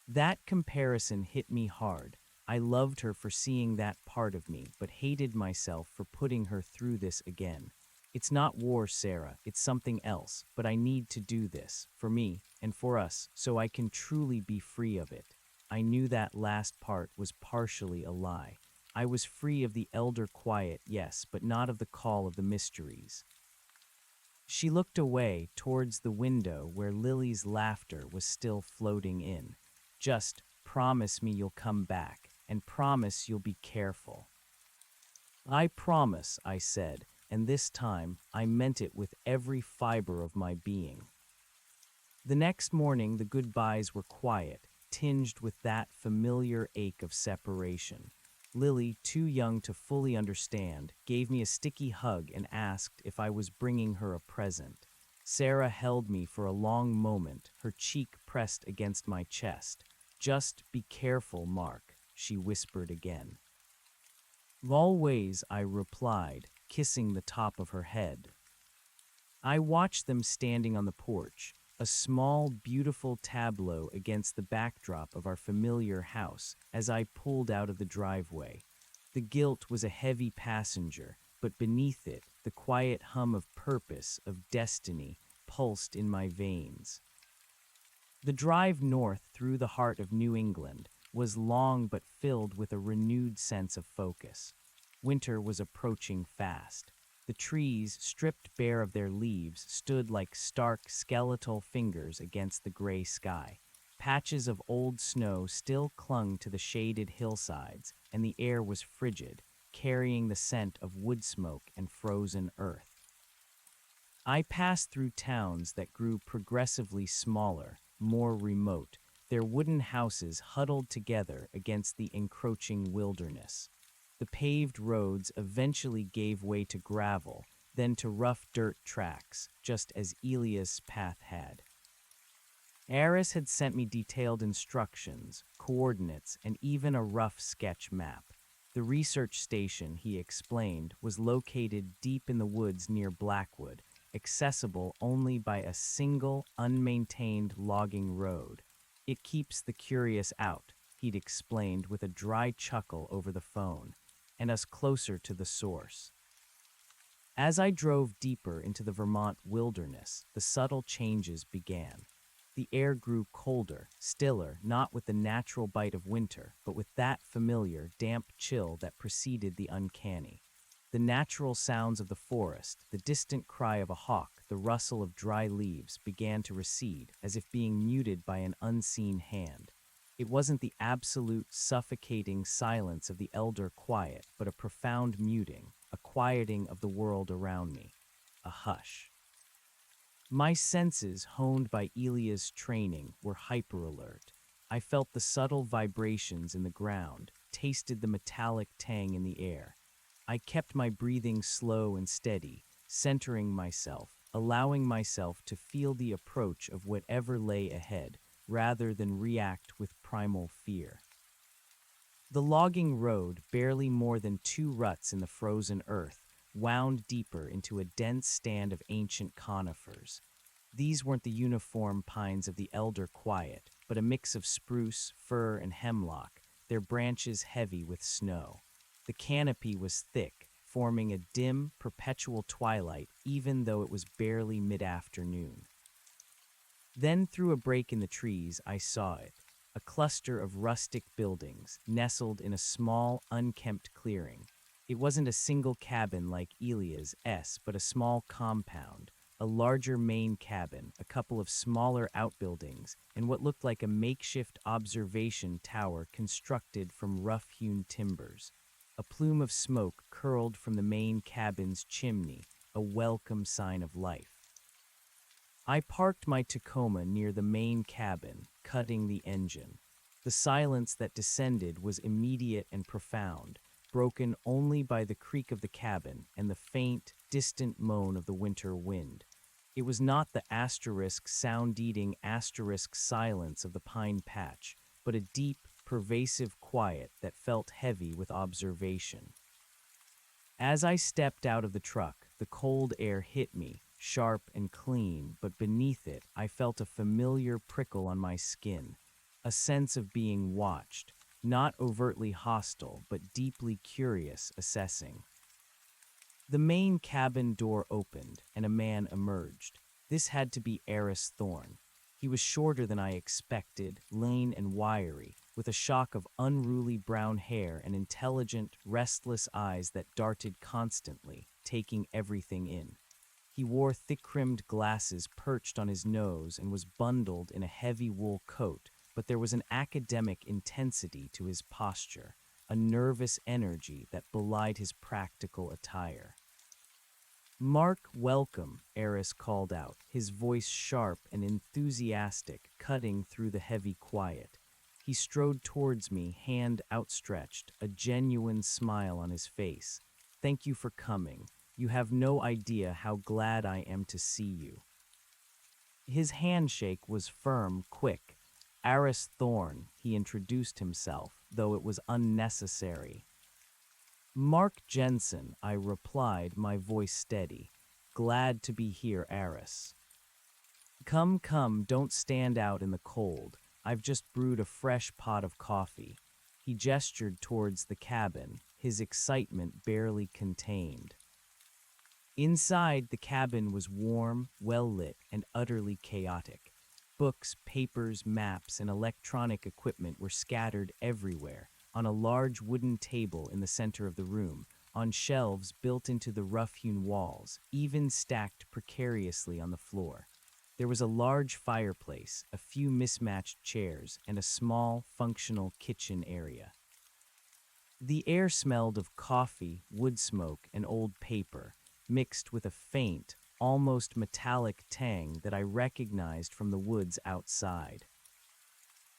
That comparison hit me hard. I loved her for seeing that part of me, but hated myself for putting her through this again. It's not war, Sarah. It's something else, but I need to do this, for me and for us, so I can truly be free of it. I knew that last part was partially a lie. I was free of the elder quiet, yes, but not of the call of the mysteries. She looked away towards the window where Lily's laughter was still floating in. Just promise me you'll come back, and promise you'll be careful. I promise, I said, and this time I meant it with every fiber of my being. The next morning the goodbyes were quiet, tinged with that familiar ache of separation. Lily, too young to fully understand, gave me a sticky hug and asked if I was bringing her a present. Sarah held me for a long moment, her cheek pressed against my chest. Just be careful, Mark, she whispered again. Always, I replied, kissing the top of her head. I watched them standing on the porch, a small, beautiful tableau against the backdrop of our familiar house, as I pulled out of the driveway. The guilt was a heavy passenger, but beneath it, the quiet hum of purpose, of destiny, pulsed in my veins. The drive north through the heart of New England was long but filled with a renewed sense of focus. Winter was approaching fast. The trees, stripped bare of their leaves, stood like stark skeletal fingers against the gray sky. Patches of old snow still clung to the shaded hillsides, and the air was frigid, carrying the scent of wood smoke and frozen earth. I passed through towns that grew progressively smaller, more remote, their wooden houses huddled together against the encroaching wilderness. The paved roads eventually gave way to gravel, then to rough dirt tracks, just as Elia's path had. Eris had sent me detailed instructions, coordinates, and even a rough sketch map. The research station, he explained, was located deep in the woods near Blackwood, accessible only by a single, unmaintained logging road. It keeps the curious out, he'd explained with a dry chuckle over the phone, and us closer to the source. As I drove deeper into the Vermont wilderness, the subtle changes began. The air grew colder, stiller, not with the natural bite of winter, but with that familiar, damp chill that preceded the uncanny. The natural sounds of the forest, the distant cry of a hawk, the rustle of dry leaves began to recede, as if being muted by an unseen hand. It wasn't the absolute, suffocating silence of the elder quiet, but a profound muting, a quieting of the world around me, a hush. My senses, honed by Elia's training, were hyper-alert. I felt the subtle vibrations in the ground, tasted the metallic tang in the air. I kept my breathing slow and steady, centering myself, allowing myself to feel the approach of whatever lay ahead, rather than react with primal fear. The logging road, barely more than 2 ruts in the frozen earth, wound deeper into a dense stand of ancient conifers. These weren't the uniform pines of the elder quiet, but a mix of spruce, fir, and hemlock, their branches heavy with snow. The canopy was thick, forming a dim, perpetual twilight even though it was barely mid-afternoon. Then through a break in the trees I saw it, a cluster of rustic buildings nestled in a small, unkempt clearing. It wasn't a single cabin like Elia's, but a small compound, a larger main cabin, a couple of smaller outbuildings, and what looked like a makeshift observation tower constructed from rough-hewn timbers. A plume of smoke curled from the main cabin's chimney, a welcome sign of life. I parked my Tacoma near the main cabin, cutting the engine. The silence that descended was immediate and profound, broken only by the creak of the cabin and the faint, distant moan of the winter wind. It was not the sound-eating silence of the pine patch, but a deep, pervasive quiet that felt heavy with observation. As I stepped out of the truck, the cold air hit me, sharp and clean, but beneath it I felt a familiar prickle on my skin, a sense of being watched, not overtly hostile, but deeply curious, assessing. The main cabin door opened, and a man emerged. This had to be Eris Thorne. He was shorter than I expected, lean and wiry, with a shock of unruly brown hair and intelligent, restless eyes that darted constantly, taking everything in. He wore thick-rimmed glasses perched on his nose and was bundled in a heavy wool coat, but there was an academic intensity to his posture, a nervous energy that belied his practical attire. "Mark, welcome," Eris called out, his voice sharp and enthusiastic, cutting through the heavy quiet. He strode towards me, hand outstretched, a genuine smile on his face. "Thank you for coming. You have no idea how glad I am to see you." His handshake was firm, quick. "Eris Thorne," he introduced himself, though it was unnecessary. "Mark Jensen," I replied, my voice steady. "Glad to be here, Eris." Come, don't stand out in the cold. I've just brewed a fresh pot of coffee." He gestured towards the cabin, his excitement barely contained. Inside, the cabin was warm, well-lit, and utterly chaotic. Books, papers, maps, and electronic equipment were scattered everywhere, on a large wooden table in the center of the room, on shelves built into the rough-hewn walls, even stacked precariously on the floor. There was a large fireplace, a few mismatched chairs, and a small, functional kitchen area. The air smelled of coffee, wood smoke, and old paper, mixed with a faint, almost metallic tang that I recognized from the woods outside.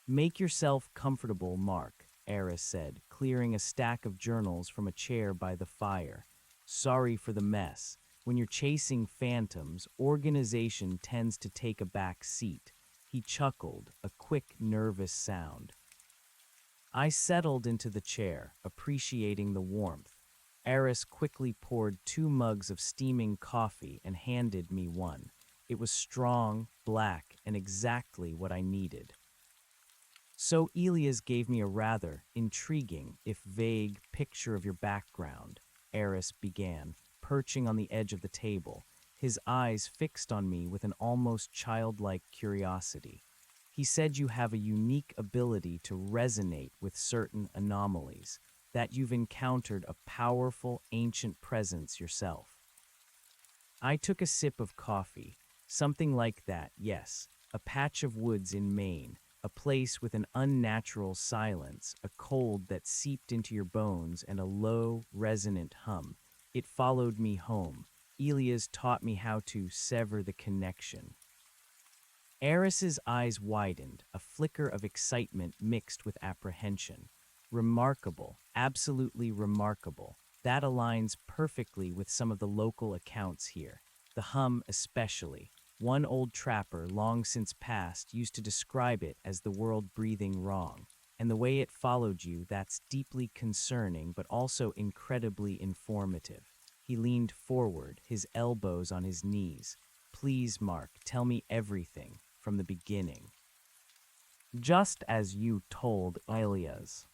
"Make yourself comfortable, Mark," Eris said, clearing a stack of journals from a chair by the fire. "Sorry for the mess. When you're chasing phantoms, organization tends to take a back seat." He chuckled, a quick, nervous sound. I settled into the chair, appreciating the warmth. Eris quickly poured 2 mugs of steaming coffee and handed me one. It was strong, black, and exactly what I needed. "So Elias gave me a rather intriguing, if vague, picture of your background," Eris began, perching on the edge of the table, his eyes fixed on me with an almost childlike curiosity. "He said you have a unique ability to resonate with certain anomalies, that you've encountered a powerful, ancient presence yourself." I took a sip of coffee. "Something like that, yes. A patch of woods in Maine, a place with an unnatural silence, a cold that seeped into your bones, and a low, resonant hum. It followed me home. Elias taught me how to sever the connection." Eris's eyes widened, a flicker of excitement mixed with apprehension. "Remarkable, absolutely remarkable. That aligns perfectly with some of the local accounts here. The hum especially. One old trapper, long since passed, used to describe it as the world breathing wrong. And the way it followed you, that's deeply concerning, but also incredibly informative." He leaned forward, his elbows on his knees. "Please, Mark, tell me everything, from the beginning." "Just as you told Elias."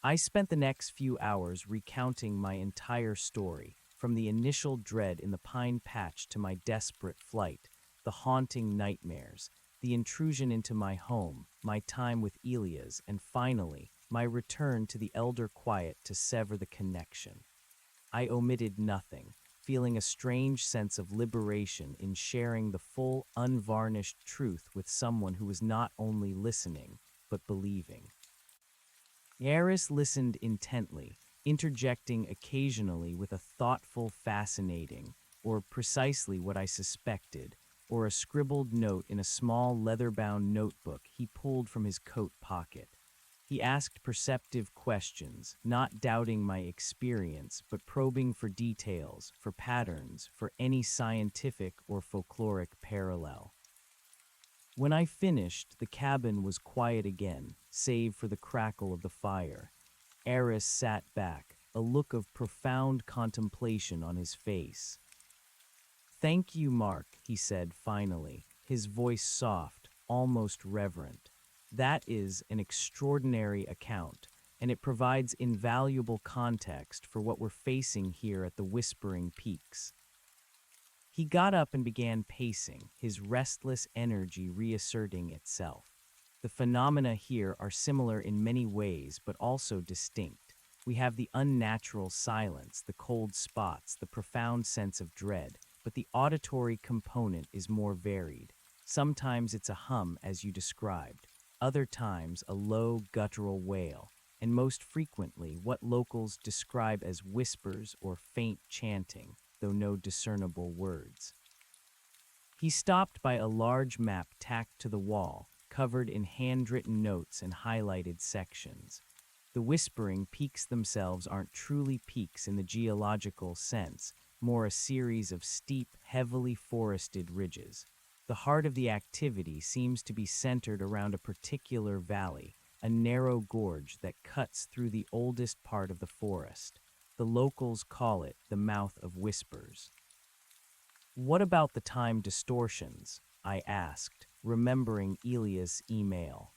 I spent the next few hours recounting my entire story, from the initial dread in the pine patch to my desperate flight, the haunting nightmares, the intrusion into my home, my time with Elias, and finally, my return to the elder quiet to sever the connection. I omitted nothing, feeling a strange sense of liberation in sharing the full, unvarnished truth with someone who was not only listening, but believing. Eris listened intently, interjecting occasionally with a thoughtful, fascinating, or precisely what I suspected, or a scribbled note in a small leather-bound notebook he pulled from his coat pocket. He asked perceptive questions, not doubting my experience, but probing for details, for patterns, for any scientific or folkloric parallel. When I finished, the cabin was quiet again, save for the crackle of the fire. Eris sat back, a look of profound contemplation on his face. "Thank you, Mark," he said finally, his voice soft, almost reverent. "That is an extraordinary account, and it provides invaluable context for what we're facing here at the Whispering Peaks." He got up and began pacing, his restless energy reasserting itself. "The phenomena here are similar in many ways, but also distinct. We have the unnatural silence, the cold spots, the profound sense of dread, but the auditory component is more varied. Sometimes it's a hum, as you described, other times a low, guttural wail, and most frequently what locals describe as whispers or faint chanting, though no discernible words." He stopped by a large map tacked to the wall, covered in handwritten notes and highlighted sections. The Whispering Peaks themselves aren't truly peaks in the geological sense, more a series of steep, heavily forested ridges. The heart of the activity seems to be centered around a particular valley, a narrow gorge that cuts through the oldest part of the forest. The locals call it the Mouth of Whispers. "What about the time distortions?" I asked, remembering Elias' email.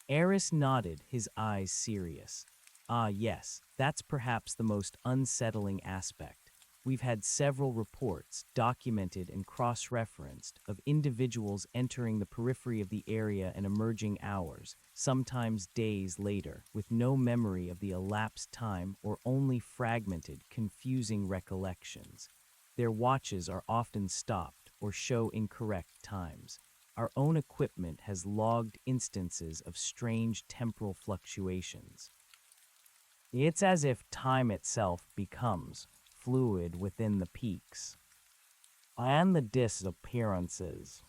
Eris nodded, his eyes serious. "Ah, yes, that's perhaps the most unsettling aspect. We've had several reports, documented and cross-referenced, of individuals entering the periphery of the area and emerging hours, sometimes days later, with no memory of the elapsed time or only fragmented, confusing recollections. Their watches are often stopped or show incorrect times. Our own equipment has logged instances of strange temporal fluctuations. It's as if time itself becomes fluid within the peaks. And the disappearances."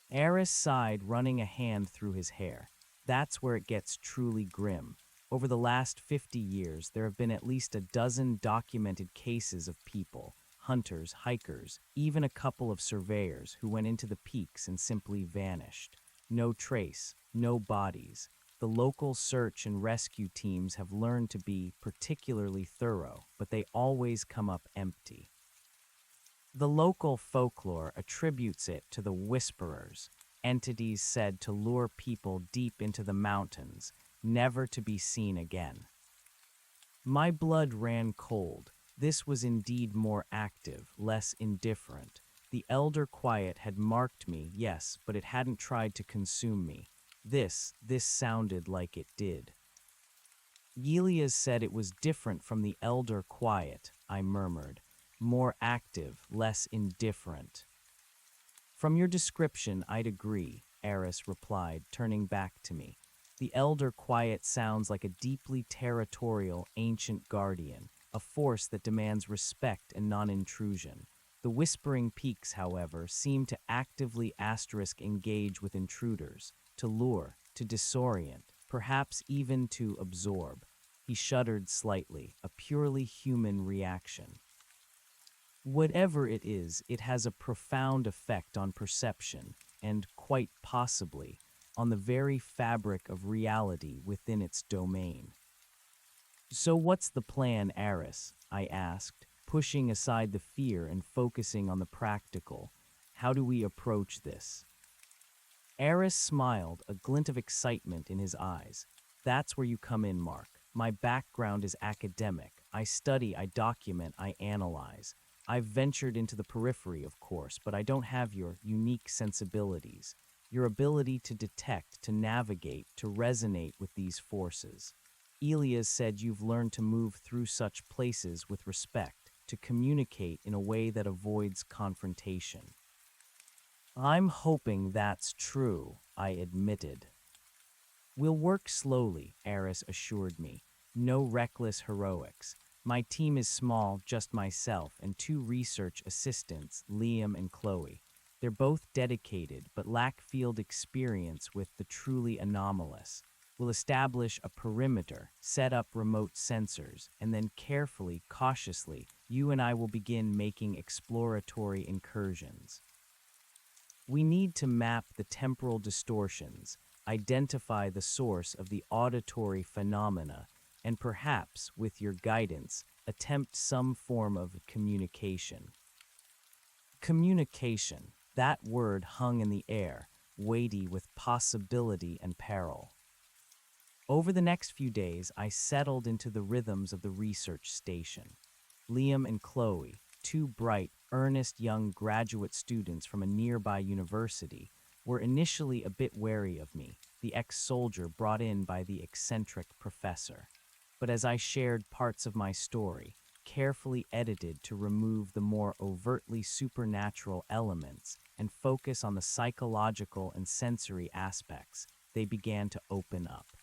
Eris sighed, running a hand through his hair. "That's where it gets truly grim. Over the last 50 years, there have been at least a dozen documented cases of people, hunters, hikers, even a couple of surveyors who went into the peaks and simply vanished. No trace, no bodies. The local search and rescue teams have learned to be particularly thorough, but they always come up empty. The local folklore attributes it to the Whisperers, entities said to lure people deep into the mountains, never to be seen again." My blood ran cold. This was indeed more active, less indifferent. The elder quiet had marked me, yes, but it hadn't tried to consume me. This sounded like it did. "Elias said it was different from the elder quiet," I murmured. "More active, less indifferent." "From your description, I'd agree," Eris replied, turning back to me. "The elder quiet sounds like a deeply territorial, ancient guardian, a force that demands respect and non-intrusion. The Whispering Peaks, however, seem to actively engage with intruders, to lure, to disorient, perhaps even to absorb." He shuddered slightly, a purely human reaction. "Whatever it is, it has a profound effect on perception, and, quite possibly, on the very fabric of reality within its domain." "So what's the plan, Eris?" I asked, pushing aside the fear and focusing on the practical. "How do we approach this?" Eris smiled, a glint of excitement in his eyes. That's where you come in, Mark. My background is academic. I study, I document, I analyze. I've ventured into the periphery, of course, but I don't have your unique sensibilities, your ability to detect, to navigate, to resonate with these forces. Elias said you've learned to move through such places with respect, to communicate in a way that avoids confrontation. I'm hoping that's true, I admitted. We'll work slowly, Eris assured me. No reckless heroics. My team is small, just myself and two research assistants, Liam and Chloe. They're both dedicated but lack field experience with the truly anomalous. We'll establish a perimeter, set up remote sensors, and then carefully, cautiously, you and I will begin making exploratory incursions. We need to map the temporal distortions, identify the source of the auditory phenomena, and perhaps, with your guidance, attempt some form of communication. Communication, that word hung in the air, weighty with possibility and peril. Over the next few days, I settled into the rhythms of the research station. Liam and Chloe, two bright, earnest young graduate students from a nearby university, were initially a bit wary of me, the ex-soldier brought in by the eccentric professor. But as I shared parts of my story, carefully edited to remove the more overtly supernatural elements and focus on the psychological and sensory aspects, they began to open up.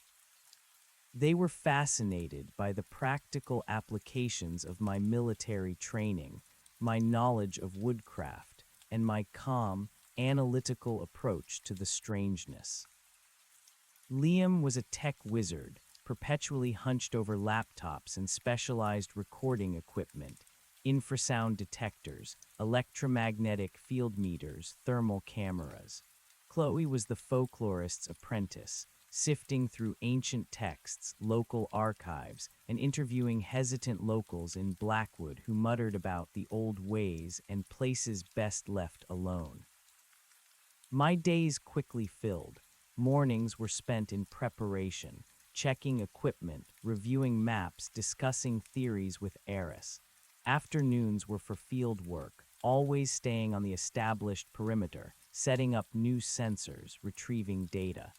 They were fascinated by the practical applications of my military training, my knowledge of woodcraft, and my calm, analytical approach to the strangeness. Liam was a tech wizard, perpetually hunched over laptops and specialized recording equipment, infrasound detectors, electromagnetic field meters, thermal cameras. Chloe was the folklorist's apprentice, sifting through ancient texts, local archives, and interviewing hesitant locals in Blackwood who muttered about the old ways and places best left alone. My days quickly filled. Mornings were spent in preparation, checking equipment, reviewing maps, discussing theories with Eris. Afternoons were for field work, always staying on the established perimeter, setting up new sensors, retrieving data.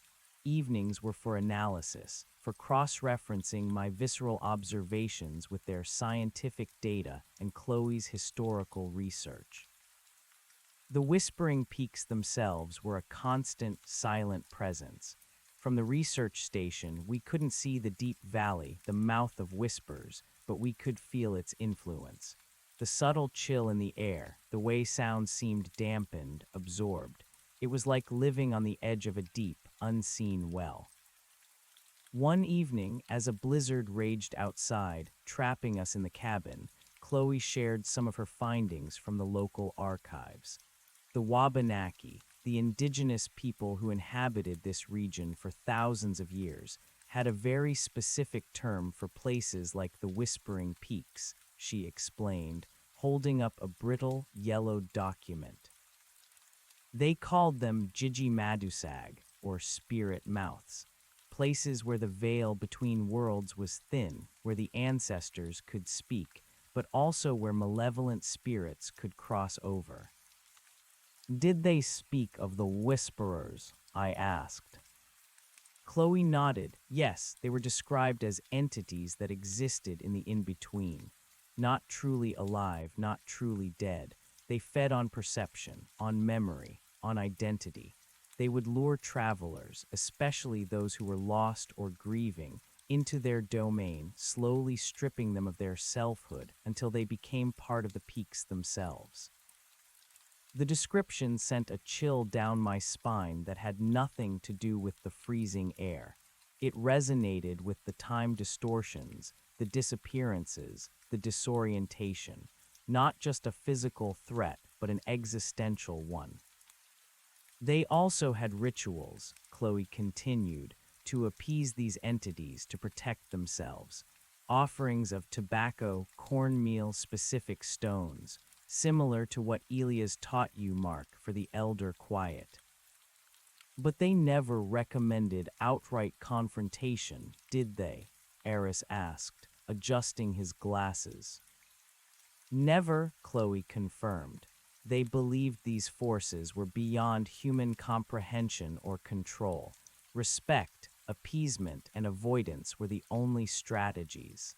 Evenings were for analysis, for cross-referencing my visceral observations with their scientific data and Chloe's historical research. The Whispering Peaks themselves were a constant, silent presence. From the research station, we couldn't see the deep valley, the mouth of whispers, but we could feel its influence. The subtle chill in the air, the way sound seemed dampened, absorbed. It was like living on the edge of a deep, unseen well. One evening, as a blizzard raged outside, trapping us in the cabin, Chloe shared some of her findings from the local archives. The Wabanaki, the indigenous people who inhabited this region for thousands of years, had a very specific term for places like the Whispering Peaks, she explained, holding up a brittle, yellow document. They called them Jiji-Madusag, or spirit mouths, places where the veil between worlds was thin, where the ancestors could speak, but also where malevolent spirits could cross over. Did they speak of the Whisperers? I asked. Chloe nodded. Yes, they were described as entities that existed in the in-between. Not truly alive, not truly dead. They fed on perception, on memory, on identity. They would lure travelers, especially those who were lost or grieving, into their domain, slowly stripping them of their selfhood until they became part of the peaks themselves. The description sent a chill down my spine that had nothing to do with the freezing air. It resonated with the time distortions, the disappearances, the disorientation, not just a physical threat, but an existential one. They also had rituals, Chloe continued, to appease these entities to protect themselves. Offerings of tobacco, cornmeal-specific stones, similar to what Elias taught you, Mark, for the elder quiet. But they never recommended outright confrontation, did they? Eris asked, adjusting his glasses. Never, Chloe confirmed. They believed these forces were beyond human comprehension or control. Respect, appeasement, and avoidance were the only strategies.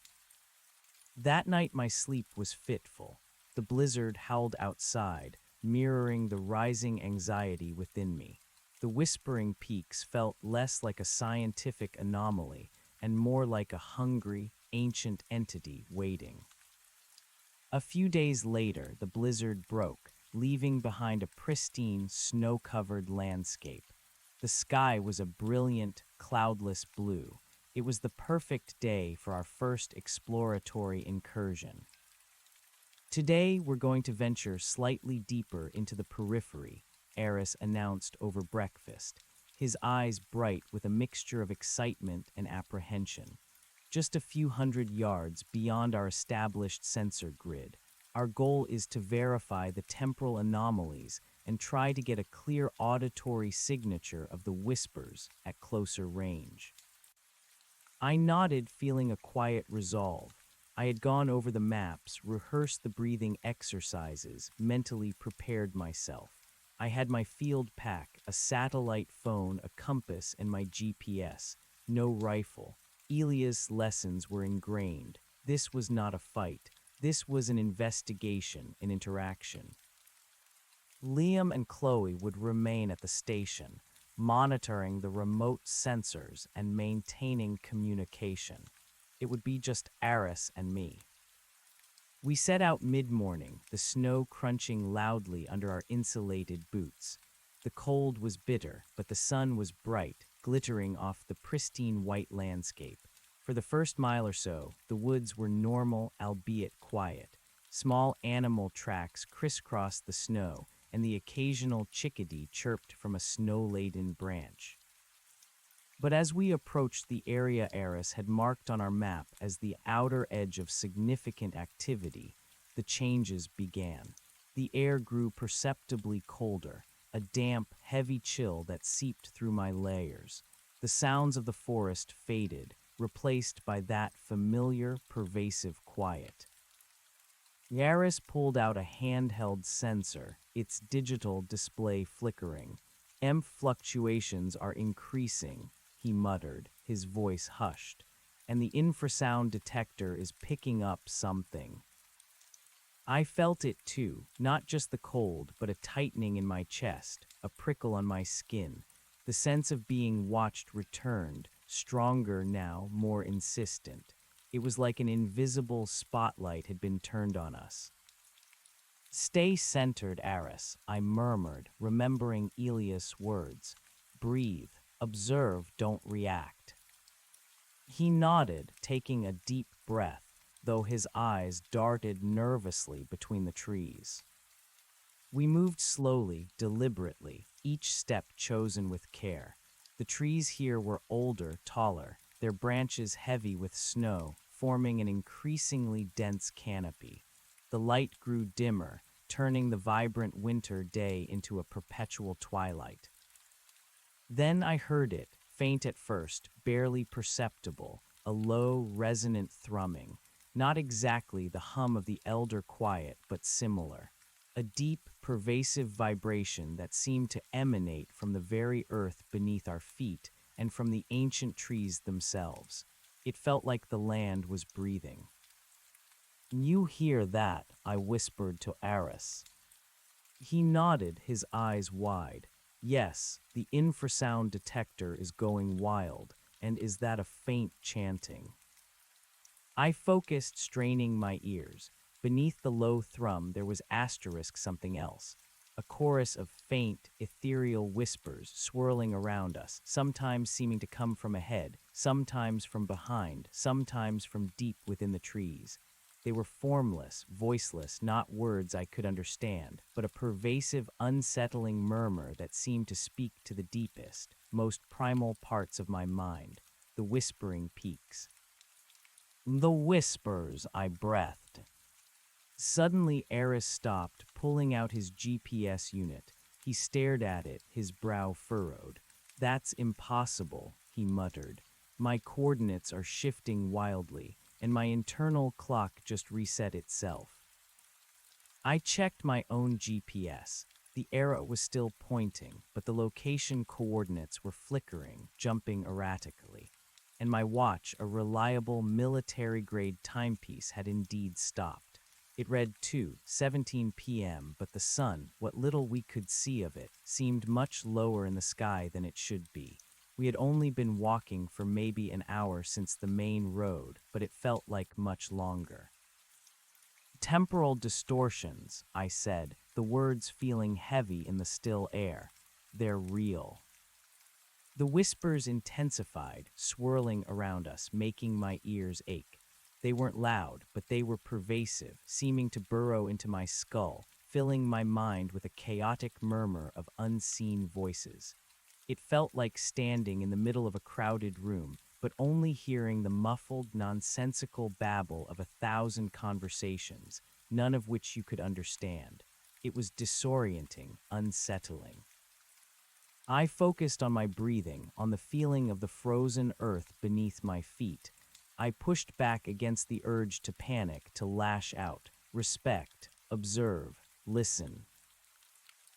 That night my sleep was fitful. The blizzard howled outside, mirroring the rising anxiety within me. The whispering peaks felt less like a scientific anomaly and more like a hungry, ancient entity waiting. A few days later, the blizzard broke, leaving behind a pristine, snow-covered landscape. The sky was a brilliant, cloudless blue. It was the perfect day for our first exploratory incursion. Today, we're going to venture slightly deeper into the periphery, Eris announced over breakfast, his eyes bright with a mixture of excitement and apprehension. Just a few hundred yards beyond our established sensor grid, our goal is to verify the temporal anomalies and try to get a clear auditory signature of the whispers at closer range. I nodded, feeling a quiet resolve. I had gone over the maps, rehearsed the breathing exercises, mentally prepared myself. I had my field pack, a satellite phone, a compass, and my GPS. No rifle. Elia's lessons were ingrained. This was not a fight. This was an investigation, an interaction. Liam and Chloe would remain at the station, monitoring the remote sensors and maintaining communication. It would be just Aris and me. We set out mid-morning, the snow crunching loudly under our insulated boots. The cold was bitter, but the sun was bright, glittering off the pristine white landscape. For the first mile or so, the woods were normal, albeit quiet. Small animal tracks crisscrossed the snow, and the occasional chickadee chirped from a snow-laden branch. But as we approached the area Eris had marked on our map as the outer edge of significant activity, the changes began. The air grew perceptibly colder, a damp, heavy chill that seeped through my layers. The sounds of the forest faded, replaced by that familiar, pervasive quiet. Yaris pulled out a handheld sensor, its digital display flickering. EMP fluctuations are increasing, he muttered, his voice hushed, and the infrasound detector is picking up something. I felt it too, not just the cold, but a tightening in my chest, a prickle on my skin. The sense of being watched returned, stronger now, more insistent. It was like an invisible spotlight had been turned on us. Stay centered, Aris, I murmured, remembering Elias' words. Breathe, observe, don't react. He nodded, taking a deep breath, though his eyes darted nervously between the trees. We moved slowly, deliberately, each step chosen with care. The trees here were older, taller, their branches heavy with snow, forming an increasingly dense canopy. The light grew dimmer, turning the vibrant winter day into a perpetual twilight. Then I heard it, faint at first, barely perceptible, a low, resonant thrumming. Not exactly the hum of the elder quiet, but similar. A deep, pervasive vibration that seemed to emanate from the very earth beneath our feet and from the ancient trees themselves. It felt like the land was breathing. You hear that, I whispered to Aris. He nodded, his eyes wide. Yes, the infrasound detector is going wild, and is that a faint chanting? I focused, straining my ears. Beneath the low thrum there was asterisk something else. A chorus of faint, ethereal whispers swirling around us, sometimes seeming to come from ahead, sometimes from behind, sometimes from deep within the trees. They were formless, voiceless, not words I could understand, but a pervasive, unsettling murmur that seemed to speak to the deepest, most primal parts of my mind, the whispering peaks. The whispers, I breathed. Suddenly, Eris stopped, pulling out his GPS unit. He stared at it, his brow furrowed. That's impossible, he muttered. My coordinates are shifting wildly, and my internal clock just reset itself. I checked my own GPS. The arrow was still pointing, but the location coordinates were flickering, jumping erratically. And my watch, a reliable military-grade timepiece, had indeed stopped. It read 2:17 p.m., but the sun, what little we could see of it, seemed much lower in the sky than it should be. We had only been walking for maybe an hour since the main road, but it felt like much longer. Temporal distortions, I said, the words feeling heavy in the still air. They're real. The whispers intensified, swirling around us, making my ears ache. They weren't loud, but they were pervasive, seeming to burrow into my skull, filling my mind with a chaotic murmur of unseen voices. It felt like standing in the middle of a crowded room, but only hearing the muffled, nonsensical babble of 1,000 conversations, none of which you could understand. It was disorienting, unsettling. I focused on my breathing, on the feeling of the frozen earth beneath my feet. I pushed back against the urge to panic, to lash out, respect, observe, listen.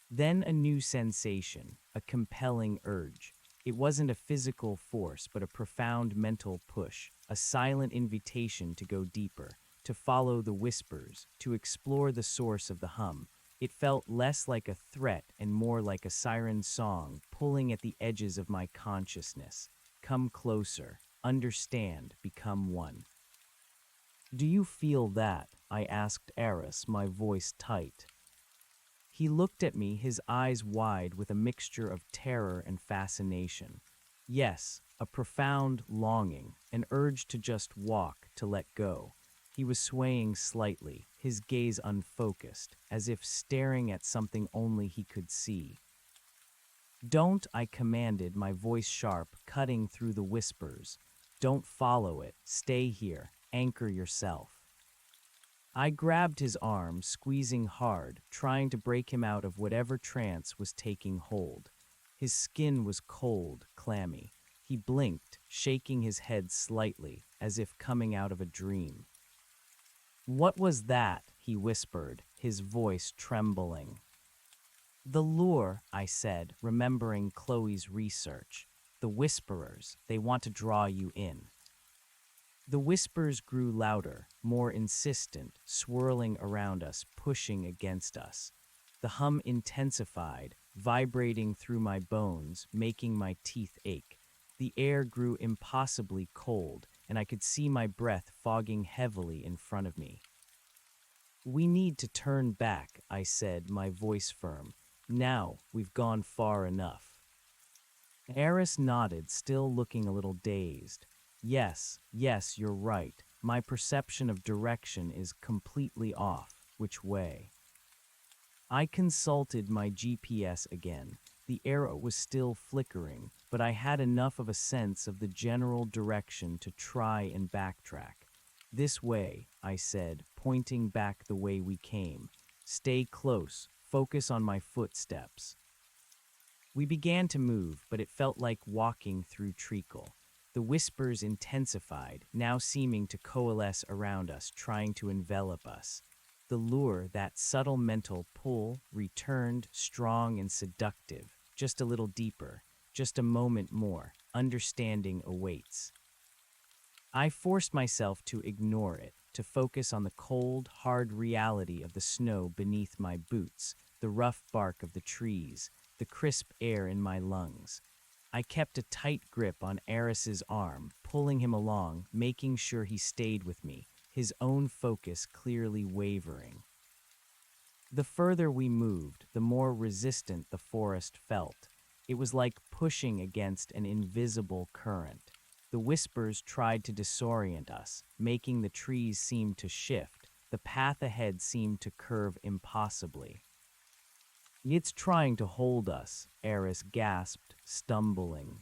Then a new sensation, a compelling urge. It wasn't a physical force, but a profound mental push, a silent invitation to go deeper, to follow the whispers, to explore the source of the hum. It felt less like a threat and more like a siren song pulling at the edges of my consciousness. Come closer, understand, become one. Do you feel that? I asked Eris, my voice tight. He looked at me, his eyes wide with a mixture of terror and fascination. Yes, a profound longing, an urge to just walk, to let go. He was swaying slightly, his gaze unfocused, as if staring at something only he could see. Don't, I commanded, my voice sharp, cutting through the whispers. Don't follow it. Stay here. Anchor yourself. I grabbed his arm, squeezing hard, trying to break him out of whatever trance was taking hold. His skin was cold, clammy. He blinked, shaking his head slightly, as if coming out of a dream. What was that? He whispered, his voice trembling. The lure, I said, remembering Chloe's research. The whisperers, they want to draw you in. The whispers grew louder, more insistent, swirling around us, pushing against us. The hum intensified, vibrating through my bones, making my teeth ache. The air grew impossibly cold, and I could see my breath fogging heavily in front of me. We need to turn back, I said, my voice firm. Now, we've gone far enough. Eris nodded, still looking a little dazed. Yes, you're right. My perception of direction is completely off. Which way? I consulted my GPS again. The arrow was still flickering, but I had enough of a sense of the general direction to try and backtrack. This way, I said, pointing back the way we came. Stay close. Focus on my footsteps. We began to move, but it felt like walking through treacle. The whispers intensified, now seeming to coalesce around us, trying to envelop us. The lure, that subtle mental pull, returned, strong and seductive. Just a little deeper, just a moment more. Understanding awaits. I forced myself to ignore it, to focus on the cold, hard reality of the snow beneath my boots, the rough bark of the trees, the crisp air in my lungs. I kept a tight grip on Eris's arm, pulling him along, making sure he stayed with me, his own focus clearly wavering. The further we moved, the more resistant the forest felt. It was like pushing against an invisible current. The whispers tried to disorient us, making the trees seem to shift. The path ahead seemed to curve impossibly. It's trying to hold us, Eris gasped, stumbling.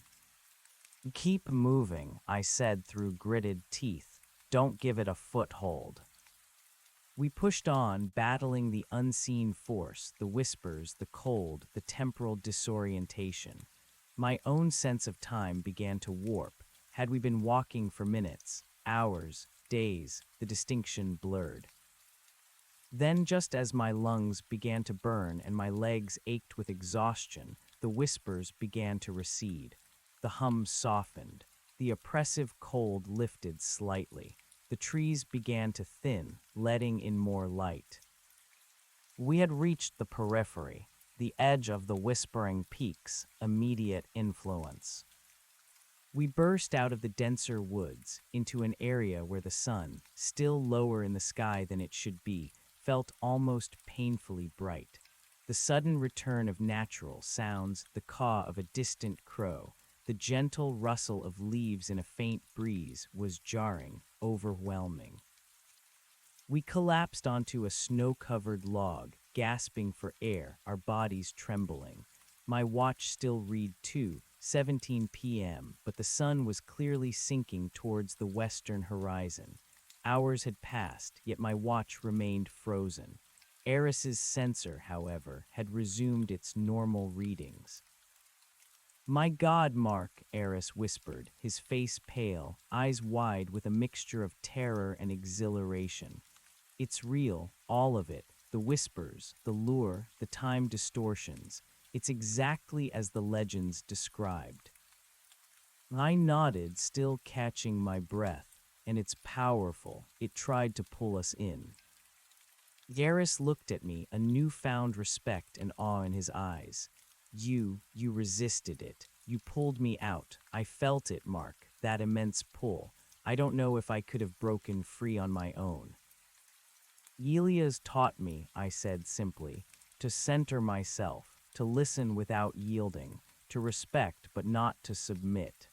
Keep moving, I said through gritted teeth. Don't give it a foothold. We pushed on, battling the unseen force, the whispers, the cold, the temporal disorientation. My own sense of time began to warp. Had we been walking for minutes, hours, days, the distinction blurred. Then, just as my lungs began to burn and my legs ached with exhaustion, the whispers began to recede. The hum softened. The oppressive cold lifted slightly. The trees began to thin, letting in more light. We had reached the periphery, the edge of the whispering peaks' immediate influence. We burst out of the denser woods into an area where the sun, still lower in the sky than it should be, felt almost painfully bright. The sudden return of natural sounds, the caw of a distant crow, the gentle rustle of leaves in a faint breeze was jarring, overwhelming. We collapsed onto a snow-covered log, gasping for air, our bodies trembling. My watch still read 2:17 p.m., but the sun was clearly sinking towards the western horizon. Hours had passed, yet my watch remained frozen. Eris's sensor, however, had resumed its normal readings. "My God, Mark," Eris whispered, his face pale, eyes wide with a mixture of terror and exhilaration. "It's real, all of it. The whispers, the lure, the time distortions. It's exactly as the legends described." I nodded, still catching my breath. "And it's powerful. It tried to pull us in." Garrus looked at me, a newfound respect and awe in his eyes. You resisted it. You pulled me out. I felt it, Mark, that immense pull. I don't know if I could have broken free on my own." "Elia's taught me," I said simply, "to center myself, to listen without yielding, to respect but not to submit."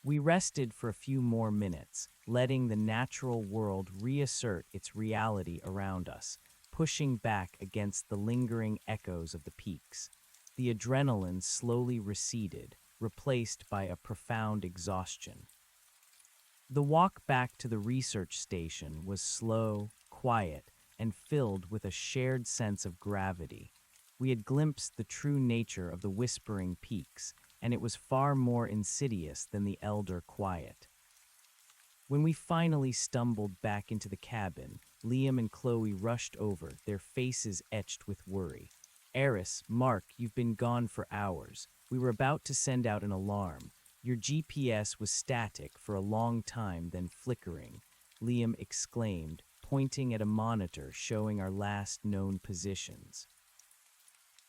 We rested for a few more minutes, letting the natural world reassert its reality around us, pushing back against the lingering echoes of the peaks. The adrenaline slowly receded, replaced by a profound exhaustion. The walk back to the research station was slow, quiet, and filled with a shared sense of gravity. We had glimpsed the true nature of the whispering peaks, and it was far more insidious than the elder quiet. When we finally stumbled back into the cabin, Liam and Chloe rushed over, their faces etched with worry. "Eris, Mark, you've been gone for hours. We were about to send out an alarm. Your GPS was static for a long time, then flickering," Liam exclaimed, pointing at a monitor showing our last known positions.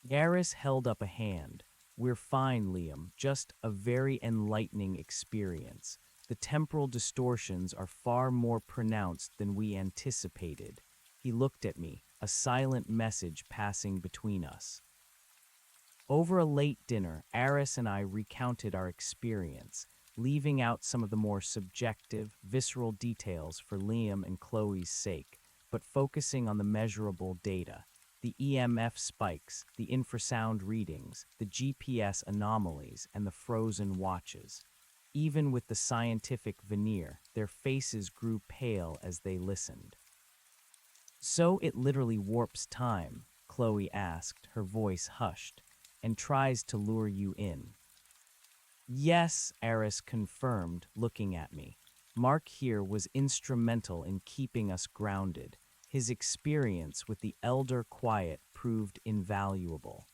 Garrus held up a hand. "We're fine, Liam, just a very enlightening experience. The temporal distortions are far more pronounced than we anticipated." He looked at me, a silent message passing between us. Over a late dinner, Aris and I recounted our experience, leaving out some of the more subjective, visceral details for Liam and Chloe's sake, but focusing on the measurable data. The EMF spikes, the infrasound readings, the GPS anomalies, and the frozen watches. Even with the scientific veneer, their faces grew pale as they listened. "So it literally warps time?" Chloe asked, her voice hushed, "and tries to lure you in?" "Yes," Aris confirmed, looking at me. "Mark here was instrumental in keeping us grounded. His experience with the Elder Quiet proved invaluable."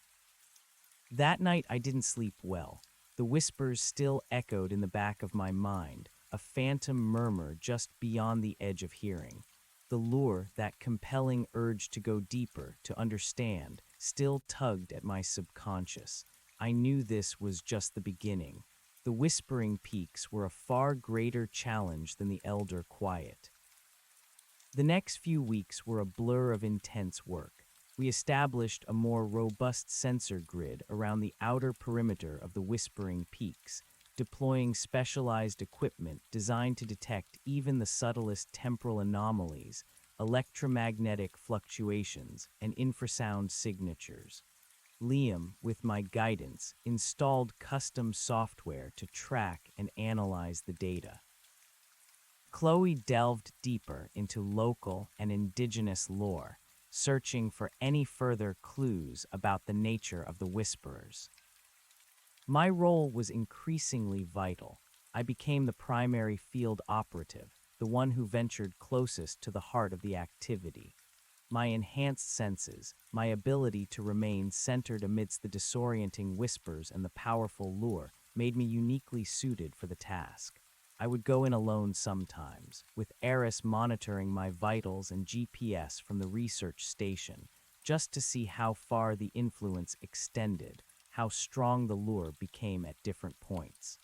That night I didn't sleep well. The whispers still echoed in the back of my mind, a phantom murmur just beyond the edge of hearing. The lure, that compelling urge to go deeper, to understand, still tugged at my subconscious. I knew this was just the beginning. The whispering peaks were a far greater challenge than the Elder Quiet. The next few weeks were a blur of intense work. We established a more robust sensor grid around the outer perimeter of the Whispering Peaks, deploying specialized equipment designed to detect even the subtlest temporal anomalies, electromagnetic fluctuations, and infrasound signatures. Liam, with my guidance, installed custom software to track and analyze the data. Chloe delved deeper into local and indigenous lore, searching for any further clues about the nature of the Whisperers. My role was increasingly vital. I became the primary field operative, the one who ventured closest to the heart of the activity. My enhanced senses, my ability to remain centered amidst the disorienting whispers and the powerful lure, made me uniquely suited for the task. I would go in alone sometimes, with Eris monitoring my vitals and GPS from the research station, just to see how far the influence extended, how strong the lure became at different points.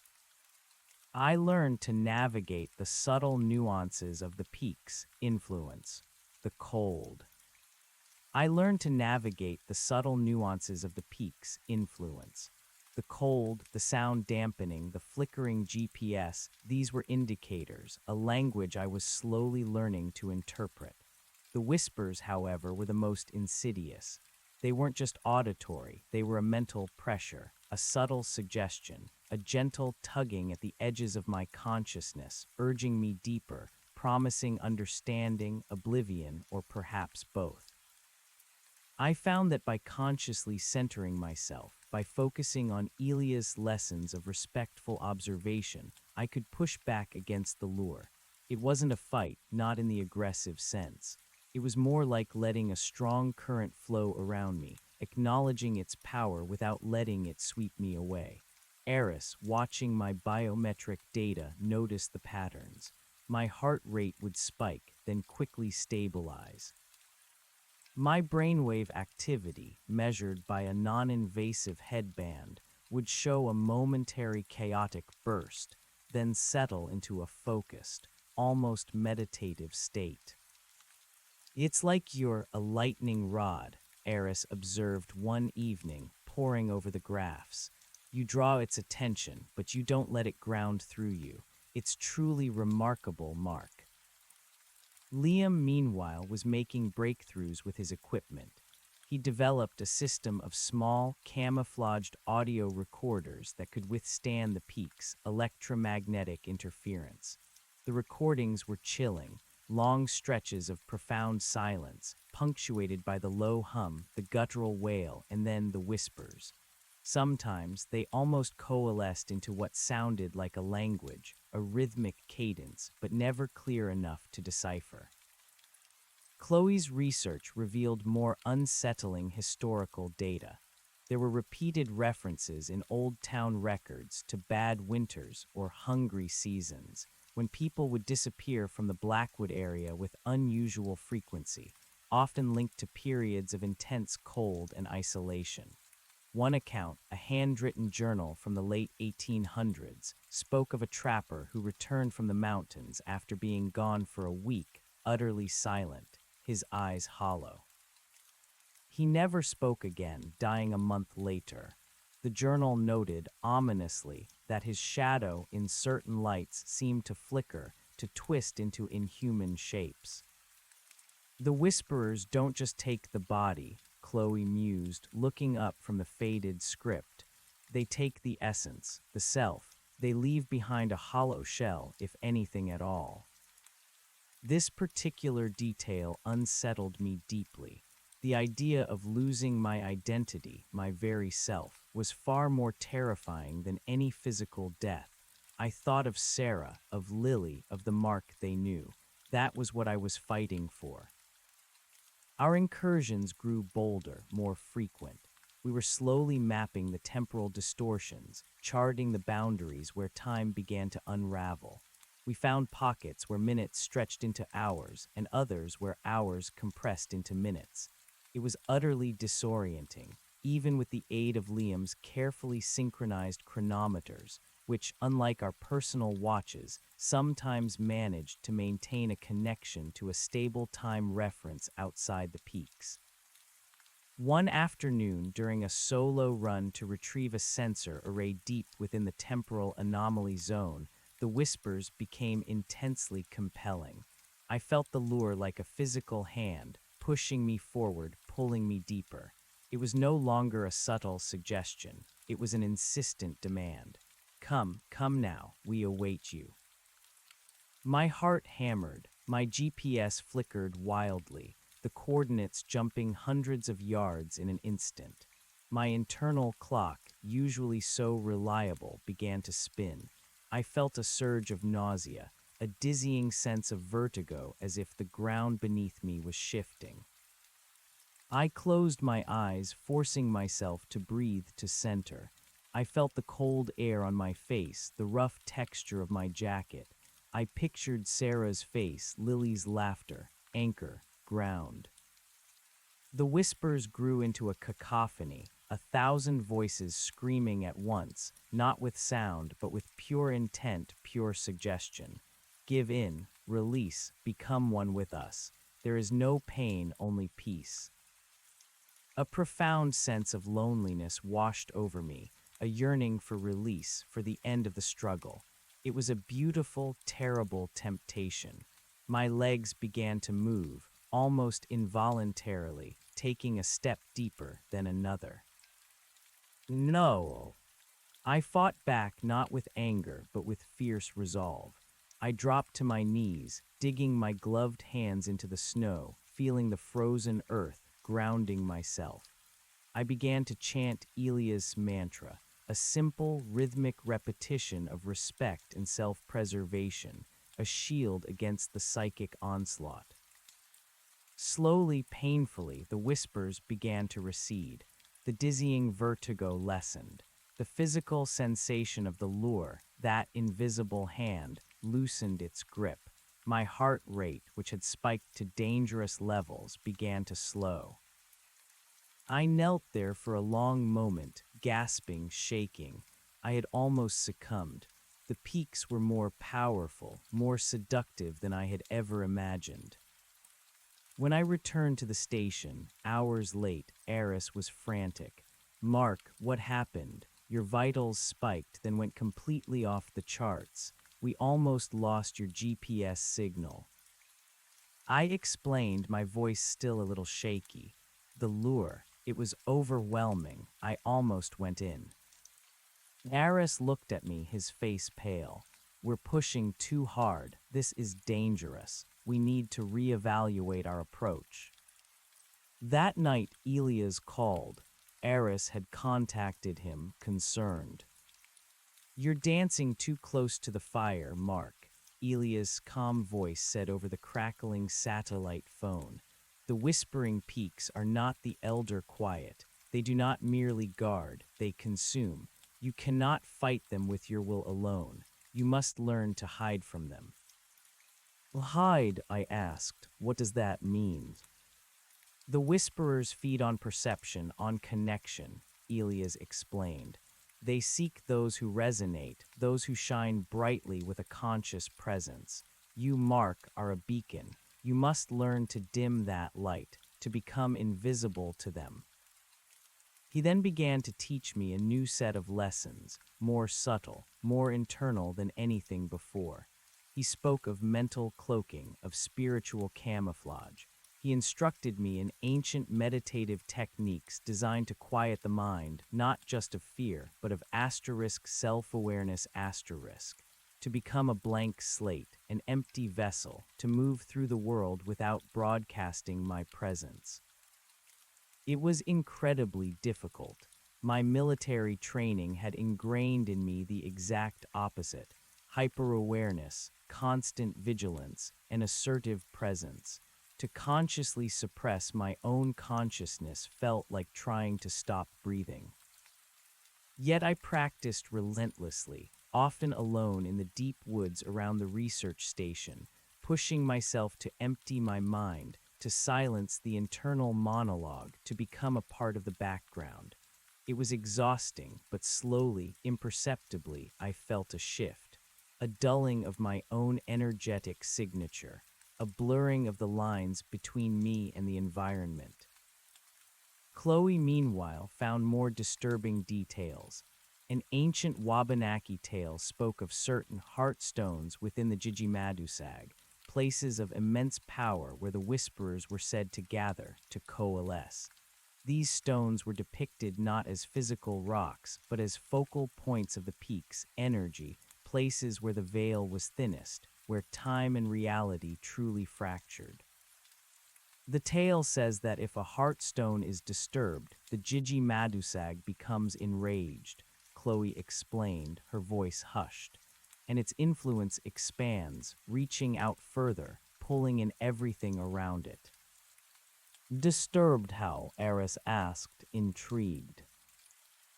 I learned to navigate the subtle nuances of the peak's influence, the cold. I learned to navigate the subtle nuances of the peak's influence. The cold, the sound dampening, the flickering GPS, these were indicators, a language I was slowly learning to interpret. The whispers, however, were the most insidious. They weren't just auditory, they were a mental pressure, a subtle suggestion, a gentle tugging at the edges of my consciousness, urging me deeper, promising understanding, oblivion, or perhaps both. I found that by consciously centering myself, by focusing on Elia's lessons of respectful observation, I could push back against the lure. It wasn't a fight, not in the aggressive sense. It was more like letting a strong current flow around me, acknowledging its power without letting it sweep me away. Eris, watching my biometric data, noticed the patterns. My heart rate would spike, then quickly stabilize. My brainwave activity, measured by a non-invasive headband, would show a momentary chaotic burst, then settle into a focused, almost meditative state. It's like you're a lightning rod, Eris observed one evening, poring over the graphs. You draw its attention, but you don't let it ground through you. It's truly remarkable, Mark. Liam, meanwhile, was making breakthroughs with his equipment. He developed a system of small, camouflaged audio recorders that could withstand the peak's electromagnetic interference. The recordings were chilling, long stretches of profound silence, punctuated by the low hum, the guttural wail, and then the whispers. Sometimes they almost coalesced into what sounded like a language, a rhythmic cadence, but never clear enough to decipher. Chloe's research revealed more unsettling historical data. There were repeated references in Old Town records to bad winters or hungry seasons, when people would disappear from the Blackwood area with unusual frequency, often linked to periods of intense cold and isolation. One account, a handwritten journal from the late 1800s, spoke of a trapper who returned from the mountains after being gone for a week, utterly silent, his eyes hollow. He never spoke again, dying a month later. The journal noted, ominously, that his shadow in certain lights seemed to flicker, to twist into inhuman shapes. The whisperers don't just take the body, Chloe mused, looking up from the faded script. They take the essence, the self. They leave behind a hollow shell, if anything at all. This particular detail unsettled me deeply. The idea of losing my identity, my very self, was far more terrifying than any physical death. I thought of Sarah, of Lily, of the Mark they knew. That was what I was fighting for. Our incursions grew bolder, more frequent. We were slowly mapping the temporal distortions, charting the boundaries where time began to unravel. We found pockets where minutes stretched into hours, and others where hours compressed into minutes. It was utterly disorienting, even with the aid of Liam's carefully synchronized chronometers, which, unlike our personal watches, sometimes managed to maintain a connection to a stable time reference outside the peaks. One afternoon, during a solo run to retrieve a sensor arrayed deep within the temporal anomaly zone, the whispers became intensely compelling. I felt the lure like a physical hand, pushing me forward, pulling me deeper. It was no longer a subtle suggestion. It was an insistent demand. Come, come now, we await you. My heart hammered, my GPS flickered wildly, the coordinates jumping hundreds of yards in an instant. My internal clock, usually so reliable, began to spin. I felt a surge of nausea, a dizzying sense of vertigo as if the ground beneath me was shifting. I closed my eyes, forcing myself to breathe to center. I felt the cold air on my face, the rough texture of my jacket. I pictured Sarah's face, Lily's laughter, anchor, ground. The whispers grew into a cacophony, 1,000 voices screaming at once, not with sound, but with pure intent, pure suggestion. Give in, release, become one with us. There is no pain, only peace. A profound sense of loneliness washed over me, a yearning for release, for the end of the struggle. It was a beautiful, terrible temptation. My legs began to move, almost involuntarily, taking a step deeper, then another. No! I fought back not with anger, but with fierce resolve. I dropped to my knees, digging my gloved hands into the snow, feeling the frozen earth, grounding myself. I began to chant Elia's mantra, a simple, rhythmic repetition of respect and self-preservation, a shield against the psychic onslaught. Slowly, painfully, the whispers began to recede. The dizzying vertigo lessened. The physical sensation of the lure, that invisible hand, loosened its grip. My heart rate, which had spiked to dangerous levels, began to slow. I knelt there for a long moment, gasping, shaking. I had almost succumbed. The peaks were more powerful, more seductive than I had ever imagined. When I returned to the station, hours late, Eris was frantic. "Mark, what happened? Your vitals spiked, then went completely off the charts. We almost lost your GPS signal." I explained, my voice still a little shaky. The lure, it was overwhelming. I almost went in. Eris looked at me, his face pale. "We're pushing too hard. This is dangerous. We need to reevaluate our approach." That night, Elias called. Eris had contacted him, concerned. "You're dancing too close to the fire, Mark," Elias' calm voice said over the crackling satellite phone. "The whispering peaks are not the elder quiet. They do not merely guard, they consume. You cannot fight them with your will alone. You must learn to hide from them." "Hide?" I asked. "What does that mean?" "The whisperers feed on perception, on connection," Elias explained. "They seek those who resonate, those who shine brightly with a conscious presence. You, Mark, are a beacon. You must learn to dim that light, to become invisible to them." He then began to teach me a new set of lessons, more subtle, more internal than anything before. He spoke of mental cloaking, of spiritual camouflage. He instructed me in ancient meditative techniques designed to quiet the mind, not just of fear, but of asterisk self-awareness asterisk. To become a blank slate, an empty vessel, to move through the world without broadcasting my presence. It was incredibly difficult. My military training had ingrained in me the exact opposite: hyper-awareness, constant vigilance, and assertive presence. To consciously suppress my own consciousness felt like trying to stop breathing. Yet I practiced relentlessly, often alone in the deep woods around the research station, pushing myself to empty my mind, to silence the internal monologue, to become a part of the background. It was exhausting, but slowly, imperceptibly, I felt a shift, a dulling of my own energetic signature, a blurring of the lines between me and the environment. Chloe, meanwhile, found more disturbing details. An ancient Wabanaki tale spoke of certain heartstones within the Jijimadusag, places of immense power where the whisperers were said to gather, to coalesce. These stones were depicted not as physical rocks, but as focal points of the peaks, energy, places where the veil was thinnest, where time and reality truly fractured. The tale says that if a heartstone is disturbed, the Jiji Madusag becomes enraged, Chloe explained, her voice hushed, and its influence expands, reaching out further, pulling in everything around it. Disturbed how? Eris asked, intrigued.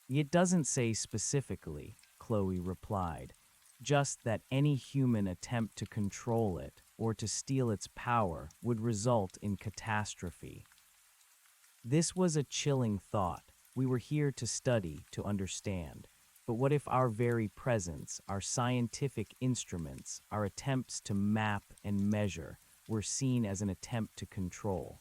It doesn't say specifically, Chloe replied, just that any human attempt to control it or to steal its power would result in catastrophe. This was a chilling thought. We were here to study, to understand. But what if our very presence, our scientific instruments, our attempts to map and measure, were seen as an attempt to control?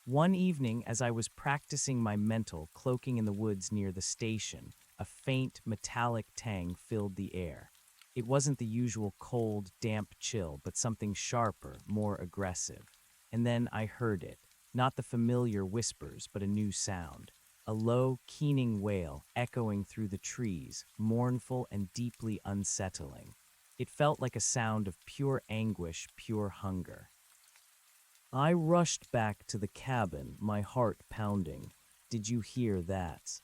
One evening, as I was practicing my mental cloaking in the woods near the station, a faint, metallic tang filled the air. It wasn't the usual cold, damp chill, but something sharper, more aggressive. And then I heard it, not the familiar whispers, but a new sound. A low, keening wail echoing through the trees, mournful and deeply unsettling. It felt like a sound of pure anguish, pure hunger. I rushed back to the cabin, my heart pounding. Did you hear that?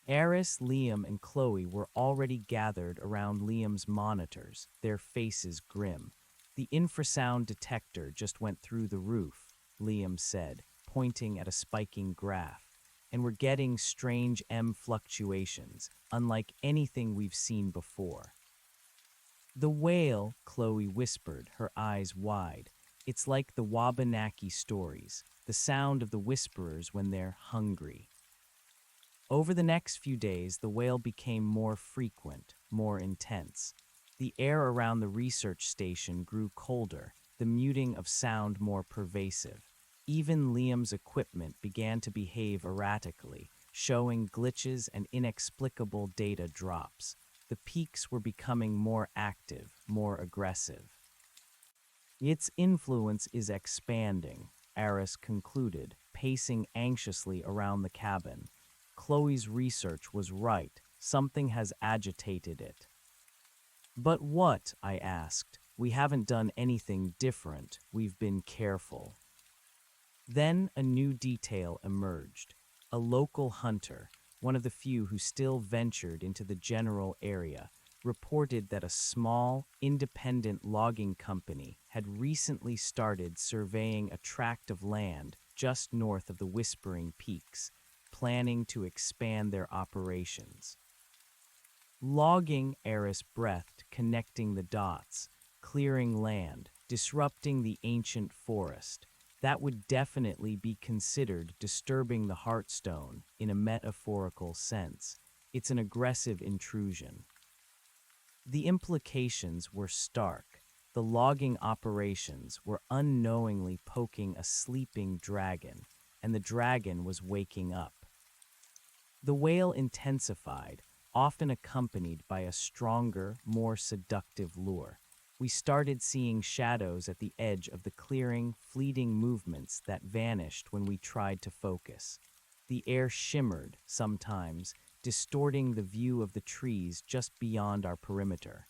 Eris, Liam, and Chloe were already gathered around Liam's monitors, their faces grim. The infrasound detector just went through the roof, Liam said, pointing at a spiking graph. And we're getting strange M fluctuations, unlike anything we've seen before. The whale, Chloe whispered, her eyes wide. It's like the Wabanaki stories, the sound of the whisperers when they're hungry. Over the next few days, the wail became more frequent, more intense. The air around the research station grew colder, the muting of sound more pervasive. Even Liam's equipment began to behave erratically, showing glitches and inexplicable data drops. The peaks were becoming more active, more aggressive. Its influence is expanding, Eris concluded, pacing anxiously around the cabin. Chloe's research was right. Something has agitated it. But what? I asked. We haven't done anything different. We've been careful. Then a new detail emerged. A local hunter, one of the few who still ventured into the general area, reported that a small, independent logging company had recently started surveying a tract of land just north of the Whispering Peaks, planning to expand their operations. Logging, Eris breathed, connecting the dots, clearing land, disrupting the ancient forest. That would definitely be considered disturbing the Heartstone in a metaphorical sense. It's an aggressive intrusion. The implications were stark. The logging operations were unknowingly poking a sleeping dragon, and the dragon was waking up. The wail intensified, often accompanied by a stronger, more seductive lure. We started seeing shadows at the edge of the clearing, fleeting movements that vanished when we tried to focus. The air shimmered, sometimes, distorting the view of the trees just beyond our perimeter.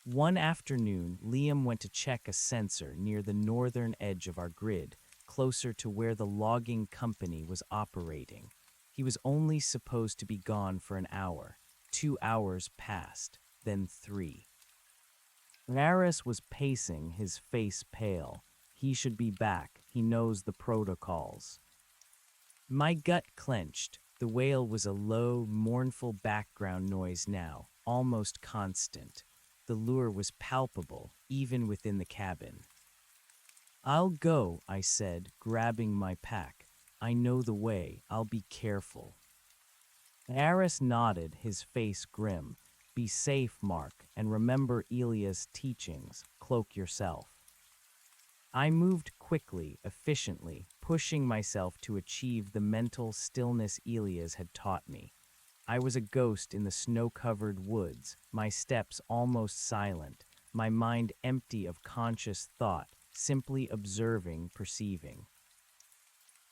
One afternoon, Liam went to check a sensor near the northern edge of our grid, closer to where the logging company was operating. He was only supposed to be gone for an hour. 2 hours passed, then 3. Varys was pacing, his face pale. He should be back. He knows the protocols. My gut clenched. The wail was a low, mournful background noise now, almost constant. The lure was palpable, even within the cabin. I'll go, I said, grabbing my pack. I know the way. I'll be careful. Varys nodded, his face grim. Be safe, Mark, and remember Elia's teachings. Cloak yourself. I moved quickly, efficiently, pushing myself to achieve the mental stillness Elias had taught me. I was a ghost in the snow-covered woods, my steps almost silent, my mind empty of conscious thought, simply observing, perceiving.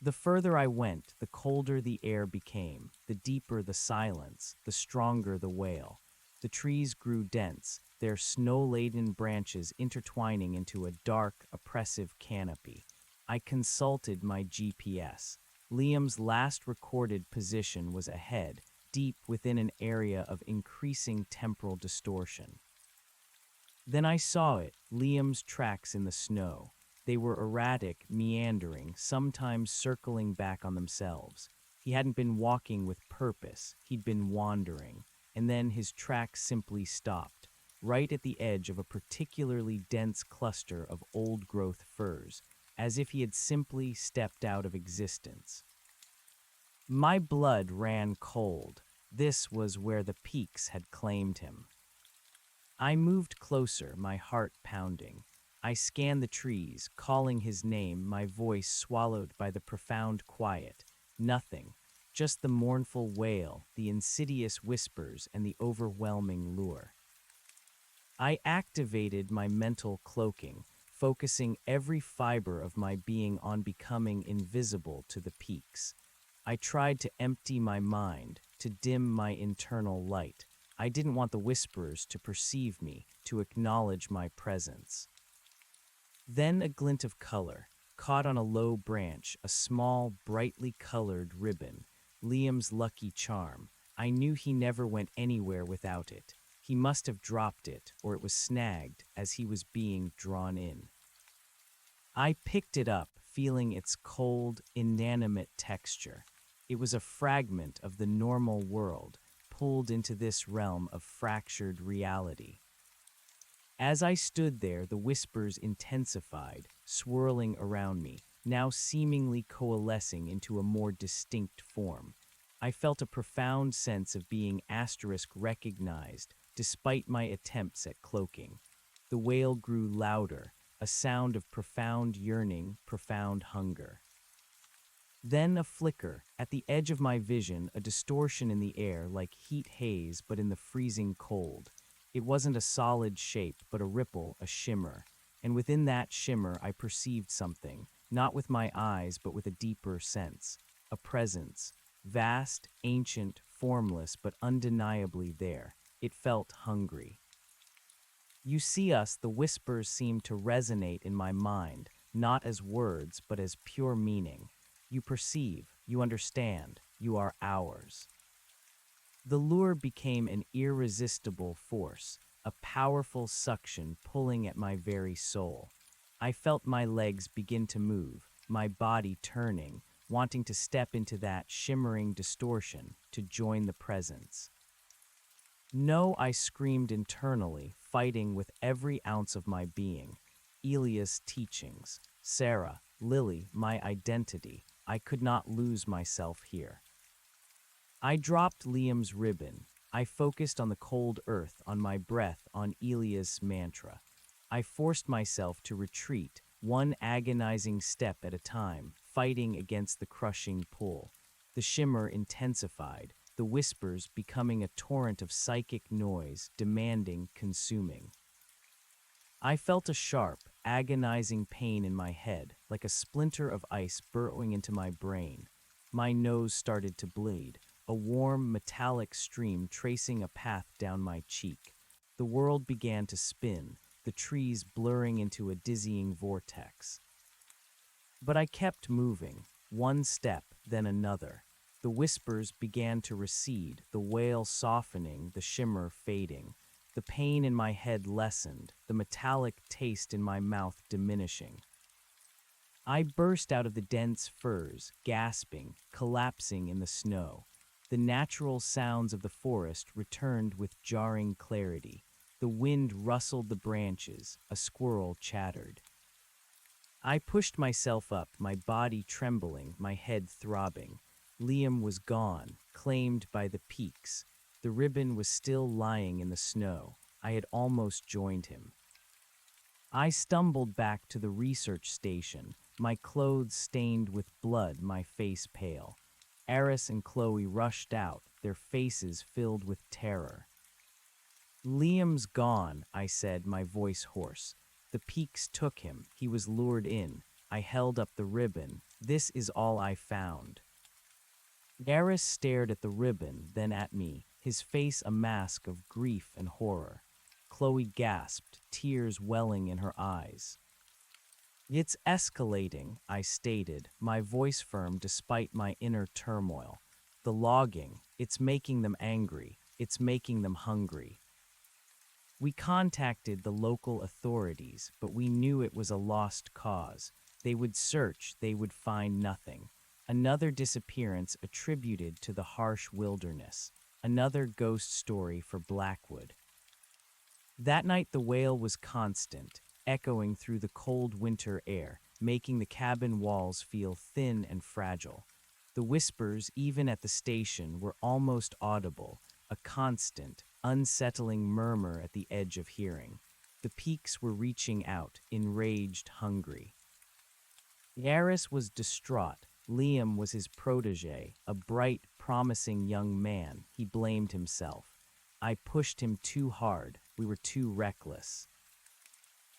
The further I went, the colder the air became, the deeper the silence, the stronger the wail. The trees grew dense, their snow-laden branches intertwining into a dark, oppressive canopy. I consulted my GPS. Liam's last recorded position was ahead, deep within an area of increasing temporal distortion. Then I saw it, Liam's tracks in the snow. They were erratic, meandering, sometimes circling back on themselves. He hadn't been walking with purpose, he'd been wandering. And then his tracks simply stopped, right at the edge of a particularly dense cluster of old-growth firs, as if he had simply stepped out of existence. My blood ran cold. This was where the peaks had claimed him. I moved closer, my heart pounding. I scanned the trees, calling his name, my voice swallowed by the profound quiet. Nothing, just the mournful wail, the insidious whispers, and the overwhelming lure. I activated my mental cloaking, focusing every fiber of my being on becoming invisible to the peaks. I tried to empty my mind, to dim my internal light. I didn't want the whisperers to perceive me, to acknowledge my presence. Then a glint of color, caught on a low branch, a small, brightly colored ribbon, Liam's lucky charm. I knew he never went anywhere without it. He must have dropped it, or it was snagged as he was being drawn in. I picked it up, feeling its cold, inanimate texture. It was a fragment of the normal world, pulled into this realm of fractured reality. As I stood there, the whispers intensified, swirling around me, now seemingly coalescing into a more distinct form. I felt a profound sense of being recognized, despite my attempts at cloaking. The wail grew louder, a sound of profound yearning, profound hunger. Then a flicker, at the edge of my vision, a distortion in the air like heat haze but in the freezing cold. It wasn't a solid shape, but a ripple, a shimmer. And within that shimmer I perceived something, not with my eyes but with a deeper sense. A presence, vast, ancient, formless, but undeniably there. It felt hungry. You see us, the whispers seemed to resonate in my mind, not as words but as pure meaning. You perceive, you understand, you are ours. The lure became an irresistible force, a powerful suction pulling at my very soul. I felt my legs begin to move, my body turning, wanting to step into that shimmering distortion, to join the presence. No, I screamed internally, fighting with every ounce of my being. Elia's teachings, Sarah, Lily, my identity. I could not lose myself here. I dropped Liam's ribbon. I focused on the cold earth, on my breath, on Elia's mantra. I forced myself to retreat, one agonizing step at a time, fighting against the crushing pull. The shimmer intensified, the whispers becoming a torrent of psychic noise, demanding, consuming. I felt a sharp, agonizing pain in my head, like a splinter of ice burrowing into my brain. My nose started to bleed, a warm, metallic stream tracing a path down my cheek. The world began to spin, the trees blurring into a dizzying vortex. But I kept moving, one step, then another. The whispers began to recede, the wail softening, the shimmer fading. The pain in my head lessened, the metallic taste in my mouth diminishing. I burst out of the dense firs, gasping, collapsing in the snow. The natural sounds of the forest returned with jarring clarity. The wind rustled the branches, a squirrel chattered. I pushed myself up, my body trembling, my head throbbing. Liam was gone, claimed by the peaks. The ribbon was still lying in the snow. I had almost joined him. I stumbled back to the research station, my clothes stained with blood, my face pale. Eris and Chloe rushed out, their faces filled with terror. Liam's gone, I said, my voice hoarse. The peaks took him. He was lured in. I held up the ribbon. This is all I found. Eris stared at the ribbon, then at me. his face a mask of grief and horror. Chloe gasped, tears welling in her eyes. It's escalating, I stated, my voice firm despite my inner turmoil. The logging, it's making them angry, it's making them hungry. We contacted the local authorities, but we knew it was a lost cause. They would search, they would find nothing. Another disappearance attributed to the harsh wilderness. Another ghost story for Blackwood. That night the wail was constant, echoing through the cold winter air, making the cabin walls feel thin and fragile. The whispers, even at the station, were almost audible, a constant, unsettling murmur at the edge of hearing. The peaks were reaching out, enraged, hungry. Yaris was distraught. Liam was his protege, a bright, promising young man. He blamed himself. I pushed him too hard. We were too reckless.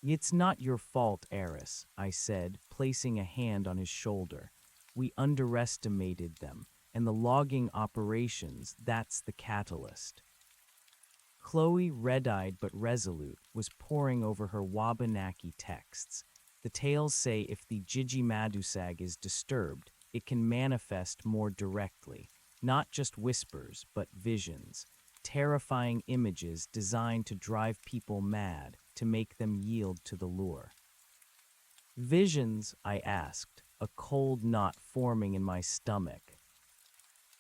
It's not your fault, Eris, I said, placing a hand on his shoulder. We underestimated them, and the logging operations, that's the catalyst. Chloe, red-eyed but resolute, was poring over her Wabanaki texts. The tales say if the Jiji-Madusag is disturbed, it can manifest more directly, not just whispers, but visions, terrifying images designed to drive people mad, to make them yield to the lure. Visions, I asked, a cold knot forming in my stomach.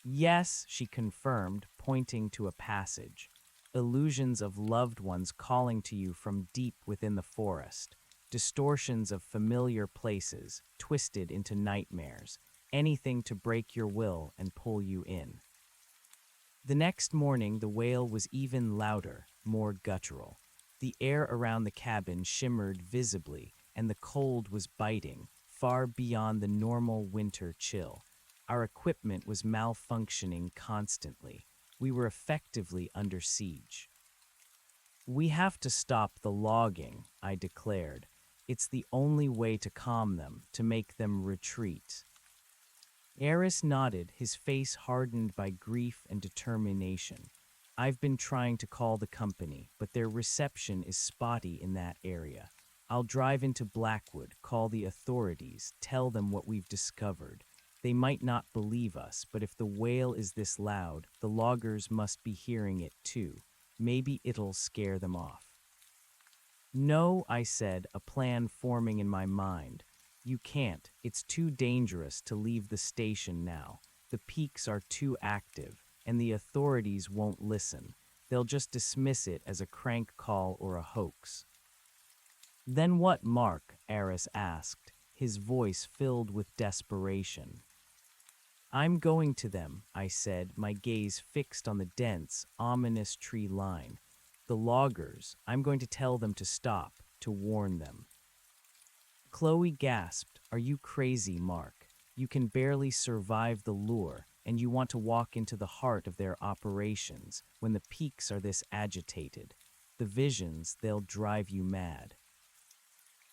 Yes, she confirmed, pointing to a passage. Illusions of loved ones calling to you from deep within the forest. Distortions of familiar places, twisted into nightmares. Anything to break your will and pull you in. The next morning, the wail was even louder, more guttural. The air around the cabin shimmered visibly, and the cold was biting, far beyond the normal winter chill. Our equipment was malfunctioning constantly. We were effectively under siege. We have to stop the logging, I declared. It's the only way to calm them, to make them retreat. Eris nodded, his face hardened by grief and determination. I've been trying to call the company, but their reception is spotty in that area. I'll drive into Blackwood, call the authorities, tell them what we've discovered. They might not believe us, but if the wail is this loud, the loggers must be hearing it too. Maybe it'll scare them off. No, I said, a plan forming in my mind. You can't. It's too dangerous to leave the station now. The peaks are too active, and the authorities won't listen. They'll just dismiss it as a crank call or a hoax. Then what, Mark? Eris asked, his voice filled with desperation. I'm going to them, I said, my gaze fixed on the dense, ominous tree line. The loggers, I'm going to tell them to stop, to warn them. Chloe gasped, Are you crazy, Mark? You can barely survive the lure, and you want to walk into the heart of their operations when the peaks are this agitated. The visions, they'll drive you mad.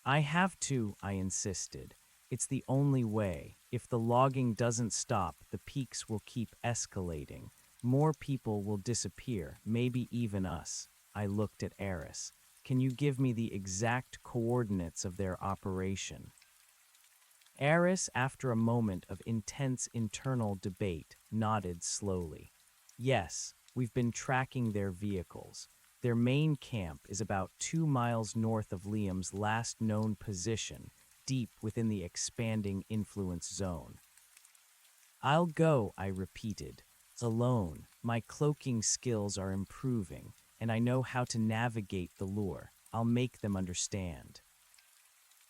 I have to, I insisted. It's the only way. If the logging doesn't stop, the peaks will keep escalating. More people will disappear, maybe even us. I looked at Eris. Can you give me the exact coordinates of their operation? Eris, after a moment of intense internal debate, nodded slowly. Yes, we've been tracking their vehicles. Their main camp is about 2 miles north of Liam's last known position, deep within the expanding influence zone. I'll go, I repeated. Alone, my cloaking skills are improving, and I know how to navigate the lure. I'll make them understand.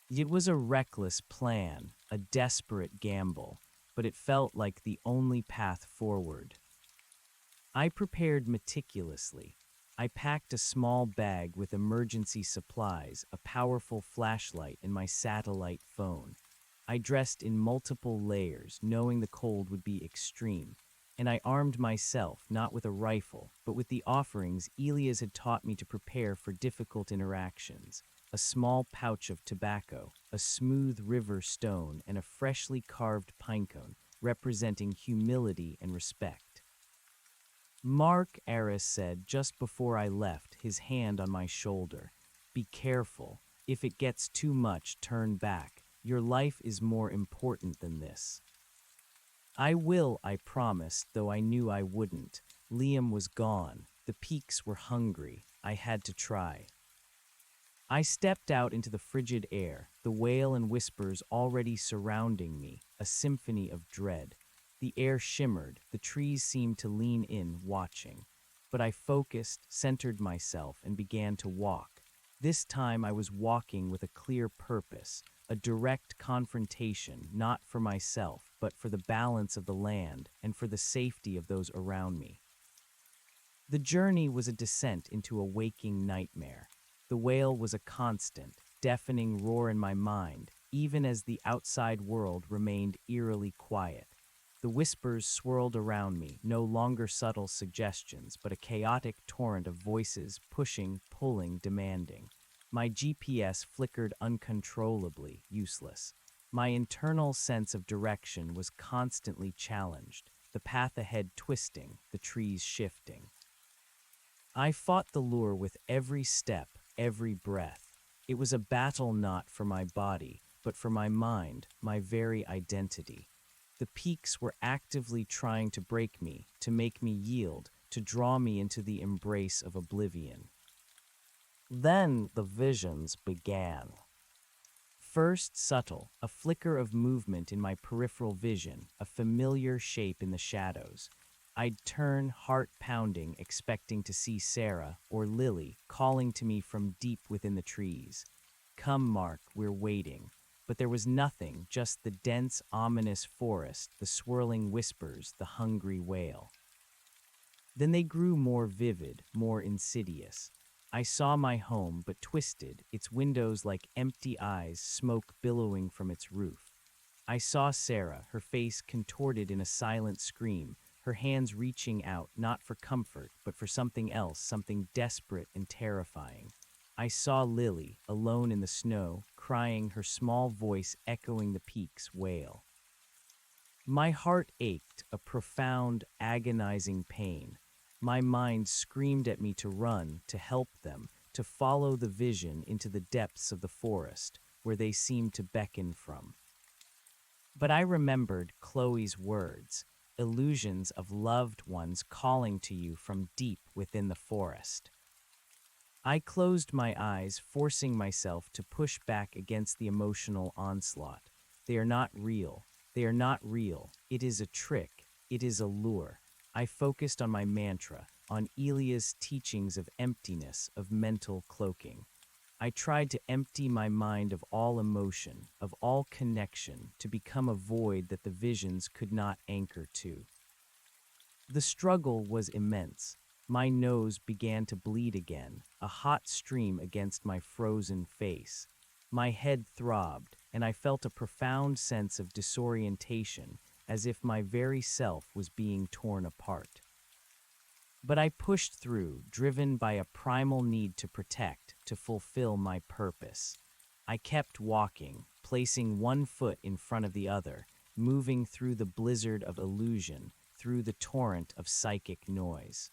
It was a reckless plan, a desperate gamble, but it felt like the only path forward. I prepared meticulously. I packed a small bag with emergency supplies, a powerful flashlight, and my satellite phone. I dressed in multiple layers, knowing the cold would be extreme, and I armed myself, not with a rifle, but with the offerings Elias had taught me to prepare for difficult interactions. A small pouch of tobacco, a smooth river stone, and a freshly carved pinecone, representing humility and respect. Mark Aris said just before I left, his hand on my shoulder. Be careful. If it gets too much, turn back. Your life is more important than this. I will, I promised, though I knew I wouldn't. Liam was gone. The peaks were hungry. I had to try. I stepped out into the frigid air, the wail and whispers already surrounding me, a symphony of dread. The air shimmered, the trees seemed to lean in, watching. But I focused, centered myself, and began to walk. This time I was walking with a clear purpose, a direct confrontation, not for myself, but for the balance of the land and for the safety of those around me. The journey was a descent into a waking nightmare. The wail was a constant, deafening roar in my mind, even as the outside world remained eerily quiet. The whispers swirled around me, no longer subtle suggestions, but a chaotic torrent of voices, pushing, pulling, demanding. My GPS flickered uncontrollably, useless. My internal sense of direction was constantly challenged, the path ahead twisting, the trees shifting. I fought the lure with every step, every breath. It was a battle not for my body, but for my mind, my very identity. The peaks were actively trying to break me, to make me yield, to draw me into the embrace of oblivion. Then the visions began. First subtle, a flicker of movement in my peripheral vision, a familiar shape in the shadows. I'd turn, heart pounding, expecting to see Sarah or Lily calling to me from deep within the trees. Come, Mark, we're waiting. But there was nothing, just the dense, ominous forest, the swirling whispers, the hungry wail. Then they grew more vivid, more insidious. I saw my home, but twisted, its windows like empty eyes, smoke billowing from its roof. I saw Sarah, her face contorted in a silent scream, her hands reaching out not for comfort, but for something else, something desperate and terrifying. I saw Lily, alone in the snow, crying, her small voice echoing the peak's wail. My heart ached, a profound, agonizing pain. My mind screamed at me to run, to help them, to follow the vision into the depths of the forest, where they seemed to beckon from. But I remembered Chloe's words, illusions of loved ones calling to you from deep within the forest. I closed my eyes, forcing myself to push back against the emotional onslaught. They are not real. They are not real. It is a trick. It is a lure. I focused on my mantra, on Elia's teachings of emptiness, of mental cloaking. I tried to empty my mind of all emotion, of all connection, to become a void that the visions could not anchor to. The struggle was immense. My nose began to bleed again, a hot stream against my frozen face. My head throbbed, and I felt a profound sense of disorientation, as if my very self was being torn apart. But I pushed through, driven by a primal need to protect, to fulfill my purpose. I kept walking, placing one foot in front of the other, moving through the blizzard of illusion, through the torrent of psychic noise.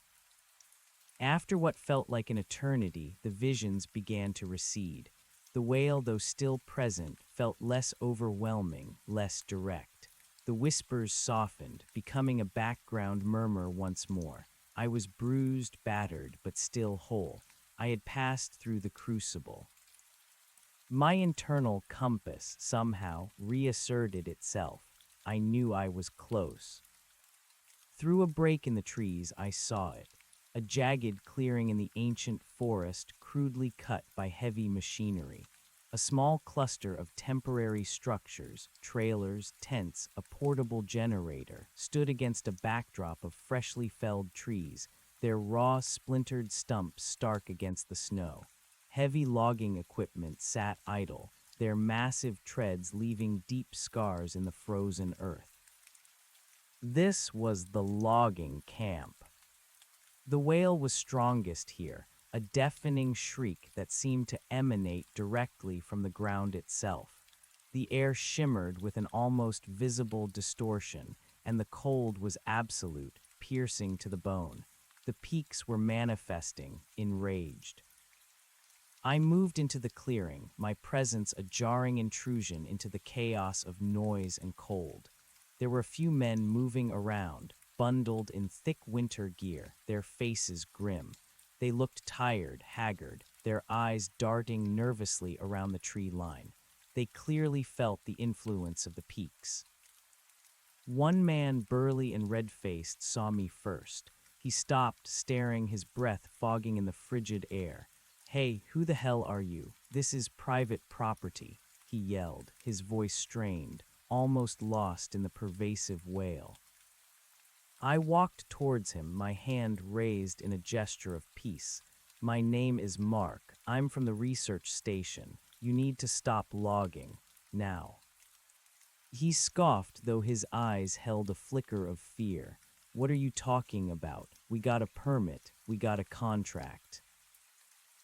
After what felt like an eternity, the visions began to recede. The wail, though still present, felt less overwhelming, less direct. The whispers softened, becoming a background murmur once more. I was bruised, battered, but still whole. I had passed through the crucible. My internal compass somehow reasserted itself. I knew I was close. Through a break in the trees, I saw it. A jagged clearing in the ancient forest, crudely cut by heavy machinery. A small cluster of temporary structures, trailers, tents, a portable generator, stood against a backdrop of freshly felled trees, their raw, splintered stumps stark against the snow. Heavy logging equipment sat idle, their massive treads leaving deep scars in the frozen earth. This was the logging camp. The wail was strongest here, a deafening shriek that seemed to emanate directly from the ground itself. The air shimmered with an almost visible distortion, and the cold was absolute, piercing to the bone. The peaks were manifesting, enraged. I moved into the clearing, my presence a jarring intrusion into the chaos of noise and cold. There were a few men moving around, bundled in thick winter gear, their faces grim. They looked tired, haggard, their eyes darting nervously around the tree line. They clearly felt the influence of the peaks. One man, burly and red-faced, saw me first. He stopped, staring, his breath fogging in the frigid air. "Hey, who the hell are you? This is private property," he yelled, his voice strained, almost lost in the pervasive wail. I walked towards him, my hand raised in a gesture of peace. "My name is Mark. I'm from the research station. You need to stop logging. Now." He scoffed, though his eyes held a flicker of fear. "What are you talking about? We got a permit. We got a contract."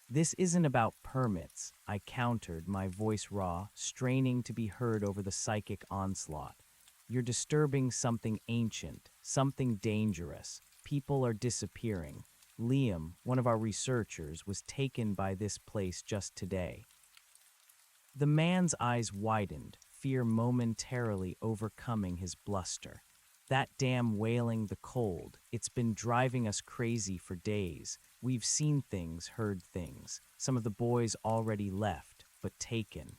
"This isn't about permits," I countered, my voice raw, straining to be heard over the psychic onslaught. "You're disturbing something ancient, something dangerous. People are disappearing. Liam, one of our researchers, was taken by this place just today." The man's eyes widened, fear momentarily overcoming his bluster. "That damn wailing, the cold, it's been driving us crazy for days. We've seen things, heard things. Some of the boys already left, but taken."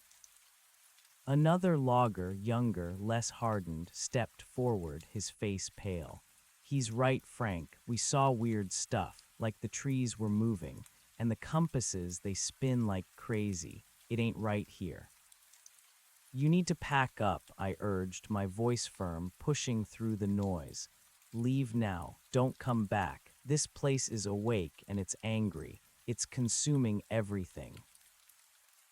Another logger, younger, less hardened, stepped forward, his face pale. "He's right, Frank. We saw weird stuff, like the trees were moving, and the compasses, they spin like crazy. It ain't right here." "You need to pack up," I urged, my voice firm, pushing through the noise. "Leave now. Don't come back. This place is awake and it's angry. It's consuming everything."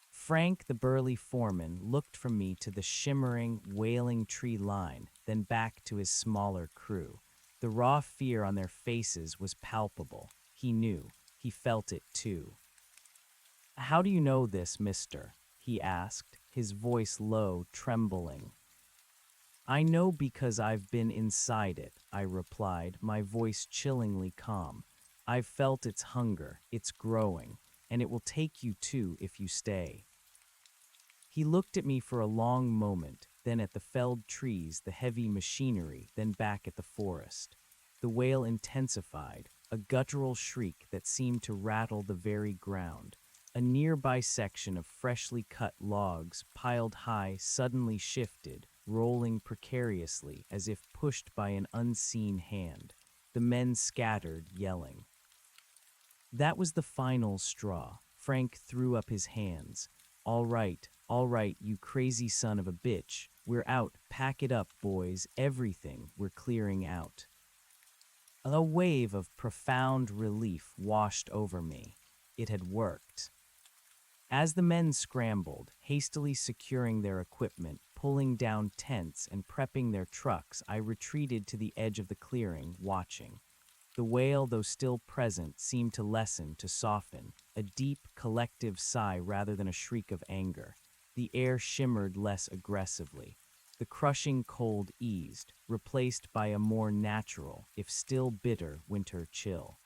Frank, the burly foreman, looked from me to the shimmering, wailing tree line, then back to his smaller crew. The raw fear on their faces was palpable. He knew. He felt it too. "How do you know this, mister?" he asked, his voice low, trembling. "I know because I've been inside it," I replied, my voice chillingly calm. "I've felt its hunger, it's growing, and it will take you too if you stay." He looked at me for a long moment, then at the felled trees, the heavy machinery, then back at the forest. The wail intensified, a guttural shriek that seemed to rattle the very ground. A nearby section of freshly cut logs, piled high, suddenly shifted, rolling precariously as if pushed by an unseen hand. The men scattered, yelling. That was the final straw. Frank threw up his hands. All right, you crazy son of a bitch. We're out. Pack it up, boys. Everything. We're clearing out." A wave of profound relief washed over me. It had worked. As the men scrambled, hastily securing their equipment, pulling down tents and prepping their trucks, I retreated to the edge of the clearing, watching. The wail, though still present, seemed to lessen, to soften, a deep, collective sigh rather than a shriek of anger. The air shimmered less aggressively. The crushing cold eased, replaced by a more natural, if still bitter, winter chill.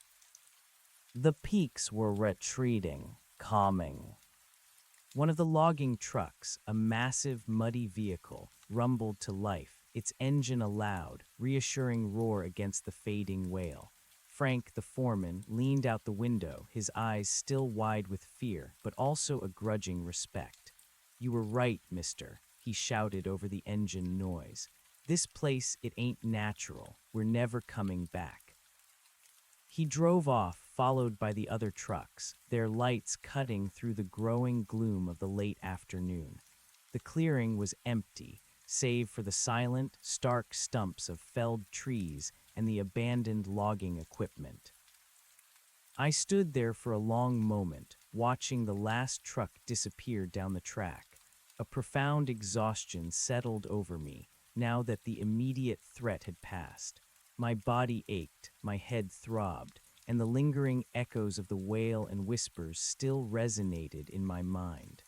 The peaks were retreating, calming. One of the logging trucks, a massive, muddy vehicle, rumbled to life, its engine a loud, reassuring roar against the fading wail. Frank, the foreman, leaned out the window, his eyes still wide with fear, but also a grudging respect. "You were right, mister," he shouted over the engine noise. "This place, it ain't natural. We're never coming back." He drove off, followed by the other trucks, their lights cutting through the growing gloom of the late afternoon. The clearing was empty, save for the silent, stark stumps of felled trees and the abandoned logging equipment. I stood there for a long moment, watching the last truck disappear down the track. A profound exhaustion settled over me, now that the immediate threat had passed. My body ached, my head throbbed, and the lingering echoes of the wail and whispers still resonated in my mind.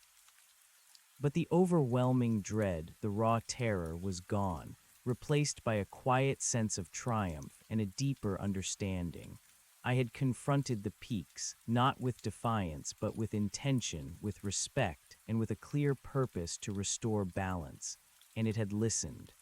But the overwhelming dread, the raw terror, was gone, replaced by a quiet sense of triumph and a deeper understanding. I had confronted the peaks, not with defiance, but with intention, with respect, and with a clear purpose to restore balance, and it had listened.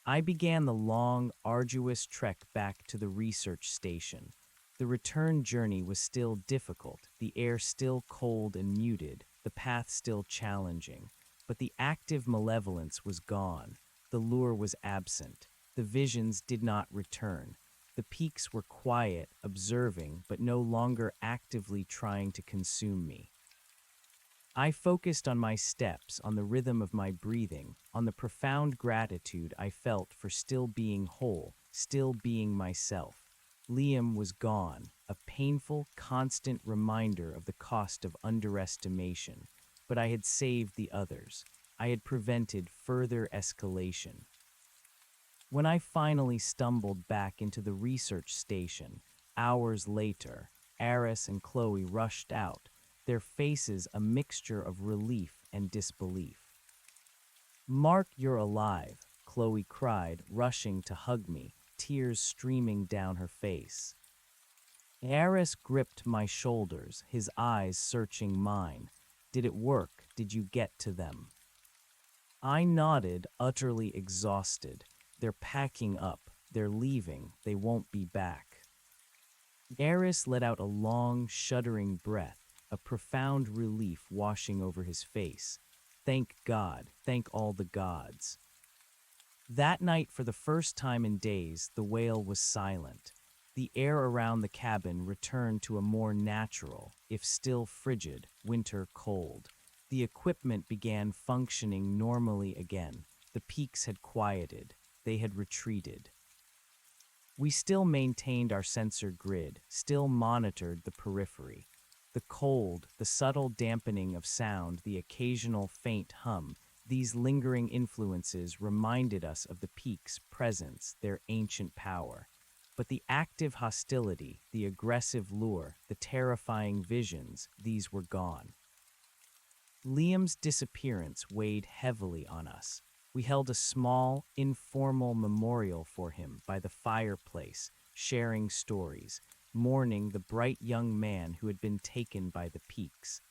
I began the long, arduous trek back to the research station. The return journey was still difficult, the air still cold and muted, the path still challenging. But the active malevolence was gone. The lure was absent. The visions did not return. The peaks were quiet, observing, but no longer actively trying to consume me. I focused on my steps, on the rhythm of my breathing, on the profound gratitude I felt for still being whole, still being myself. Liam was gone, a painful, constant reminder of the cost of underestimation. But I had saved the others. I had prevented further escalation. When I finally stumbled back into the research station, hours later, Eris and Chloe rushed out, their faces a mixture of relief and disbelief. "Mark, you're alive," Chloe cried, rushing to hug me, tears streaming down her face. Eris gripped my shoulders, his eyes searching mine. "Did it work? Did you get to them?" I nodded, utterly exhausted. "They're packing up. They're leaving. They won't be back." Eris let out a long, shuddering breath, a profound relief washing over his face. Thank God, thank all the gods. That night, for the first time in days, the whale was silent. The air around the cabin returned to a more natural, if still frigid, winter cold. The equipment began functioning normally again. The peaks had quieted. They had retreated. We still maintained our sensor grid, still monitored the periphery. The cold, the subtle dampening of sound, the occasional faint hum, these lingering influences reminded us of the peak's presence, their ancient power. But the active hostility, the aggressive lure, the terrifying visions, these were gone. Liam's disappearance weighed heavily on us. We held a small, informal memorial for him by the fireplace, sharing stories, mourning the bright young man who had been taken by the peaks.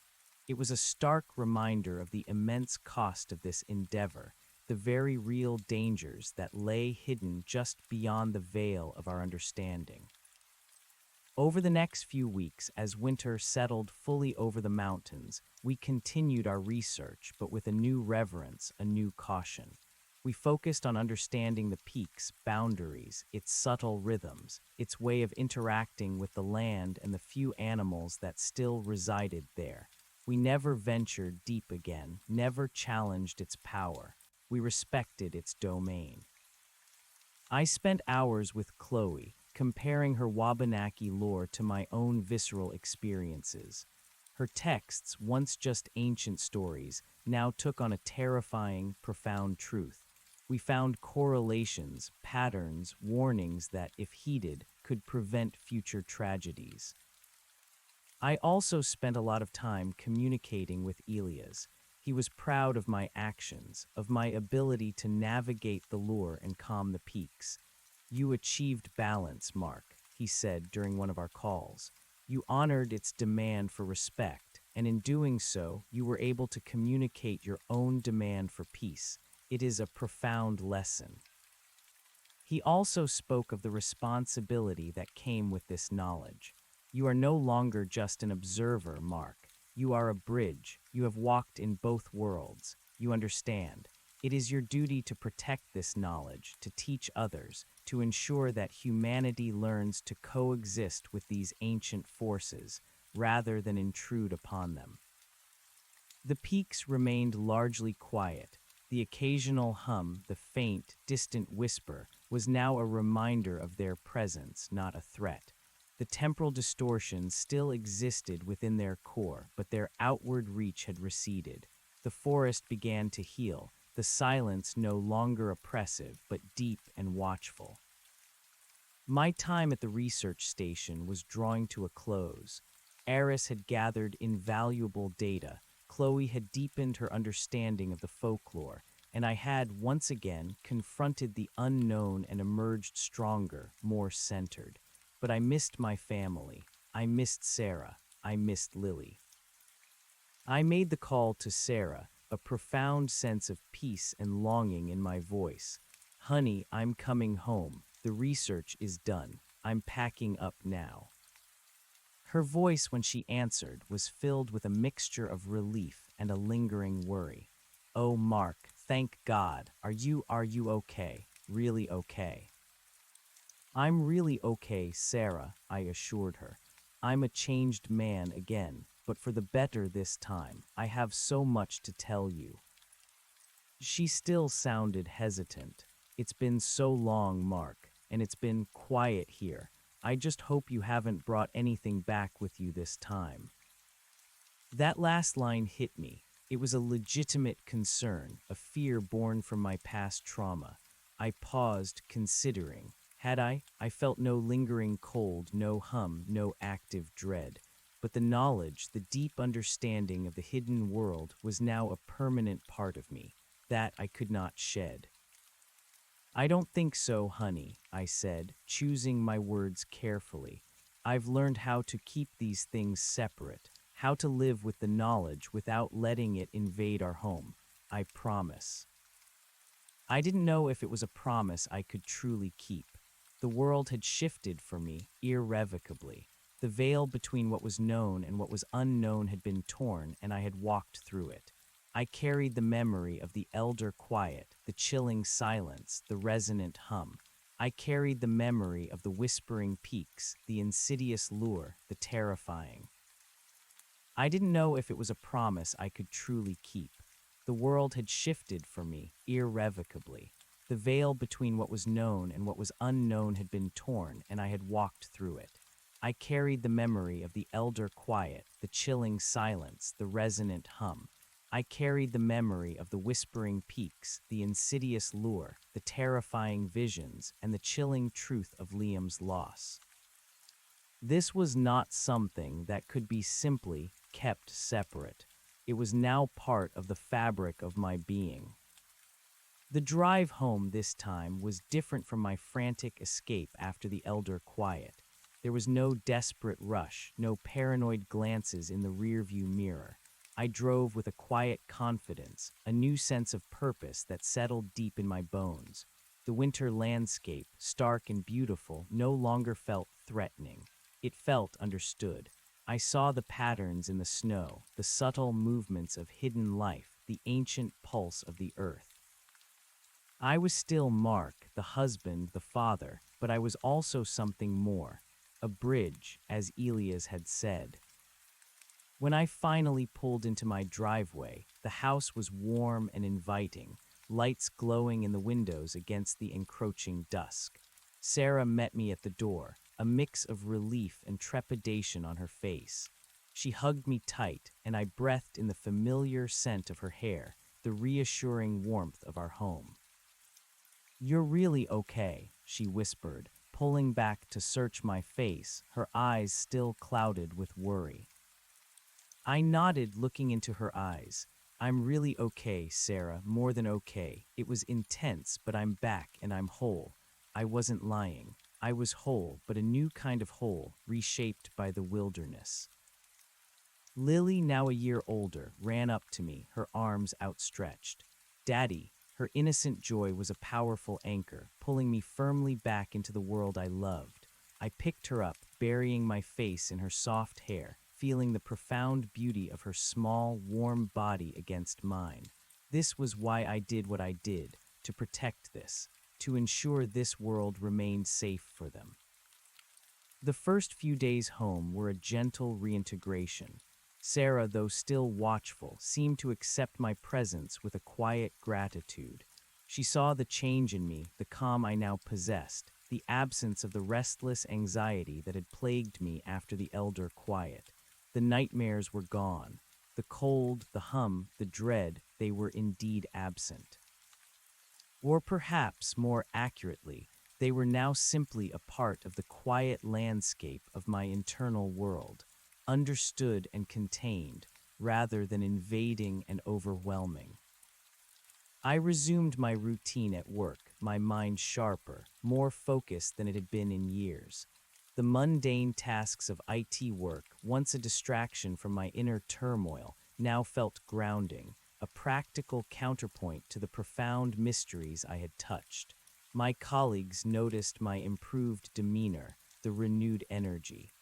It was a stark reminder of the immense cost of this endeavor, the very real dangers that lay hidden just beyond the veil of our understanding. Over the next few weeks, as winter settled fully over the mountains, we continued our research, but with a new reverence, a new caution. We focused on understanding the peak's boundaries, its subtle rhythms, its way of interacting with the land and the few animals that still resided there. We never ventured deep again, never challenged its power. We respected its domain. I spent hours with Chloe, comparing her Wabanaki lore to my own visceral experiences. Her texts, once just ancient stories, now took on a terrifying, profound truth. We found correlations, patterns, warnings that, if heeded, could prevent future tragedies. I also spent a lot of time communicating with Elias. He was proud of my actions, of my ability to navigate the lure and calm the peaks. "You achieved balance, Mark," he said during one of our calls. "You honored its demand for respect, and in doing so, you were able to communicate your own demand for peace. It is a profound lesson." He also spoke of the responsibility that came with this knowledge. "You are no longer just an observer, Mark. You are a bridge. You have walked in both worlds. You understand. It is your duty to protect this knowledge, to teach others, to ensure that humanity learns to coexist with these ancient forces, rather than intrude upon them." The peaks remained largely quiet. The occasional hum, the faint, distant whisper, was now a reminder of their presence, not a threat. The temporal distortions still existed within their core, but their outward reach had receded. The forest began to heal, the silence no longer oppressive, but deep and watchful. My time at the research station was drawing to a close. Eris had gathered invaluable data, Chloe had deepened her understanding of the folklore, and I had, once again, confronted the unknown and emerged stronger, more centered. but I missed my family. I missed Sarah. I missed Lily. I made the call to Sarah, a profound sense of peace and longing in my voice. Honey, I'm coming home. The research is done. I'm packing up now. Her voice, when she answered, was filled with a mixture of relief and a lingering worry. Oh, Mark, thank God. Are you okay? Really okay? I'm really okay, Sarah, I assured her. I'm a changed man again, but for the better this time. I have so much to tell you. She still sounded hesitant. It's been so long, Mark, and it's been quiet here. I just hope you haven't brought anything back with you this time. That last line hit me. It was a legitimate concern, a fear born from my past trauma. I paused, considering. Had I? I felt no lingering cold, no hum, no active dread. But the knowledge, the deep understanding of the hidden world was now a permanent part of me. That I could not shed. I don't think so, honey, I said, choosing my words carefully. I've learned how to keep these things separate, how to live with the knowledge without letting it invade our home. I promise. I didn't know if it was a promise I could truly keep. The world had shifted for me irrevocably. The veil between what was known and what was unknown had been torn, and I had walked through it. I carried the memory of the elder quiet, the chilling silence, the resonant hum. I carried the memory of the whispering peaks, the insidious lure, the terrifying. I didn't know if it was a promise I could truly keep. The world had shifted for me irrevocably. The veil between what was known and what was unknown had been torn, and I had walked through it. I carried the memory of the elder quiet, the chilling silence, the resonant hum. I carried the memory of the whispering peaks, the insidious lure, the terrifying visions, and the chilling truth of Liam's loss. This was not something that could be simply kept separate. It was now part of the fabric of my being. The drive home this time was different from my frantic escape after the elder quiet. There was no desperate rush, no paranoid glances in the rearview mirror. I drove with a quiet confidence, a new sense of purpose that settled deep in my bones. The winter landscape, stark and beautiful, no longer felt threatening. It felt understood. I saw the patterns in the snow, the subtle movements of hidden life, the ancient pulse of the earth. I was still Mark, the husband, the father, but I was also something more. A bridge, as Elias had said. When I finally pulled into my driveway, the house was warm and inviting, lights glowing in the windows against the encroaching dusk. Sarah met me at the door, a mix of relief and trepidation on her face. She hugged me tight, and I breathed in the familiar scent of her hair, the reassuring warmth of our home. "You're really okay," she whispered, pulling back to search my face, her eyes still clouded with worry. I nodded, looking into her eyes. "I'm really okay, Sarah, more than okay. It was intense, but I'm back and I'm whole." I wasn't lying. I was whole, but a new kind of whole, reshaped by the wilderness. Lily, now a year older, ran up to me, her arms outstretched. "Daddy." Her innocent joy was a powerful anchor, pulling me firmly back into the world I loved. I picked her up, burying my face in her soft hair, feeling the profound beauty of her small, warm body against mine. This was why I did what I did, to protect this, to ensure this world remained safe for them. The first few days home were a gentle reintegration. Sarah, though still watchful, seemed to accept my presence with a quiet gratitude. She saw the change in me, the calm I now possessed, the absence of the restless anxiety that had plagued me after the elder quiet. The nightmares were gone. The cold, the hum, the dread, they were indeed absent. Or perhaps, more accurately, they were now simply a part of the quiet landscape of my internal world, understood and contained, rather than invading and overwhelming. I resumed my routine at work, my mind sharper, more focused than it had been in years. The mundane tasks of IT work, once a distraction from my inner turmoil, now felt grounding, a practical counterpoint to the profound mysteries I had touched. My colleagues noticed my improved demeanor, the renewed energy.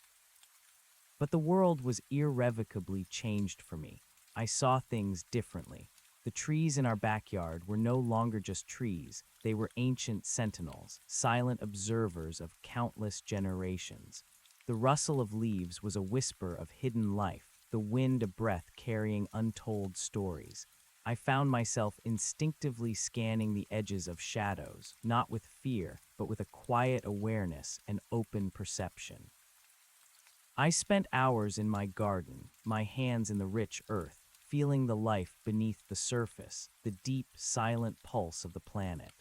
But the world was irrevocably changed for me. I saw things differently. The trees in our backyard were no longer just trees, they were ancient sentinels, silent observers of countless generations. The rustle of leaves was a whisper of hidden life, the wind a breath carrying untold stories. I found myself instinctively scanning the edges of shadows, not with fear, but with a quiet awareness and open perception. I spent hours in my garden, my hands in the rich earth, feeling the life beneath the surface, the deep, silent pulse of the planet.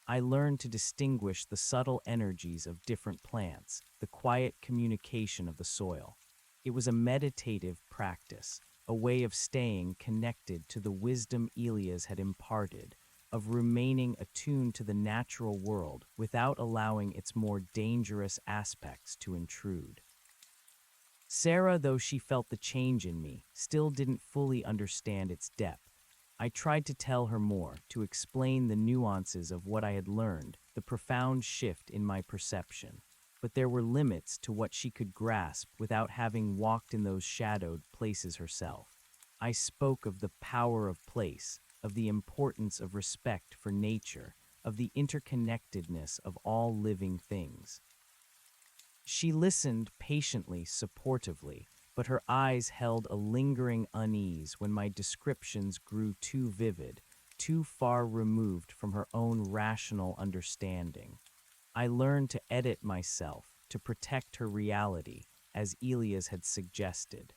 I learned to distinguish the subtle energies of different plants, the quiet communication of the soil. It was a meditative practice, a way of staying connected to the wisdom Elias had imparted, of remaining attuned to the natural world without allowing its more dangerous aspects to intrude. Sarah, though she felt the change in me, still didn't fully understand its depth. I tried to tell her more, to explain the nuances of what I had learned, the profound shift in my perception. But there were limits to what she could grasp without having walked in those shadowed places herself. I spoke of the power of place, of the importance of respect for nature, of the interconnectedness of all living things. She listened patiently, supportively, but her eyes held a lingering unease when my descriptions grew too vivid, too far removed from her own rational understanding. I learned to edit myself, to protect her reality, as Elias had suggested.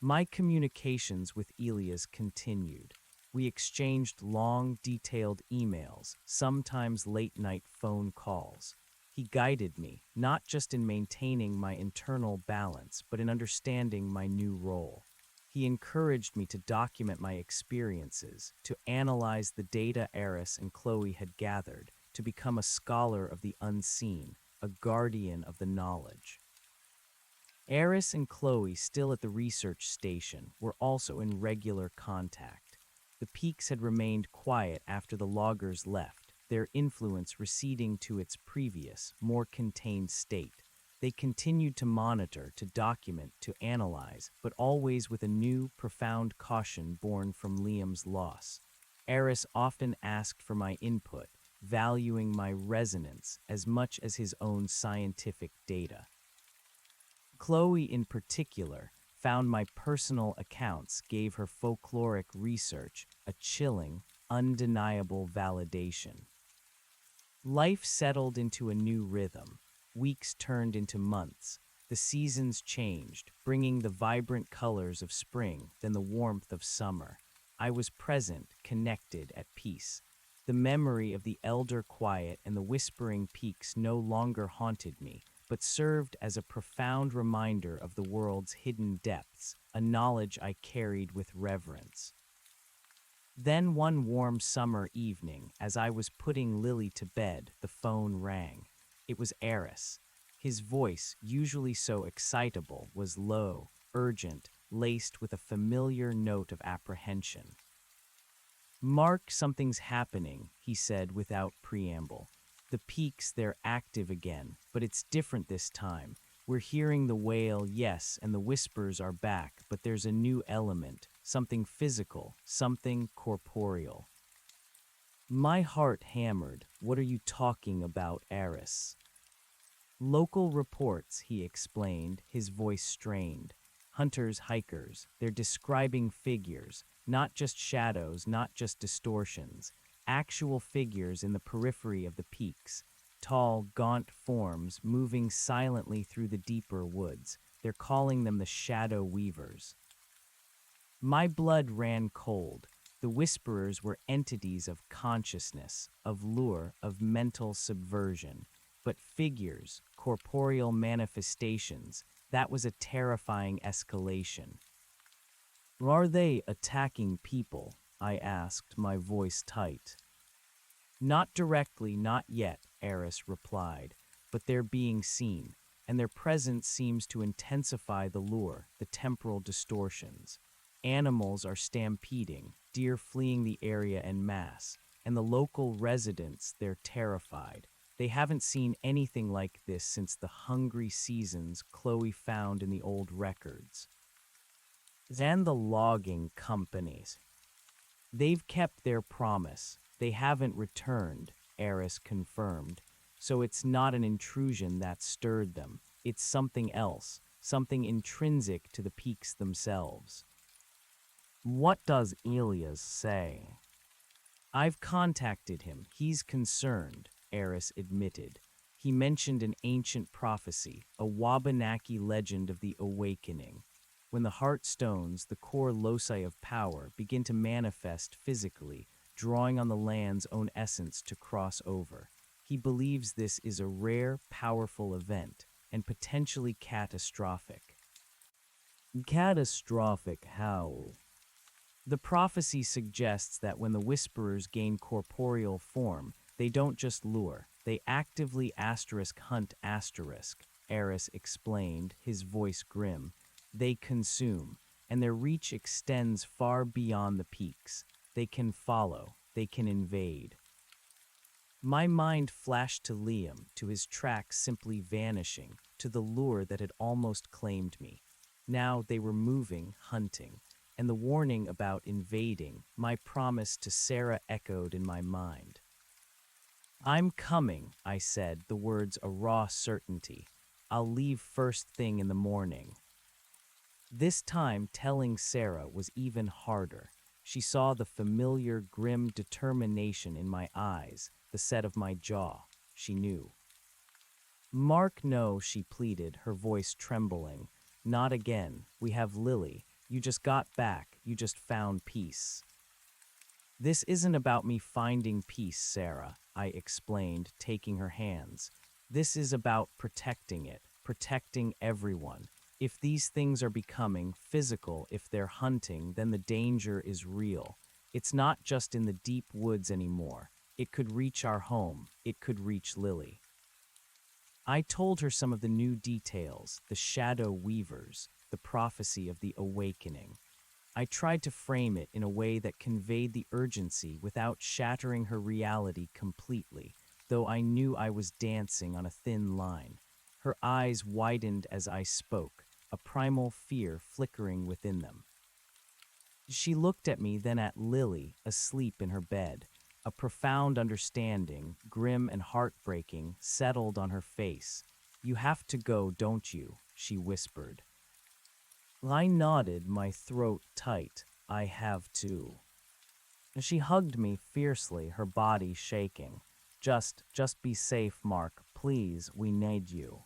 My communications with Elias continued. We exchanged long, detailed emails, sometimes late-night phone calls. He guided me, not just in maintaining my internal balance, but in understanding my new role. He encouraged me to document my experiences, to analyze the data Eris and Chloe had gathered, to become a scholar of the unseen, a guardian of the knowledge. Eris and Chloe, still at the research station, were also in regular contact. The peaks had remained quiet after the loggers left, their influence receding to its previous, more contained state. They continued to monitor, to document, to analyze, but always with a new, profound caution born from Liam's loss. Eris often asked for my input, valuing my resonance as much as his own scientific data. Chloe, in particular, found my personal accounts gave her folkloric research a chilling, undeniable validation. Life settled into a new rhythm. Weeks turned into months. The seasons changed, bringing the vibrant colors of spring, then the warmth of summer. I was present, connected, at peace. The memory of the elder quiet and the whispering peaks no longer haunted me, but served as a profound reminder of the world's hidden depths, a knowledge I carried with reverence. Then one warm summer evening, as I was putting Lily to bed, the phone rang. It was Eris. His voice, usually so excitable, was low, urgent, laced with a familiar note of apprehension. "Mark, something's happening," he said without preamble. "The peaks, they're active again, but it's different this time. We're hearing the wail, yes, and the whispers are back, but there's a new element, something physical, something corporeal." My heart hammered. "What are you talking about, Eris?" "Local reports," he explained, his voice strained. "Hunters, hikers, they're describing figures, not just shadows, not just distortions. Actual figures in the periphery of the peaks, tall, gaunt forms moving silently through the deeper woods. They're calling them the Shadow Weavers." My blood ran cold. The whisperers were entities of consciousness, of lure, of mental subversion. But figures, corporeal manifestations, that was a terrifying escalation. "Are they attacking people?" I asked, my voice tight. "Not directly, not yet," Eris replied. but they're being seen, and their presence seems to intensify the lure, the temporal distortions. Animals are stampeding, deer fleeing the area en masse, and the local residents, they're terrified. They haven't seen anything like this since the hungry seasons Chloe found in the old records. Then the logging companies. They've kept their promise. They haven't returned, Eris confirmed. So it's not an intrusion that stirred them. It's something else, something intrinsic to the peaks themselves. What does Elias say? I've contacted him. He's concerned, Eris admitted. He mentioned an ancient prophecy, a Wabanaki legend of the awakening. When the heart stones, the core loci of power, begin to manifest physically, drawing on the land's own essence to cross over. He believes this is a rare, powerful event, and potentially catastrophic. Catastrophic how? The prophecy suggests that when the whisperers gain corporeal form, they don't just lure, they actively hunt Eris explained, his voice grim. They consume, and their reach extends far beyond the peaks. They can follow, they can invade. My mind flashed to Liam, to his tracks simply vanishing, to the lure that had almost claimed me. Now they were moving, hunting, and the warning about invading, my promise to Sarah echoed in my mind. I'm coming, I said, the words a raw certainty. I'll leave first thing in the morning. This time telling Sarah was even harder. She saw the familiar, grim determination in my eyes, the set of my jaw. She knew. Mark, no, she pleaded, her voice trembling. Not again. We have Lily. You just got back. You just found peace. This isn't about me finding peace, Sarah, I explained, taking her hands. This is about protecting it, protecting everyone. If these things are becoming physical, if they're hunting, then the danger is real. It's not just in the deep woods anymore. It could reach our home. It could reach Lily. I told her some of the new details, the shadow weavers, the prophecy of the awakening. I tried to frame it in a way that conveyed the urgency without shattering her reality completely, though I knew I was dancing on a thin line. Her eyes widened as I spoke, a primal fear flickering within them. She looked at me, then at Lily, asleep in her bed. A profound understanding, grim and heartbreaking, settled on her face. You have to go, don't you? She whispered. I nodded, my throat tight. I have to. She hugged me fiercely, her body shaking. Just be safe, Mark. Please, we need you.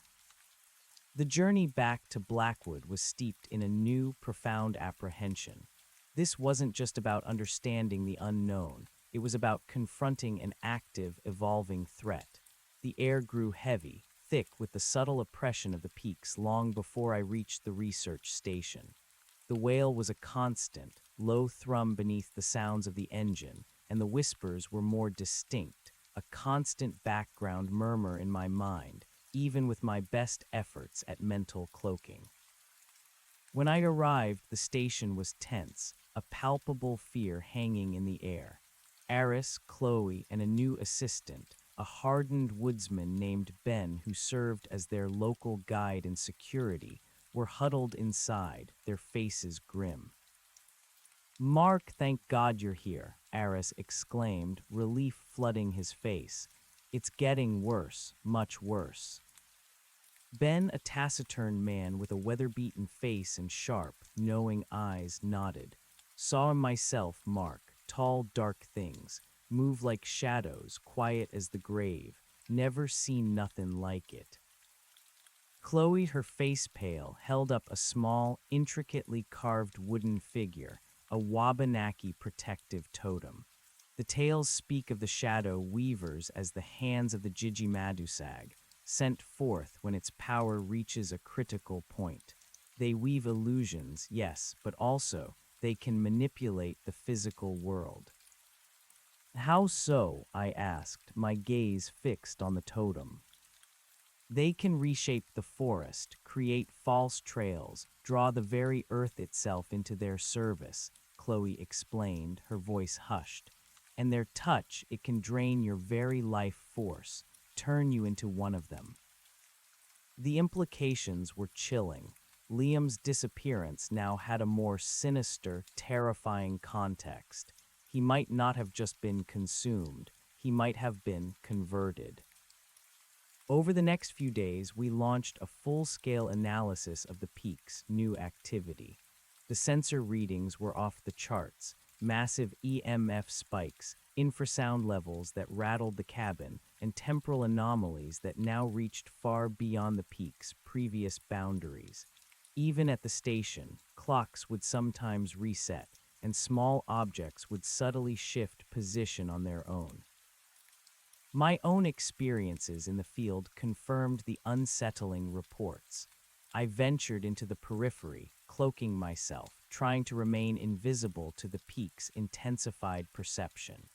The journey back to Blackwood was steeped in a new, profound apprehension. This wasn't just about understanding the unknown. It was about confronting an active, evolving threat. The air grew heavy, thick with the subtle oppression of the peaks long before I reached the research station. The wail was a constant, low thrum beneath the sounds of the engine, and the whispers were more distinct, a constant background murmur in my mind, even with my best efforts at mental cloaking. When I arrived, the station was tense, a palpable fear hanging in the air. Eris, Chloe, and a new assistant, a hardened woodsman named Ben who served as their local guide and security, were huddled inside, their faces grim. Mark, thank God you're here, Eris exclaimed, relief flooding his face. It's getting worse, much worse. Ben, a taciturn man with a weather-beaten face and sharp, knowing eyes, nodded. Saw myself, Mark, tall, dark things, move like shadows, quiet as the grave, never seen nothing like it. Chloe, her face pale, held up a small, intricately carved wooden figure, a Wabanaki protective totem. The tales speak of the shadow weavers as the hands of the Jijimadusag, sent forth when its power reaches a critical point. They weave illusions, yes, but also they can manipulate the physical world. How so? I asked, my gaze fixed on the totem. They can reshape the forest, create false trails, draw the very earth itself into their service, Chloe explained, her voice hushed. And their touch, it can drain your very life force, turn you into one of them. The implications were chilling. Liam's disappearance now had a more sinister, terrifying context. He might not have just been consumed, he might have been converted. Over the next few days, we launched a full-scale analysis of the peak's new activity. The sensor readings were off the charts, massive EMF spikes, infrasound levels that rattled the cabin, and temporal anomalies that now reached far beyond the peak's previous boundaries. Even at the station, clocks would sometimes reset, and small objects would subtly shift position on their own. My own experiences in the field confirmed the unsettling reports. I ventured into the periphery, cloaking myself, trying to remain invisible to the peak's intensified perception.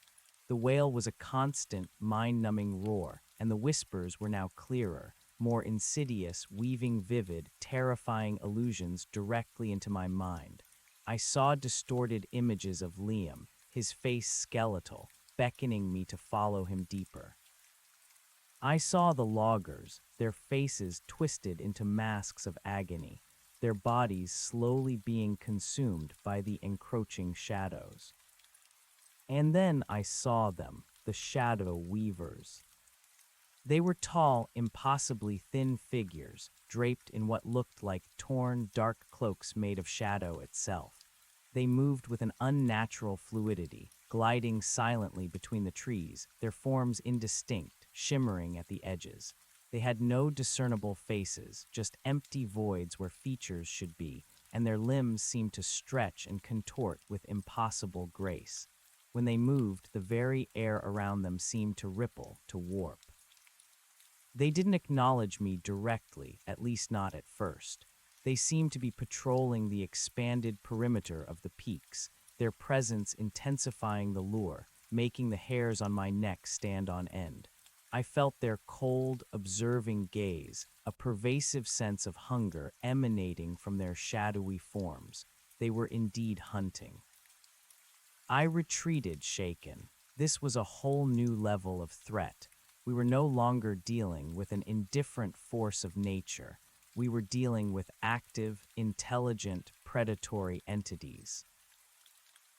The wail was a constant, mind-numbing roar, and the whispers were now clearer, more insidious, weaving vivid, terrifying illusions directly into my mind. I saw distorted images of Liam, his face skeletal, beckoning me to follow him deeper. I saw the loggers, their faces twisted into masks of agony, their bodies slowly being consumed by the encroaching shadows. And then I saw them, the shadow weavers. They were tall, impossibly thin figures, draped in what looked like torn, dark cloaks made of shadow itself. They moved with an unnatural fluidity, gliding silently between the trees, their forms indistinct, shimmering at the edges. They had no discernible faces, just empty voids where features should be, and their limbs seemed to stretch and contort with impossible grace. When they moved, the very air around them seemed to ripple, to warp. They didn't acknowledge me directly, at least not at first. They seemed to be patrolling the expanded perimeter of the peaks, their presence intensifying the lure, making the hairs on my neck stand on end. I felt their cold, observing gaze, a pervasive sense of hunger emanating from their shadowy forms. They were indeed hunting. I retreated, shaken. This was a whole new level of threat. We were no longer dealing with an indifferent force of nature. We were dealing with active, intelligent, predatory entities.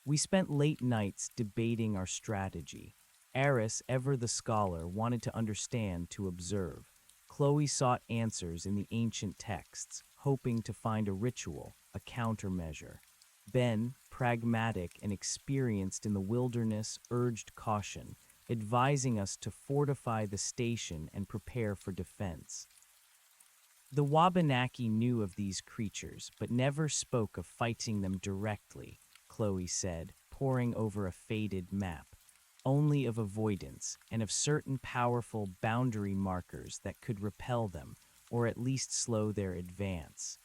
We spent late nights debating our strategy. Eris, ever the scholar, wanted to understand, to observe. Chloe sought answers in the ancient texts, hoping to find a ritual, a countermeasure. Ben, pragmatic and experienced in the wilderness, urged caution, advising us to fortify the station and prepare for defense. The Wabanaki knew of these creatures, but never spoke of fighting them directly, Chloe said, poring over a faded map. Only of avoidance, and of certain powerful boundary markers that could repel them, or at least slow their advance.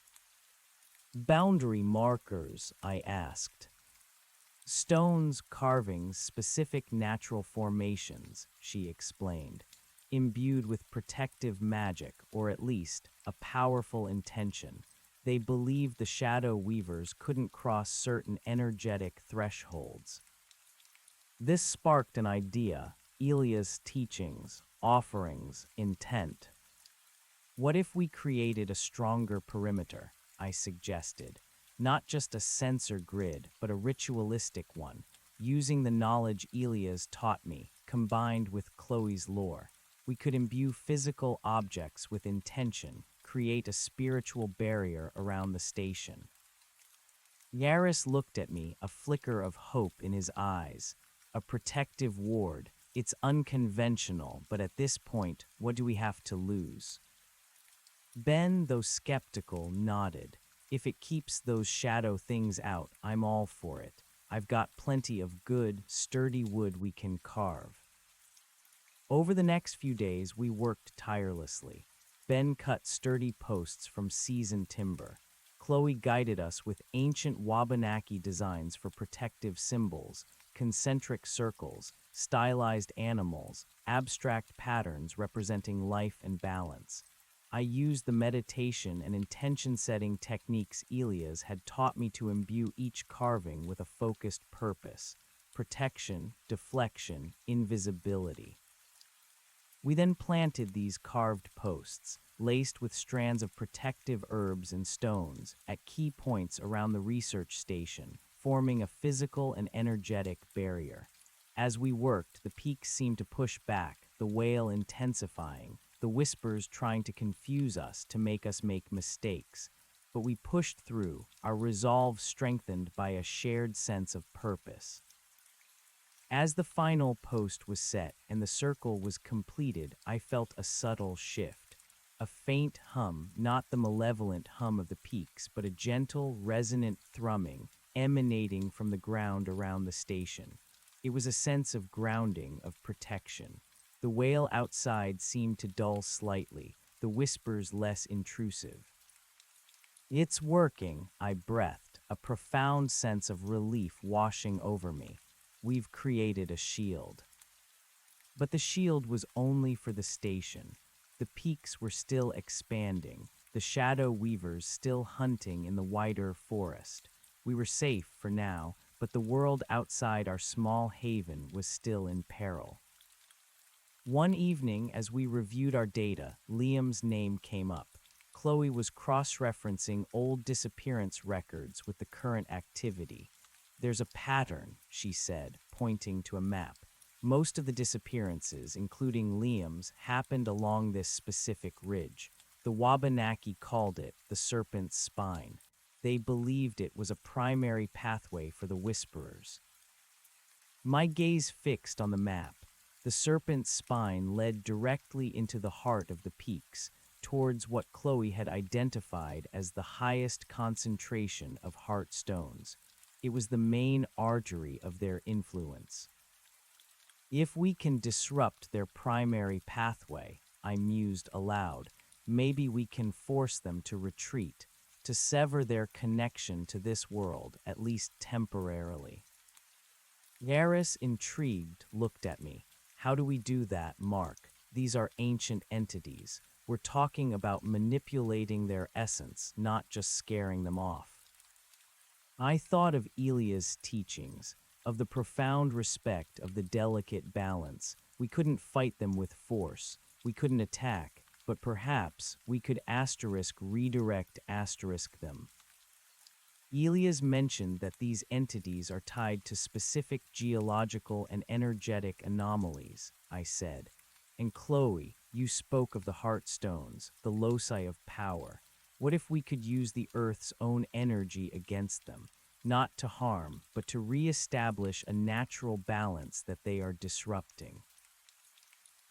Boundary markers, I asked. Stones, carvings, specific natural formations, she explained, imbued with protective magic, or at least a powerful intention. They believed the shadow weavers couldn't cross certain energetic thresholds. This sparked an idea, Elia's teachings, offerings, intent. What if we created a stronger perimeter, I suggested, not just a sensor grid, but a ritualistic one, using the knowledge Elia's taught me, combined with Chloe's lore. We could imbue physical objects with intention, create a spiritual barrier around the station. Yaris looked at me, a flicker of hope in his eyes. A protective ward. It's unconventional, but at this point, what do we have to lose? Ben, though skeptical, nodded. If it keeps those shadow things out, I'm all for it. I've got plenty of good, sturdy wood we can carve. Over the next few days, we worked tirelessly. Ben cut sturdy posts from seasoned timber. Chloe guided us with ancient Wabanaki designs for protective symbols, concentric circles, stylized animals, abstract patterns representing life and balance. I used the meditation and intention-setting techniques Elias had taught me to imbue each carving with a focused purpose: protection, deflection, invisibility. We then planted these carved posts, laced with strands of protective herbs and stones, at key points around the research station, forming a physical and energetic barrier. As we worked, the peaks seemed to push back, the wail intensifying, the whispers trying to confuse us, to make us make mistakes. But we pushed through, our resolve strengthened by a shared sense of purpose. As the final post was set and the circle was completed, I felt a subtle shift. A faint hum, not the malevolent hum of the peaks, but a gentle, resonant thrumming emanating from the ground around the station. It was a sense of grounding, of protection. The wail outside seemed to dull slightly, the whispers less intrusive. "It's working," I breathed, a profound sense of relief washing over me. "We've created a shield." But the shield was only for the station. The peaks were still expanding, the shadow weavers still hunting in the wider forest. We were safe for now, but the world outside our small haven was still in peril. One evening, as we reviewed our data, Liam's name came up. Chloe was cross-referencing old disappearance records with the current activity. "There's a pattern," she said, pointing to a map. "Most of the disappearances, including Liam's, happened along this specific ridge. The Wabanaki called it the serpent's spine. They believed it was a primary pathway for the Whisperers." My gaze fixed on the map. The serpent's spine led directly into the heart of the peaks, towards what Chloe had identified as the highest concentration of heart stones. It was the main artery of their influence. "If we can disrupt their primary pathway," I mused aloud, "maybe we can force them to retreat, to sever their connection to this world, at least temporarily." Yaris, intrigued, looked at me. "How do we do that, Mark? These are ancient entities. We're talking about manipulating their essence, not just scaring them off." I thought of Elia's teachings, of the profound respect, of the delicate balance. We couldn't fight them with force. We couldn't attack, but perhaps we could redirect them. Elias mentioned that these entities are tied to specific geological and energetic anomalies, I said. "And Chloe, you spoke of the heartstones, the loci of power. What if we could use the Earth's own energy against them, not to harm, but to re-establish a natural balance that they are disrupting?"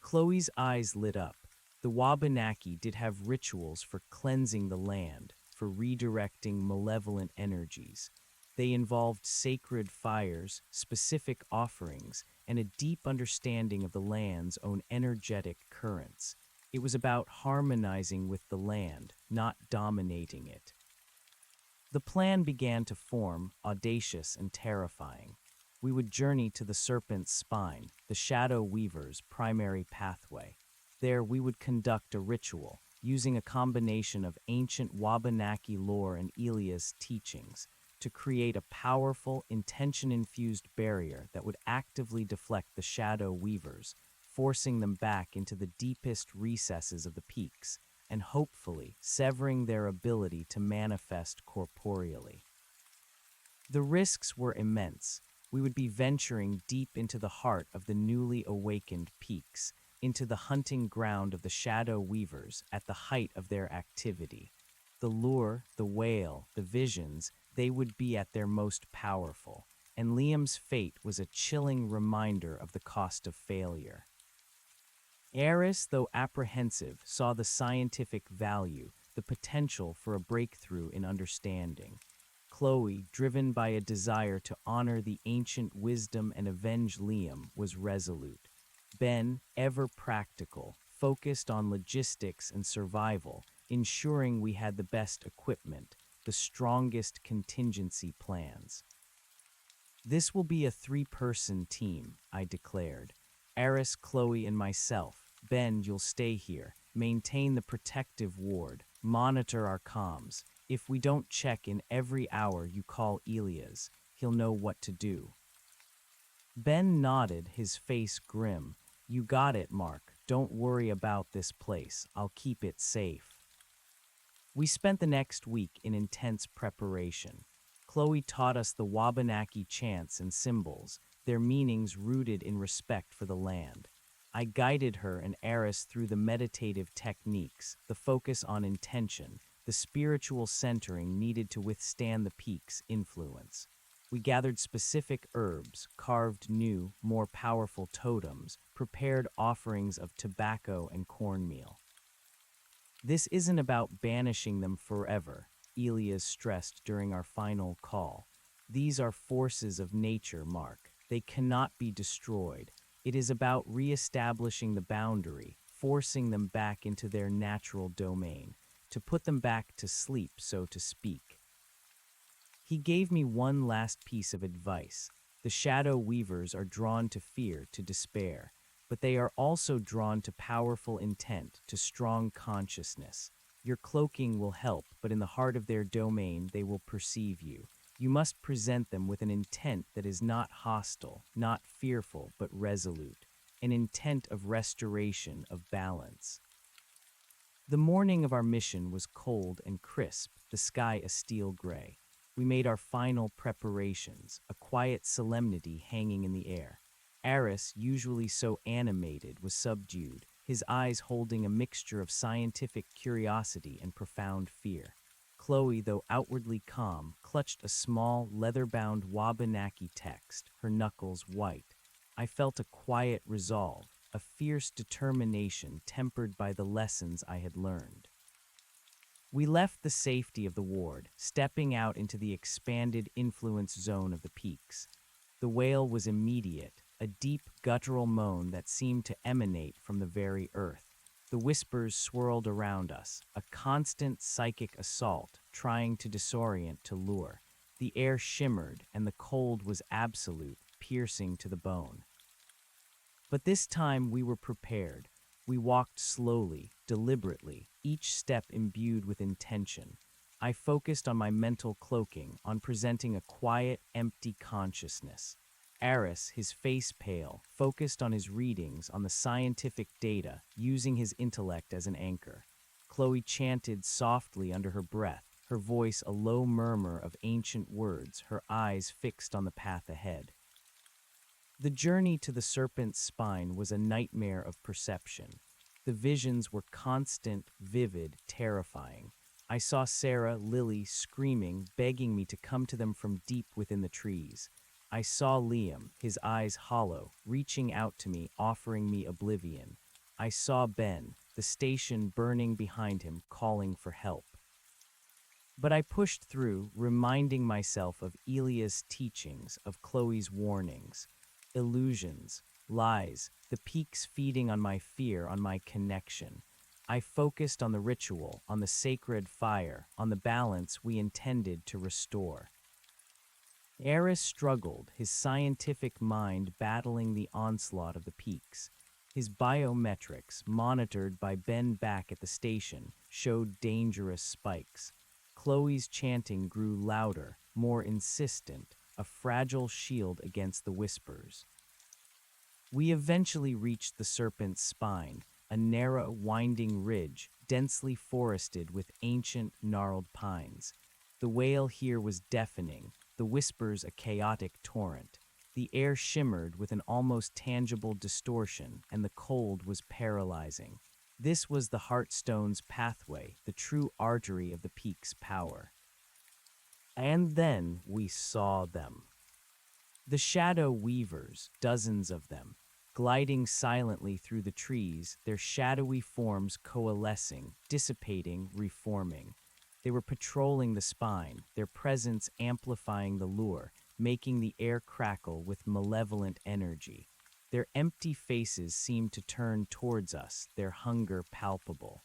Chloe's eyes lit up. The Wabanaki did have rituals for cleansing the land, for redirecting malevolent energies. They involved sacred fires, specific offerings, and a deep understanding of the land's own energetic currents. It was about harmonizing with the land, not dominating it. The plan began to form, audacious and terrifying. We would journey to the serpent's spine, the shadow weaver's primary pathway. There we would conduct a ritual, using a combination of ancient Wabanaki lore and Elia's teachings, to create a powerful, intention-infused barrier that would actively deflect the shadow weavers, forcing them back into the deepest recesses of the peaks, and hopefully severing their ability to manifest corporeally. The risks were immense. We would be venturing deep into the heart of the newly awakened peaks, into the hunting ground of the shadow weavers at the height of their activity. The lure, the wail, the visions, they would be at their most powerful, and Liam's fate was a chilling reminder of the cost of failure. Eris, though apprehensive, saw the scientific value, the potential for a breakthrough in understanding. Chloe, driven by a desire to honor the ancient wisdom and avenge Liam, was resolute. Ben, ever practical, focused on logistics and survival, ensuring we had the best equipment, the strongest contingency plans. "This will be a 3-person team," I declared. "Eris, Chloe, and myself. Ben, you'll stay here. maintain the protective ward, monitor our comms. If we don't check in every hour you call Elias, he'll know what to do." Ben nodded, his face grim. "You got it, Mark. Don't worry about this place. I'll keep it safe." We spent the next week in intense preparation. Chloe taught us the Wabanaki chants and symbols, their meanings rooted in respect for the land. I guided her and Eris through the meditative techniques, the focus on intention, the spiritual centering needed to withstand the peak's influence. We gathered specific herbs, carved new, more powerful totems, prepared offerings of tobacco and cornmeal. "This isn't about banishing them forever," Elias stressed during our final call. "These are forces of nature, Mark. They cannot be destroyed. It is about re-establishing the boundary, forcing them back into their natural domain, to put them back to sleep, so to speak." He gave me one last piece of advice. "The shadow weavers are drawn to fear, to despair, but they are also drawn to powerful intent, to strong consciousness. Your cloaking will help, but in the heart of their domain they will perceive you. You must present them with an intent that is not hostile, not fearful, but resolute, an intent of restoration, of balance." The morning of our mission was cold and crisp, the sky a steel gray. We made our final preparations, a quiet solemnity hanging in the air. Eris, usually so animated, was subdued, his eyes holding a mixture of scientific curiosity and profound fear. Chloe, though outwardly calm, clutched a small, leather-bound Wabanaki text, her knuckles white. I felt a quiet resolve, a fierce determination tempered by the lessons I had learned. We left the safety of the ward, stepping out into the expanded influence zone of the peaks. The wail was immediate, a deep guttural moan that seemed to emanate from the very earth. The whispers swirled around us, a constant psychic assault, trying to disorient, to lure. The air shimmered, and the cold was absolute, piercing to the bone. But this time we were prepared. We walked slowly, deliberately, each step imbued with intention. I focused on my mental cloaking, on presenting a quiet, empty consciousness. Eris, his face pale, focused on his readings, on the scientific data, using his intellect as an anchor. Chloe chanted softly under her breath, her voice a low murmur of ancient words, her eyes fixed on the path ahead. The journey to the serpent's spine was a nightmare of perception. The visions were constant, vivid, terrifying. I saw Sarah, Lily, screaming, begging me to come to them from deep within the trees. I saw Liam, his eyes hollow, reaching out to me, offering me oblivion. I saw Ben, the station burning behind him, calling for help. But I pushed through, reminding myself of Elia's teachings, of Chloe's warnings. Illusions, lies, the peaks feeding on my fear, on my connection. I focused on the ritual, on the sacred fire, on the balance we intended to restore. Eris struggled, his scientific mind battling the onslaught of the peaks. His biometrics, monitored by Ben back at the station, showed dangerous spikes. Chloe's chanting grew louder, more insistent, a fragile shield against the whispers. We eventually reached the serpent's spine, a narrow, winding ridge, densely forested with ancient, gnarled pines. The wail here was deafening, the whispers a chaotic torrent. The air shimmered with an almost tangible distortion, and the cold was paralyzing. This was the Heartstone's pathway, the true artery of the peak's power. And then we saw them. The shadow weavers, dozens of them, gliding silently through the trees, their shadowy forms coalescing, dissipating, reforming. They were patrolling the spine, their presence amplifying the lure, making the air crackle with malevolent energy. Their empty faces seemed to turn towards us, their hunger palpable.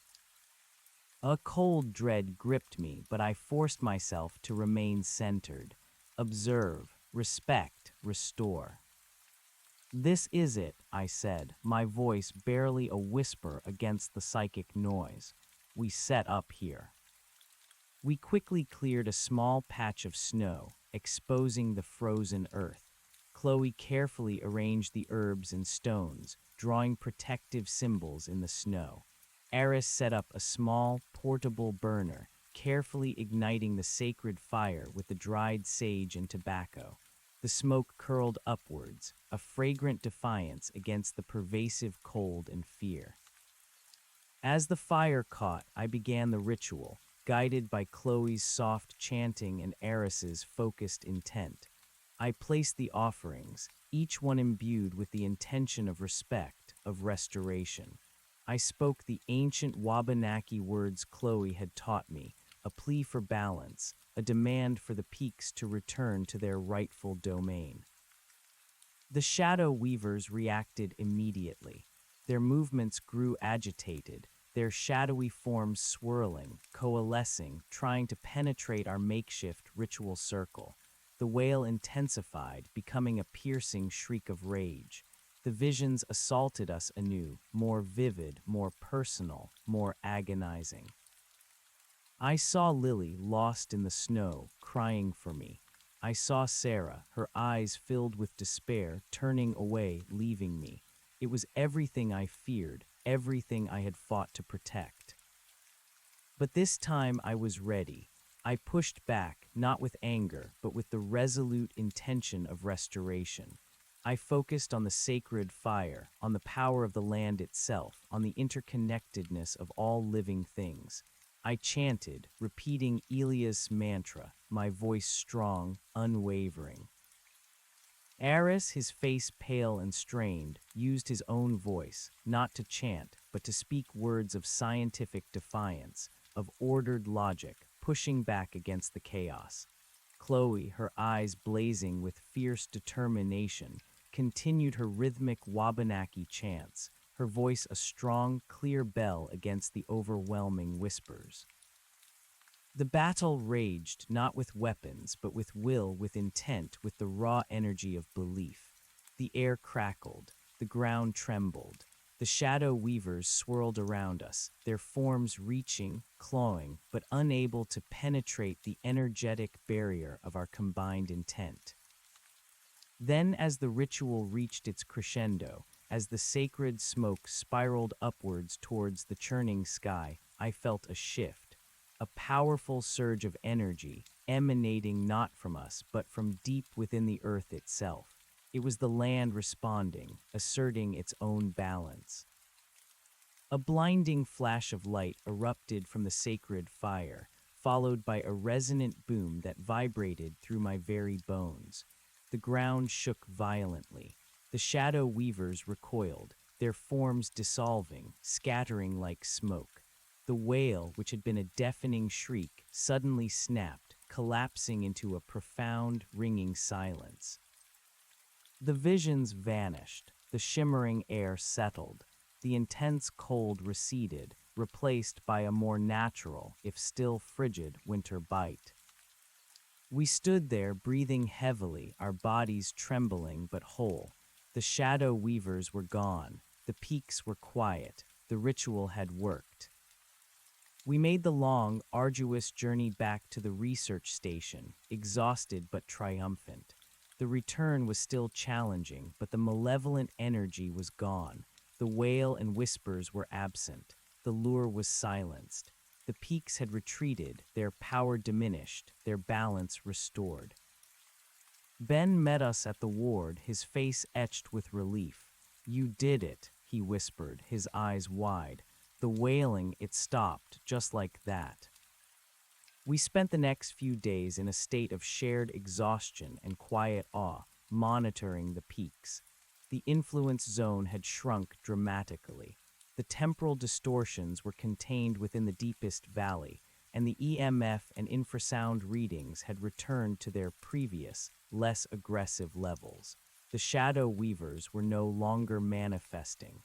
A cold dread gripped me, but I forced myself to remain centered. Observe, respect, restore. This is it, I said, my voice barely a whisper against the psychic noise. We set up here. We quickly cleared a small patch of snow, exposing the frozen earth. Chloe carefully arranged the herbs and stones, drawing protective symbols in the snow. Eris set up a small, portable burner, carefully igniting the sacred fire with the dried sage and tobacco. The smoke curled upwards, a fragrant defiance against the pervasive cold and fear. As the fire caught, I began the ritual, guided by Chloe's soft chanting and Eris's focused intent. I placed the offerings, each one imbued with the intention of respect, of restoration. I spoke the ancient Wabanaki words Chloe had taught me, a plea for balance, a demand for the peaks to return to their rightful domain. The shadow weavers reacted immediately. Their movements grew agitated, their shadowy forms swirling, coalescing, trying to penetrate our makeshift ritual circle. The wail intensified, becoming a piercing shriek of rage. The visions assaulted us anew, more vivid, more personal, more agonizing. I saw Lily lost in the snow, crying for me. I saw Sarah, her eyes filled with despair, turning away, leaving me. It was everything I feared, everything I had fought to protect. But this time I was ready. I pushed back, not with anger, but with the resolute intention of restoration. I focused on the sacred fire, on the power of the land itself, on the interconnectedness of all living things. I chanted, repeating Elia's mantra, my voice strong, unwavering. Eris, his face pale and strained, used his own voice, not to chant, but to speak words of scientific defiance, of ordered logic, pushing back against the chaos. Chloe, her eyes blazing with fierce determination, continued her rhythmic Wabanaki chants, her voice a strong, clear bell against the overwhelming whispers. The battle raged, not with weapons, but with will, with intent, with the raw energy of belief. The air crackled, the ground trembled. The shadow weavers swirled around us, their forms reaching, clawing, but unable to penetrate the energetic barrier of our combined intent. Then, as the ritual reached its crescendo, as the sacred smoke spiraled upwards towards the churning sky, I felt a shift, a powerful surge of energy, emanating not from us, but from deep within the earth itself. It was the land responding, asserting its own balance. A blinding flash of light erupted from the sacred fire, followed by a resonant boom that vibrated through my very bones. The ground shook violently. The shadow weavers recoiled, their forms dissolving, scattering like smoke. The wail, which had been a deafening shriek, suddenly snapped, collapsing into a profound, ringing silence. The visions vanished, the shimmering air settled, the intense cold receded, replaced by a more natural, if still frigid, winter bite. We stood there, breathing heavily, our bodies trembling but whole. The shadow weavers were gone, the peaks were quiet, the ritual had worked. We made the long, arduous journey back to the research station, exhausted but triumphant. The return was still challenging, but the malevolent energy was gone. The wail and whispers were absent. The lure was silenced. The peaks had retreated, their power diminished, their balance restored. Ben met us at the ward, his face etched with relief. "You did it," he whispered, his eyes wide. The wailing, it stopped, just like that. We spent the next few days in a state of shared exhaustion and quiet awe, monitoring the peaks. The influence zone had shrunk dramatically. The temporal distortions were contained within the deepest valley, and the EMF and infrasound readings had returned to their previous, less aggressive levels. The shadow weavers were no longer manifesting.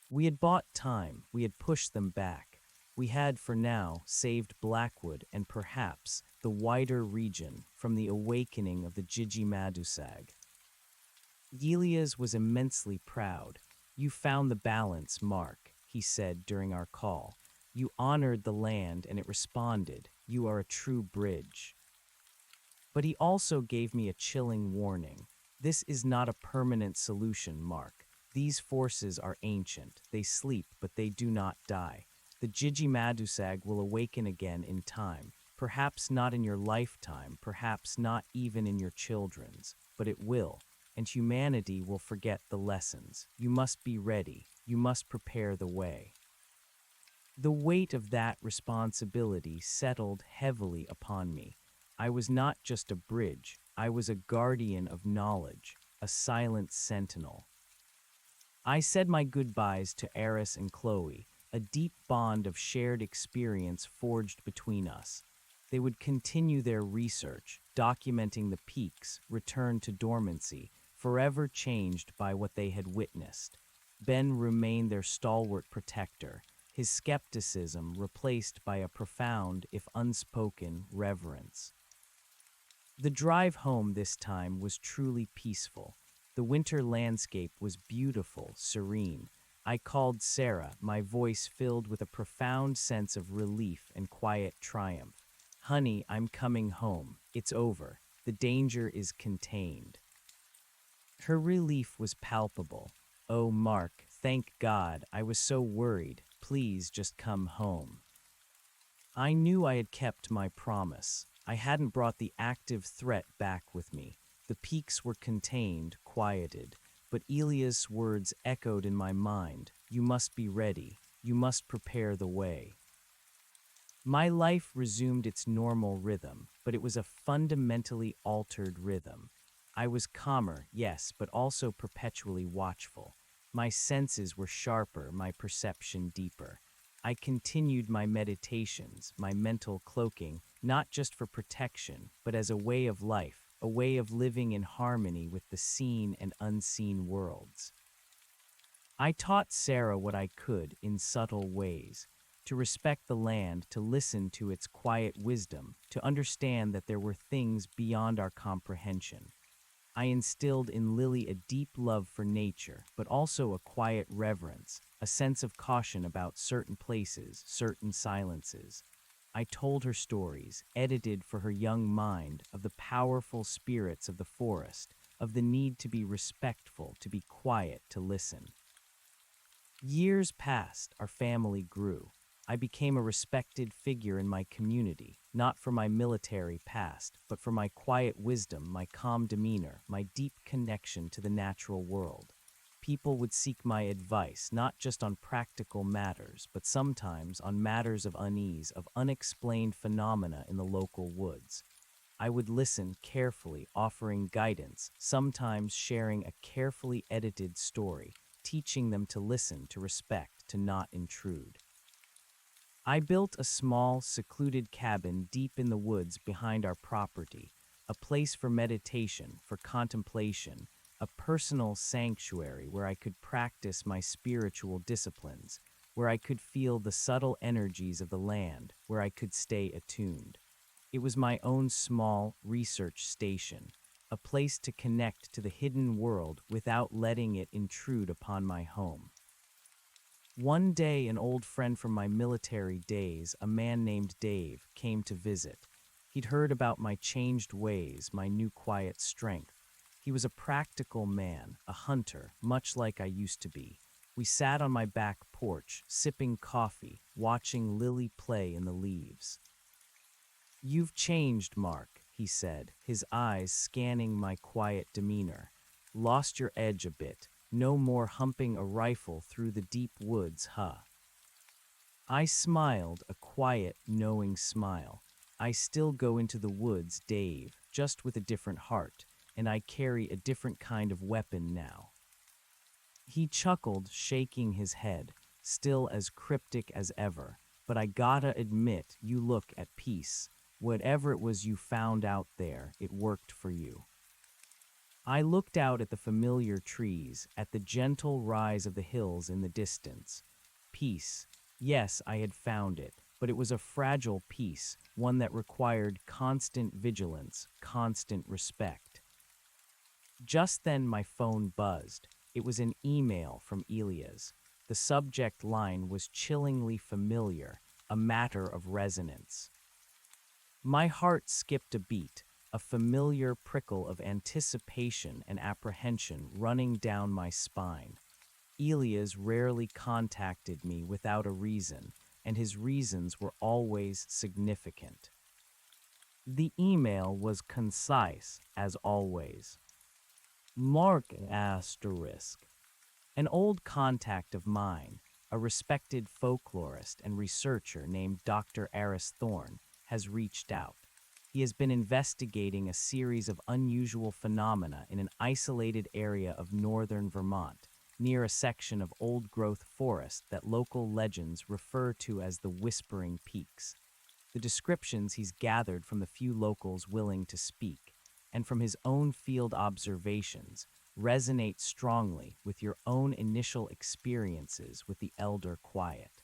We had bought time, we had pushed them back. We had, for now, saved Blackwood and perhaps the wider region from the awakening of the Jiji Madusag. Elias was immensely proud. You found the balance, Mark, he said during our call. You honored the land and it responded. You are a true bridge. But he also gave me a chilling warning. This is not a permanent solution, Mark. These forces are ancient. They sleep, but they do not die. The Jiji-Madusag will awaken again in time. Perhaps not in your lifetime, perhaps not even in your children's, but it will, and humanity will forget the lessons. You must be ready. You must prepare the way. The weight of that responsibility settled heavily upon me. I was not just a bridge, I was a guardian of knowledge, a silent sentinel. I said my goodbyes to Eris and Chloe, a deep bond of shared experience forged between us. They would continue their research, documenting the peaks, return to dormancy, forever changed by what they had witnessed. Ben remained their stalwart protector, his skepticism replaced by a profound, if unspoken, reverence. The drive home this time was truly peaceful. The winter landscape was beautiful, serene. I called Sarah, my voice filled with a profound sense of relief and quiet triumph. Honey, I'm coming home. It's over. The danger is contained. Her relief was palpable. Oh, Mark, thank God, I was so worried. Please just come home. I knew I had kept my promise. I hadn't brought the active threat back with me. The peaks were contained, quieted, but Elias' words echoed in my mind. You must be ready. You must prepare the way. My life resumed its normal rhythm, but it was a fundamentally altered rhythm. I was calmer, yes, but also perpetually watchful. My senses were sharper, my perception deeper. I continued my meditations, my mental cloaking, not just for protection, but as a way of life, a way of living in harmony with the seen and unseen worlds. I taught Sarah what I could in subtle ways, to respect the land, to listen to its quiet wisdom, to understand that there were things beyond our comprehension. I instilled in Lily a deep love for nature, but also a quiet reverence, a sense of caution about certain places, certain silences. I told her stories, edited for her young mind, of the powerful spirits of the forest, of the need to be respectful, to be quiet, to listen. Years passed, our family grew. I became a respected figure in my community, not for my military past, but for my quiet wisdom, my calm demeanor, my deep connection to the natural world. People would seek my advice, not just on practical matters, but sometimes on matters of unease, of unexplained phenomena in the local woods. I would listen carefully, offering guidance, sometimes sharing a carefully edited story, teaching them to listen, to respect, to not intrude. I built a small, secluded cabin deep in the woods behind our property, a place for meditation, for contemplation, a personal sanctuary where I could practice my spiritual disciplines, where I could feel the subtle energies of the land, where I could stay attuned. It was my own small research station, a place to connect to the hidden world without letting it intrude upon my home. One day, an old friend from my military days, a man named Dave, came to visit. He'd heard about my changed ways, my new quiet strength. He was a practical man, a hunter, much like I used to be. We sat on my back porch, sipping coffee, watching Lily play in the leaves. "You've changed, Mark," he said, his eyes scanning my quiet demeanor. "Lost your edge a bit. No more humping a rifle through the deep woods, huh?" I smiled, a quiet, knowing smile. "I still go into the woods, Dave, just with a different heart, and I carry a different kind of weapon now." He chuckled, shaking his head, still as cryptic as ever. "But I gotta admit, you look at peace. Whatever it was you found out there, it worked for you." I looked out at the familiar trees, at the gentle rise of the hills in the distance. Peace. Yes, I had found it, but it was a fragile peace, one that required constant vigilance, constant respect. Just then my phone buzzed. It was an email from Elias. The subject line was chillingly familiar, a matter of resonance. My heart skipped a beat, a familiar prickle of anticipation and apprehension running down my spine. Elias rarely contacted me without a reason, and his reasons were always significant. The email was concise, as always. Mark asterisk. An old contact of mine, a respected folklorist and researcher named Dr. Aris Thorne, has reached out. He has been investigating a series of unusual phenomena in an isolated area of northern Vermont, near a section of old-growth forest that local legends refer to as the Whispering Peaks. The descriptions he's gathered from the few locals willing to speak, and from his own field observations, resonate strongly with your own initial experiences with the elder quiet.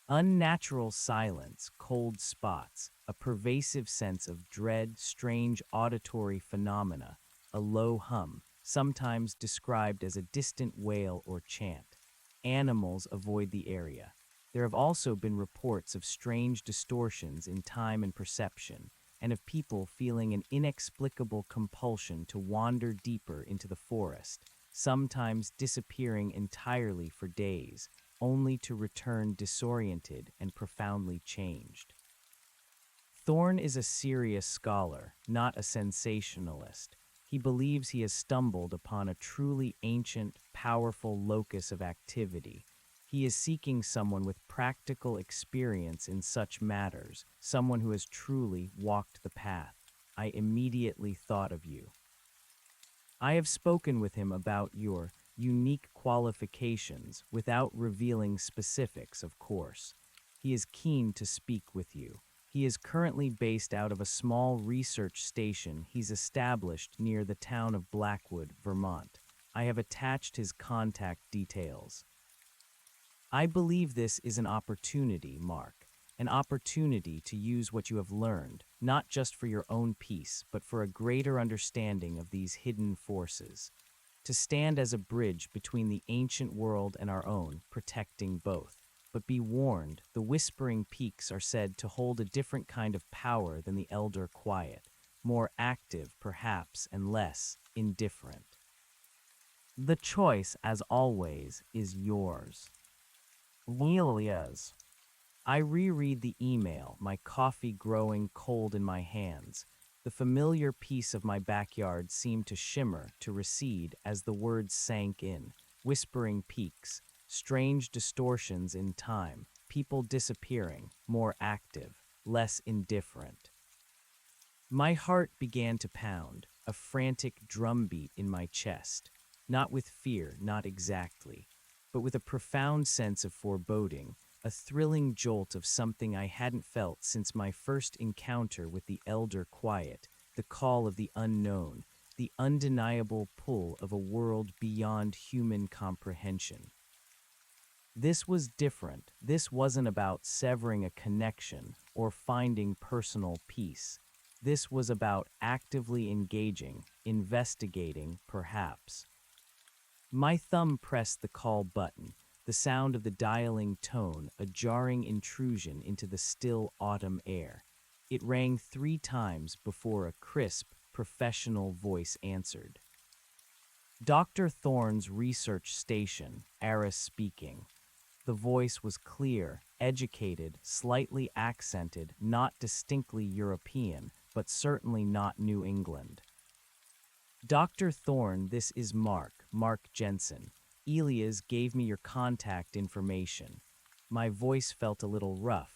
Unnatural silence, cold spots, a pervasive sense of dread, strange auditory phenomena, a low hum, sometimes described as a distant wail or chant. Animals avoid the area. There have also been reports of strange distortions in time and perception, and of people feeling an inexplicable compulsion to wander deeper into the forest, sometimes disappearing entirely for days, only to return disoriented and profoundly changed. Thorne is a serious scholar, not a sensationalist. He believes he has stumbled upon a truly ancient, powerful locus of activity. He is seeking someone with practical experience in such matters, someone who has truly walked the path. I immediately thought of you. I have spoken with him about your unique qualifications without revealing specifics, of course. He is keen to speak with you. He is currently based out of a small research station he's established near the town of Blackwood, Vermont. I have attached his contact details. I believe this is an opportunity, Mark, an opportunity to use what you have learned, not just for your own peace, but for a greater understanding of these hidden forces, to stand as a bridge between the ancient world and our own, protecting both. But be warned, the Whispering Peaks are said to hold a different kind of power than the Elder Quiet, more active, perhaps, and less indifferent. The choice, as always, is yours. Elias. I reread the email, my coffee growing cold in my hands. The familiar piece of my backyard seemed to shimmer, to recede as the words sank in. Whispering Peaks, strange distortions in time, people disappearing, more active, less indifferent. My heart began to pound, a frantic drumbeat in my chest, not with fear, not exactly, but with a profound sense of foreboding, a thrilling jolt of something I hadn't felt since my first encounter with the Elder Quiet, the call of the unknown, the undeniable pull of a world beyond human comprehension. This was different. This wasn't about severing a connection or finding personal peace. This was about actively engaging, investigating, perhaps. My thumb pressed the call button, the sound of the dialing tone, a jarring intrusion into the still autumn air. It rang 3 times before a crisp, professional voice answered. Dr. Thorne's research station, Aris speaking. The voice was clear, educated, slightly accented, not distinctly European, but certainly not New England. Dr. Thorne, this is Mark Jensen. Elias gave me your contact information. My voice felt a little rough,